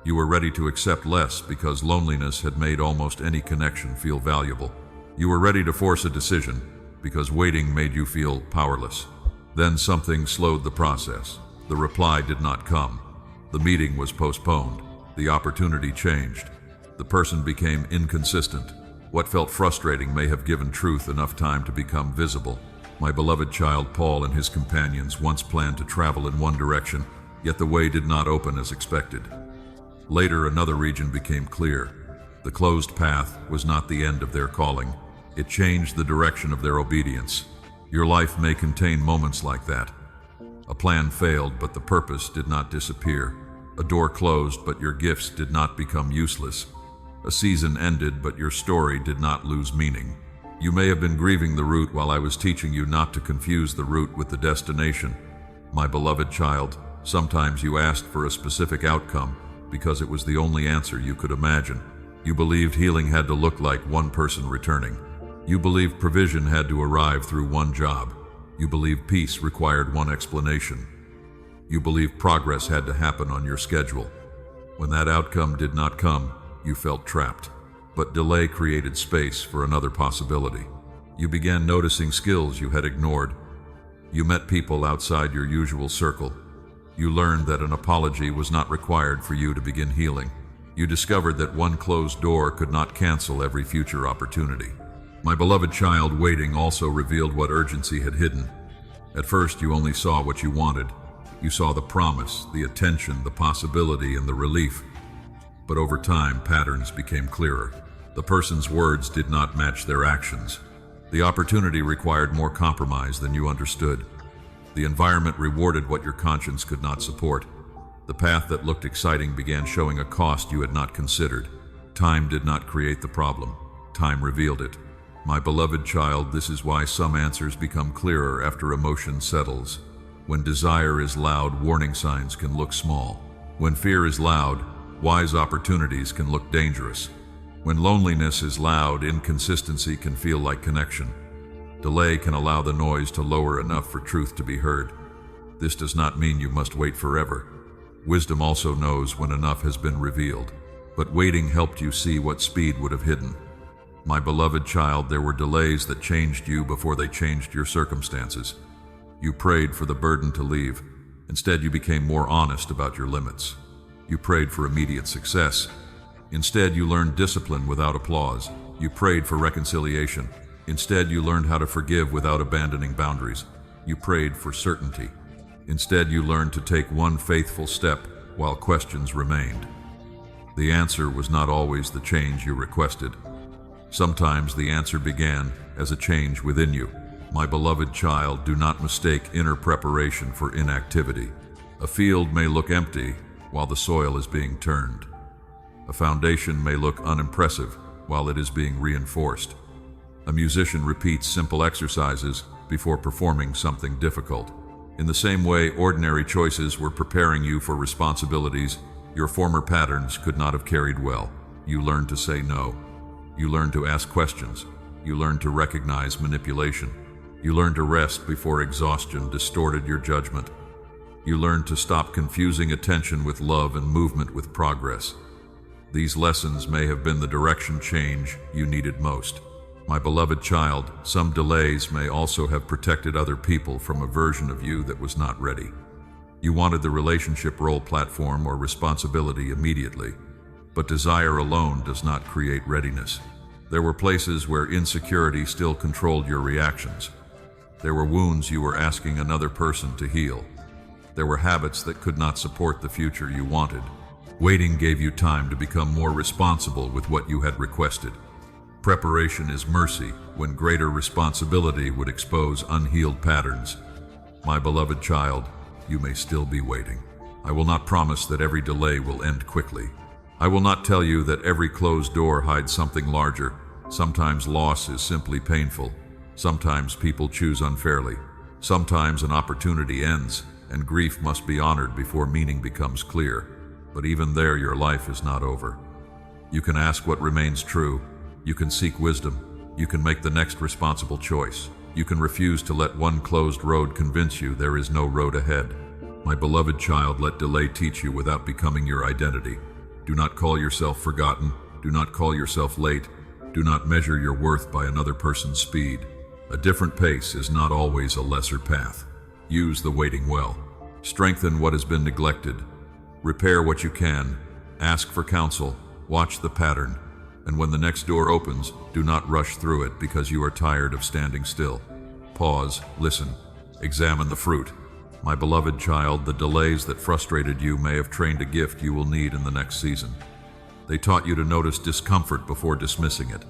You were ready to accept less because loneliness had made almost any connection feel valuable. You were ready to force a decision because waiting made you feel powerless. Then something slowed the process. The reply did not come. The meeting was postponed. The opportunity changed. The person became inconsistent. What felt frustrating may have given truth enough time to become visible. My beloved child, Paul and his companions once planned to travel in one direction, yet the way did not open as expected. Later, another region became clear. The closed path was not the end of their calling. It changed the direction of their obedience. Your life may contain moments like that. A plan failed, but the purpose did not disappear. A door closed, but your gifts did not become useless. A season ended, but your story did not lose meaning. You may have been grieving the route while I was teaching you not to confuse the route with the destination. My beloved child, sometimes you asked for a specific outcome because it was the only answer you could imagine. You believed healing had to look like one person returning. You believed provision had to arrive through one job. You believed peace required one explanation. You believed progress had to happen on your schedule. When that outcome did not come, you felt trapped. But delay created space for another possibility. You began noticing skills you had ignored. You met people outside your usual circle. You learned that an apology was not required for you to begin healing. You discovered that one closed door could not cancel every future opportunity. My beloved child, waiting also revealed what urgency had hidden. At first, you only saw what you wanted. You saw the promise, the attention, the possibility, and the relief. But over time, patterns became clearer. The person's words did not match their actions. The opportunity required more compromise than you understood. The environment rewarded what your conscience could not support. The path that looked exciting began showing a cost you had not considered. Time did not create the problem. Time revealed it. My beloved child, this is why some answers become clearer after emotion settles. When desire is loud, warning signs can look small. When fear is loud, wise opportunities can look dangerous. When loneliness is loud, inconsistency can feel like connection. Delay can allow the noise to lower enough for truth to be heard. This does not mean you must wait forever. Wisdom also knows when enough has been revealed. But waiting helped you see what speed would have hidden. My beloved child, there were delays that changed you before they changed your circumstances. You prayed for the burden to leave. Instead, you became more honest about your limits. You prayed for immediate success. Instead, you learned discipline without applause. You prayed for reconciliation. Instead, you learned how to forgive without abandoning boundaries. You prayed for certainty. Instead, you learned to take one faithful step while questions remained. The answer was not always the change you requested. Sometimes the answer began as a change within you. My beloved child, do not mistake inner preparation for inactivity. A field may look empty while the soil is being turned. A foundation may look unimpressive while it is being reinforced. A musician repeats simple exercises before performing something difficult. In the same way, ordinary choices were preparing you for responsibilities your former patterns could not have carried well. You learned to say no. You learned to ask questions. You learned to recognize manipulation. You learned to rest before exhaustion distorted your judgment. You learned to stop confusing attention with love and movement with progress. These lessons may have been the direction change you needed most. My beloved child, some delays may also have protected other people from a version of you that was not ready. You wanted the relationship role platform or responsibility immediately, but desire alone does not create readiness. There were places where insecurity still controlled your reactions. There were wounds you were asking another person to heal. There were habits that could not support the future you wanted. Waiting gave you time to become more responsible with what you had requested. Preparation is mercy when greater responsibility would expose unhealed patterns. My beloved child, you may still be waiting. I will not promise that every delay will end quickly. I will not tell you that every closed door hides something larger. Sometimes loss is simply painful. Sometimes people choose unfairly. Sometimes an opportunity ends, and grief must be honored before meaning becomes clear. But even there, your life is not over. You can ask what remains true. You can seek wisdom. You can make the next responsible choice. You can refuse to let one closed road convince you there is no road ahead. My beloved child, let delay teach you without becoming your identity. Do not call yourself forgotten. Do not call yourself late. Do not measure your worth by another person's speed. A different pace is not always a lesser path. Use the waiting well. Strengthen what has been neglected. Repair what you can. Ask for counsel. Watch the pattern. And when the next door opens, do not rush through it because you are tired of standing still. Pause, listen, examine the fruit. My beloved child, the delays that frustrated you may have trained a gift you will need in the next season. They taught you to notice discomfort before dismissing it.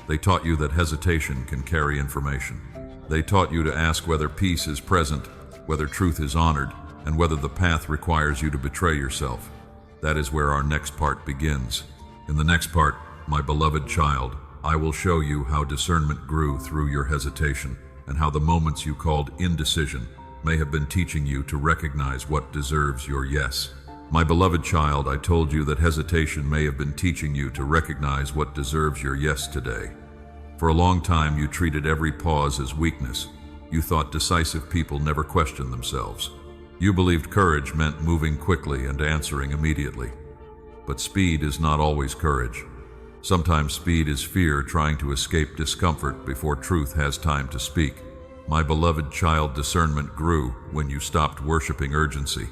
They taught you that hesitation can carry information. They taught you to ask whether peace is present, whether truth is honored, and whether the path requires you to betray yourself. That is where our next part begins. In the next part, my beloved child, I will show you how discernment grew through your hesitation, and how the moments you called indecision may have been teaching you to recognize what deserves your yes. My beloved child, I told you that hesitation may have been teaching you to recognize what deserves your yes today. For a long time, you treated every pause as weakness. You thought decisive people never questioned themselves. You believed courage meant moving quickly and answering immediately. But speed is not always courage. Sometimes speed is fear trying to escape discomfort before truth has time to speak. My beloved child, discernment grew when you stopped worshiping urgency.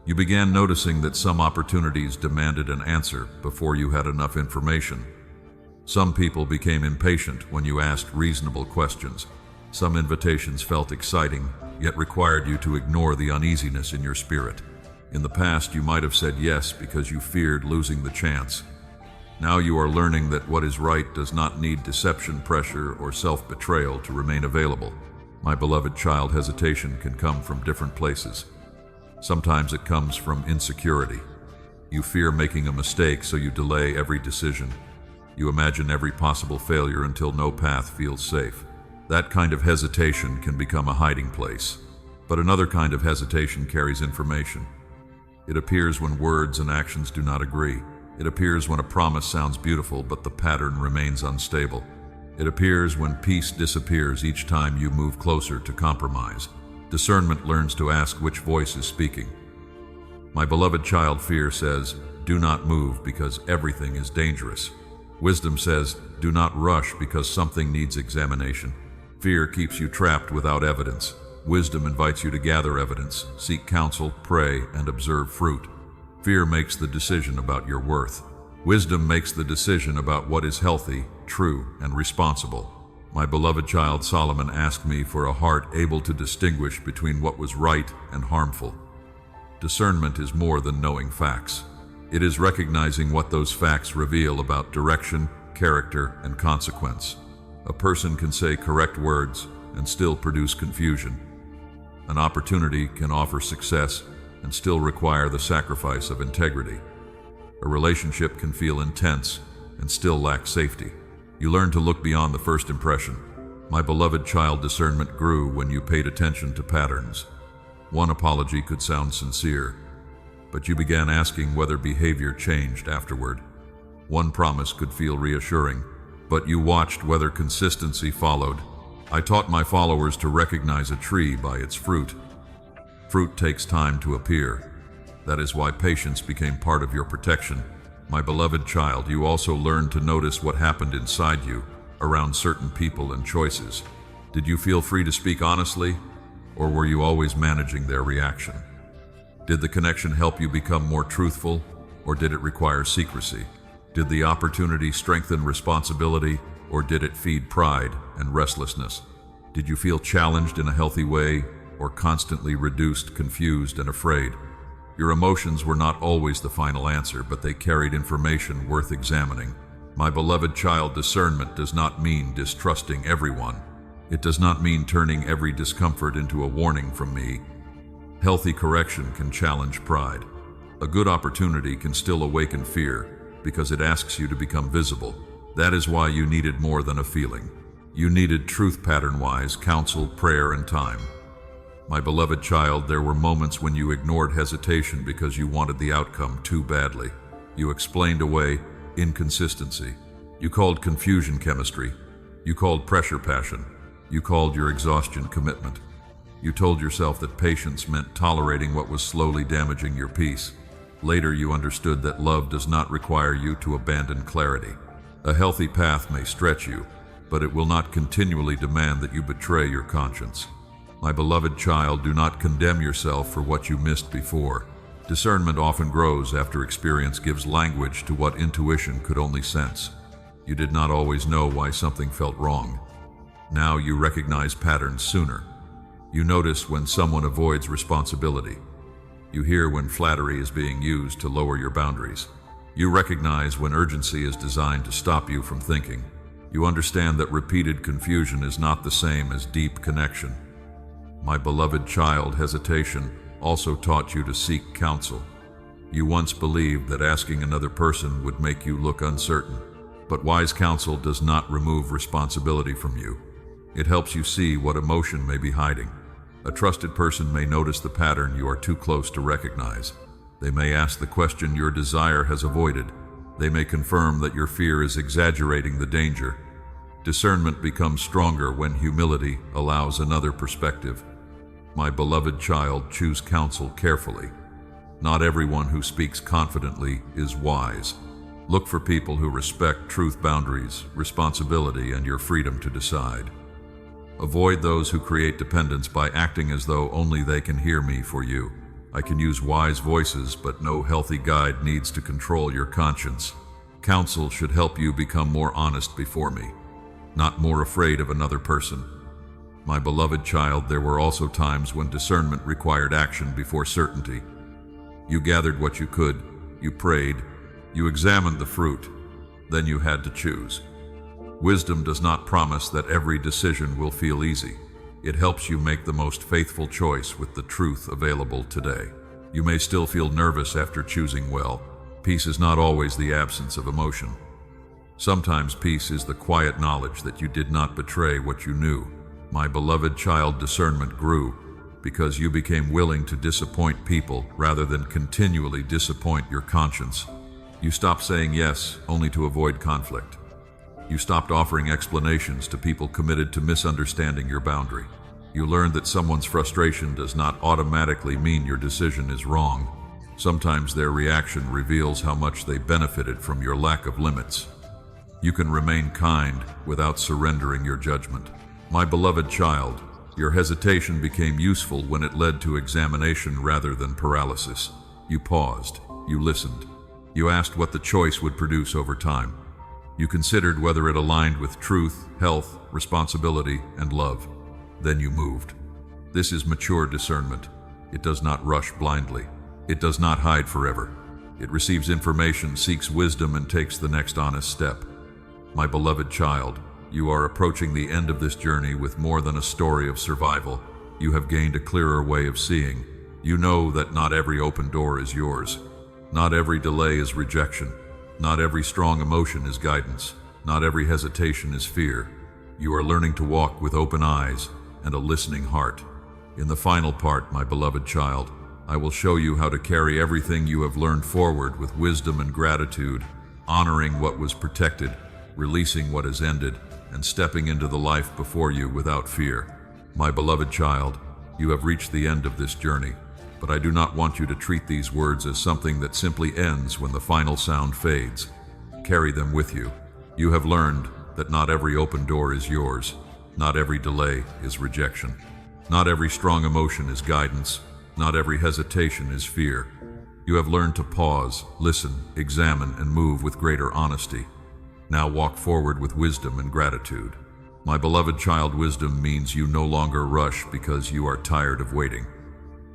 You began noticing that some opportunities demanded an answer before you had enough information. Some people became impatient when you asked reasonable questions. Some invitations felt exciting, yet required you to ignore the uneasiness in your spirit. In the past, you might have said yes because you feared losing the chance. Now you are learning that what is right does not need deception, pressure, or self-betrayal to remain available. My beloved child, hesitation can come from different places. Sometimes it comes from insecurity. You fear making a mistake, so you delay every decision. You imagine every possible failure until no path feels safe. That kind of hesitation can become a hiding place. But another kind of hesitation carries information. It appears when words and actions do not agree. It appears when a promise sounds beautiful, but the pattern remains unstable. It appears when peace disappears each time you move closer to compromise. Discernment learns to ask which voice is speaking. My beloved child, fear says, do not move because everything is dangerous. Wisdom says, do not rush because something needs examination. Fear keeps you trapped without evidence. Wisdom invites you to gather evidence, seek counsel, pray, and observe fruit. Fear makes the decision about your worth. Wisdom makes the decision about what is healthy, true, and responsible. My beloved child, Solomon asked me for a heart able to distinguish between what was right and harmful. Discernment is more than knowing facts. It is recognizing what those facts reveal about direction, character, and consequence. A person can say correct words and still produce confusion. An opportunity can offer success and still require the sacrifice of integrity. A relationship can feel intense and still lack safety. You learn to look beyond the first impression. My beloved child, discernment grew when you paid attention to patterns. One apology could sound sincere, but you began asking whether behavior changed afterward. One promise could feel reassuring, but you watched whether consistency followed. I taught my followers to recognize a tree by its fruit. Fruit takes time to appear. That is why patience became part of your protection. My beloved child, you also learned to notice what happened inside you around certain people and choices. Did you feel free to speak honestly, or were you always managing their reaction? Did the connection help you become more truthful, or did it require secrecy? Did the opportunity strengthen responsibility, or did it feed pride and restlessness? Did you feel challenged in a healthy way, or constantly reduced, confused, and afraid? Your emotions were not always the final answer, but they carried information worth examining. My beloved child, discernment does not mean distrusting everyone. It does not mean turning every discomfort into a warning from me. Healthy correction can challenge pride. A good opportunity can still awaken fear. because it asks you to become visible. That is why you needed more than a feeling. You needed truth pattern-wise, counsel, prayer, and time. My beloved child, there were moments when you ignored hesitation because you wanted the outcome too badly. You explained away inconsistency. You called confusion chemistry. You called pressure passion. You called your exhaustion commitment. You told yourself that patience meant tolerating what was slowly damaging your peace. Later, you understood that love does not require you to abandon clarity. A healthy path may stretch you, but it will not continually demand that you betray your conscience. My beloved child, do not condemn yourself for what you missed before. Discernment often grows after experience gives language to what intuition could only sense. You did not always know why something felt wrong. Now you recognize patterns sooner. You notice when someone avoids responsibility. You hear when flattery is being used to lower your boundaries. You recognize when urgency is designed to stop you from thinking. You understand that repeated confusion is not the same as deep connection. My beloved child, hesitation also taught you to seek counsel. You once believed that asking another person would make you look uncertain, but wise counsel does not remove responsibility from you. It helps you see what emotion may be hiding. A trusted person may notice the pattern you are too close to recognize. They may ask the question your desire has avoided. They may confirm that your fear is exaggerating the danger. Discernment becomes stronger when humility allows another perspective. My beloved child, choose counsel carefully. Not everyone who speaks confidently is wise. Look for people who respect truth, boundaries, responsibility, and your freedom to decide. Avoid those who create dependence by acting as though only they can hear me for you. I can use wise voices, but no healthy guide needs to control your conscience. Counsel should help you become more honest before me, not more afraid of another person. My beloved child, there were also times when discernment required action before certainty. You gathered what you could, you prayed, you examined the fruit, then you had to choose. Wisdom does not promise that every decision will feel easy. It helps you make the most faithful choice with the truth available today. You may still feel nervous after choosing well. Peace is not always the absence of emotion. Sometimes peace is the quiet knowledge that you did not betray what you knew. My beloved child, discernment grew because you became willing to disappoint people rather than continually disappoint your conscience. You stopped saying yes only to avoid conflict. You stopped offering explanations to people committed to misunderstanding your boundary. You learned that someone's frustration does not automatically mean your decision is wrong. Sometimes their reaction reveals how much they benefited from your lack of limits. You can remain kind without surrendering your judgment. My beloved child, your hesitation became useful when it led to examination rather than paralysis. You paused. You listened. You asked what the choice would produce over time. You considered whether it aligned with truth, health, responsibility, and love. Then you moved. This is mature discernment. It does not rush blindly. It does not hide forever. It receives information, seeks wisdom, and takes the next honest step. My beloved child, you are approaching the end of this journey with more than a story of survival. You have gained a clearer way of seeing. You know that not every open door is yours. Not every delay is rejection. Not every strong emotion is guidance. Not every hesitation is fear. You are learning to walk with open eyes and a listening heart. In the final part, my beloved child, I will show you how to carry everything you have learned forward with wisdom and gratitude, honoring what was protected, releasing what has ended, and stepping into the life before you without fear. My beloved child, you have reached the end of this journey, but I do not want you to treat these words as something that simply ends when the final sound fades. Carry them with you. You have learned that not every open door is yours. Not every delay is rejection. Not every strong emotion is guidance. Not every hesitation is fear. You have learned to pause, listen, examine, and move with greater honesty. Now walk forward with wisdom and gratitude. My beloved child, wisdom means you no longer rush because you are tired of waiting.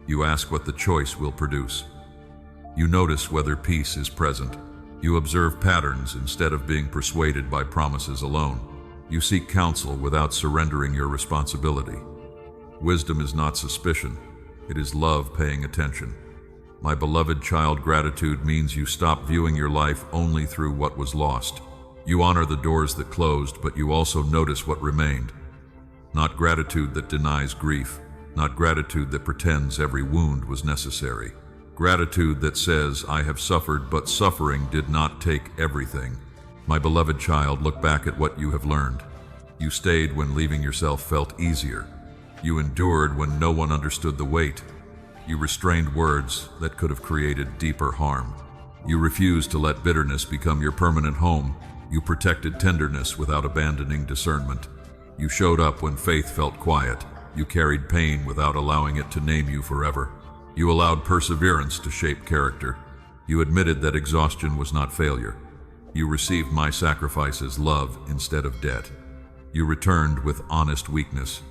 You ask what the choice will produce. You notice whether peace is present. You observe patterns instead of being persuaded by promises alone. You seek counsel without surrendering your responsibility. Wisdom is not suspicion. It is love paying attention. My beloved child, gratitude means you stop viewing your life only through what was lost. You honor the doors that closed, but you also notice what remained. Not gratitude that denies grief, not gratitude that pretends every wound was necessary. Gratitude that says, I have suffered, but suffering did not take everything. My beloved child, look back at what you have learned. You stayed when leaving yourself felt easier. You endured when no one understood the weight. You restrained words that could have created deeper harm. You refused to let bitterness become your permanent home. You protected tenderness without abandoning discernment. You showed up when faith felt quiet. You carried pain without allowing it to name you forever. You allowed perseverance to shape character. You admitted that exhaustion was not failure. You received my sacrifice as love instead of debt. You returned with honest weakness.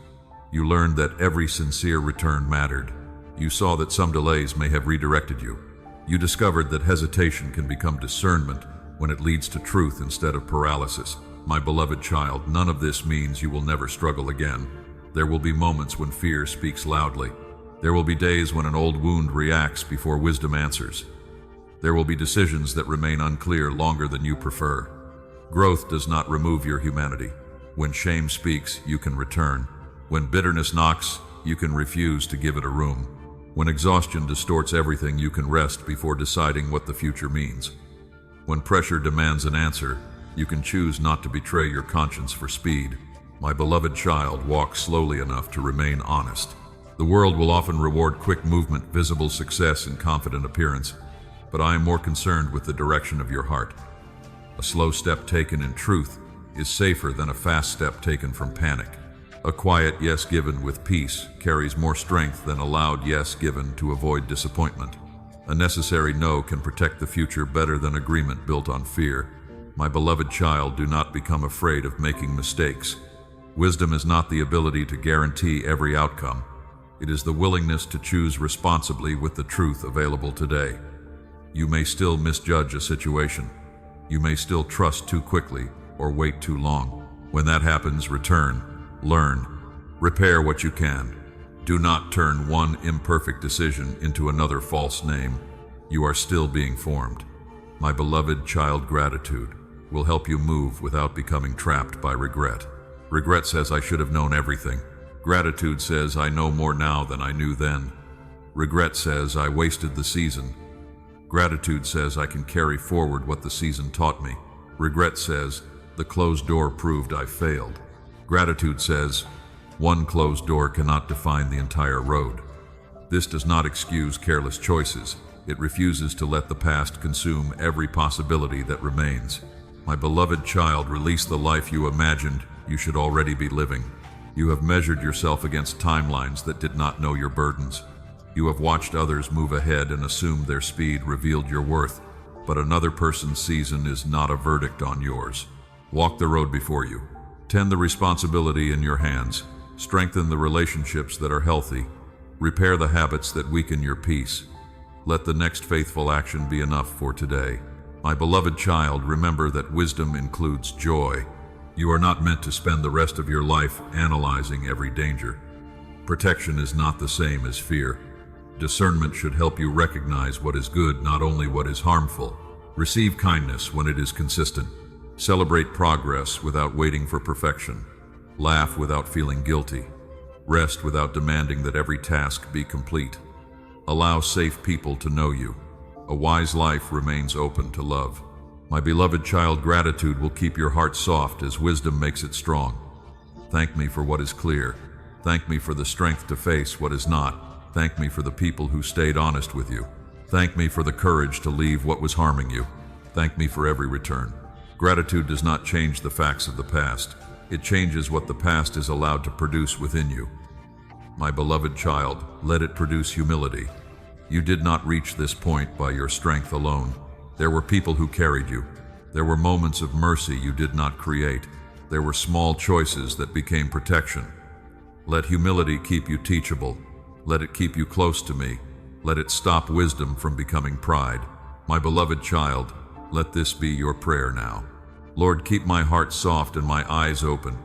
You learned that every sincere return mattered. You saw that some delays may have redirected you. You discovered that hesitation can become discernment when it leads to truth instead of paralysis. My beloved child, none of this means you will never struggle again. There will be moments when fear speaks loudly. There will be days when an old wound reacts before wisdom answers. There will be decisions that remain unclear longer than you prefer. Growth does not remove your humanity. When shame speaks, you can return. When bitterness knocks, you can refuse to give it a room. When exhaustion distorts everything, you can rest before deciding what the future means. When pressure demands an answer, you can choose not to betray your conscience for speed. My beloved child, walk slowly enough to remain honest. The world will often reward quick movement, visible success, and confident appearance, but I am more concerned with the direction of your heart. A slow step taken in truth is safer than a fast step taken from panic. A quiet yes given with peace carries more strength than a loud yes given to avoid disappointment. A necessary no can protect the future better than agreement built on fear. My beloved child, do not become afraid of making mistakes. Wisdom is not the ability to guarantee every outcome. It is the willingness to choose responsibly with the truth available today. You may still misjudge a situation. You may still trust too quickly or wait too long. When that happens, return, learn, repair what you can. Do not turn one imperfect decision into another false name. You are still being formed. My beloved child, gratitude will help you move without becoming trapped by regret. Regret says, I should have known everything. Gratitude says, I know more now than I knew then. Regret says, I wasted the season. Gratitude says, I can carry forward what the season taught me. Regret says, the closed door proved I failed. Gratitude says, one closed door cannot define the entire road. This does not excuse careless choices. It refuses to let the past consume every possibility that remains. My beloved child, release the life you imagined you should already be living. You have measured yourself against timelines that did not know your burdens. You have watched others move ahead and assumed their speed revealed your worth, but another person's season is not a verdict on yours. Walk the road before you. Tend the responsibility in your hands. Strengthen the relationships that are healthy. Repair the habits that weaken your peace. Let the next faithful action be enough for today. My beloved child, remember that wisdom includes joy. You are not meant to spend the rest of your life analyzing every danger. Protection is not the same as fear. Discernment should help you recognize what is good, not only what is harmful. Receive kindness when it is consistent. Celebrate progress without waiting for perfection. Laugh without feeling guilty. Rest without demanding that every task be complete. Allow safe people to know you. A wise life remains open to love. My beloved child, gratitude will keep your heart soft as wisdom makes it strong. Thank me for what is clear. Thank me for the strength to face what is not. Thank me for the people who stayed honest with you. Thank me for the courage to leave what was harming you. Thank me for every return. Gratitude does not change the facts of the past. It changes what the past is allowed to produce within you. My beloved child, let it produce humility. You did not reach this point by your strength alone. There were people who carried you. There were moments of mercy you did not create. There were small choices that became protection. Let humility keep you teachable. Let it keep you close to me. Let it stop wisdom from becoming pride. My beloved child, let this be your prayer now. Lord, keep my heart soft and my eyes open.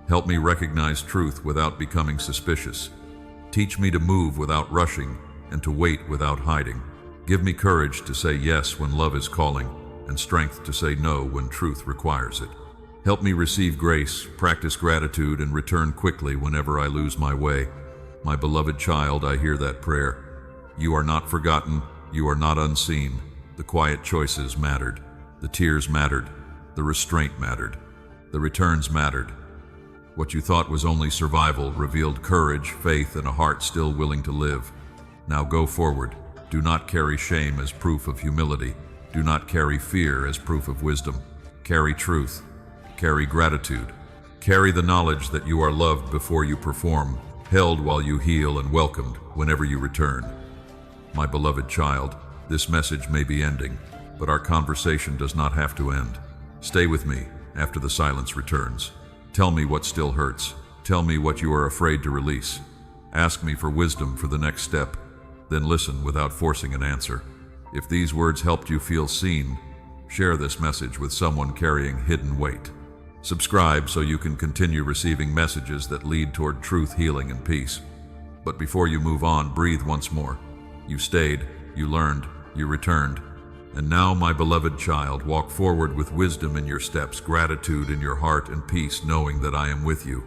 Help me recognize truth without becoming suspicious. Teach me to move without rushing and to wait without hiding. Give me courage to say yes when love is calling, and strength to say no when truth requires it. Help me receive grace, practice gratitude, and return quickly whenever I lose my way. My beloved child, I hear that prayer. You are not forgotten, you are not unseen. The quiet choices mattered. The tears mattered. The restraint mattered. The returns mattered. What you thought was only survival revealed courage, faith, and a heart still willing to live. Now go forward. Do not carry shame as proof of humility. Do not carry fear as proof of wisdom. Carry truth. Carry gratitude. Carry the knowledge that you are loved before you perform, held while you heal, and welcomed whenever you return. My beloved child, this message may be ending, but our conversation does not have to end. Stay with me after the silence returns. Tell me what still hurts. Tell me what you are afraid to release. Ask me for wisdom for the next step. Then listen without forcing an answer. If these words helped you feel seen, share this message with someone carrying hidden weight. Subscribe so you can continue receiving messages that lead toward truth, healing, and peace. But before you move on, breathe once more. You stayed, you learned, you returned. And now, my beloved child, walk forward with wisdom in your steps, gratitude in your heart, and peace, knowing that I am with you.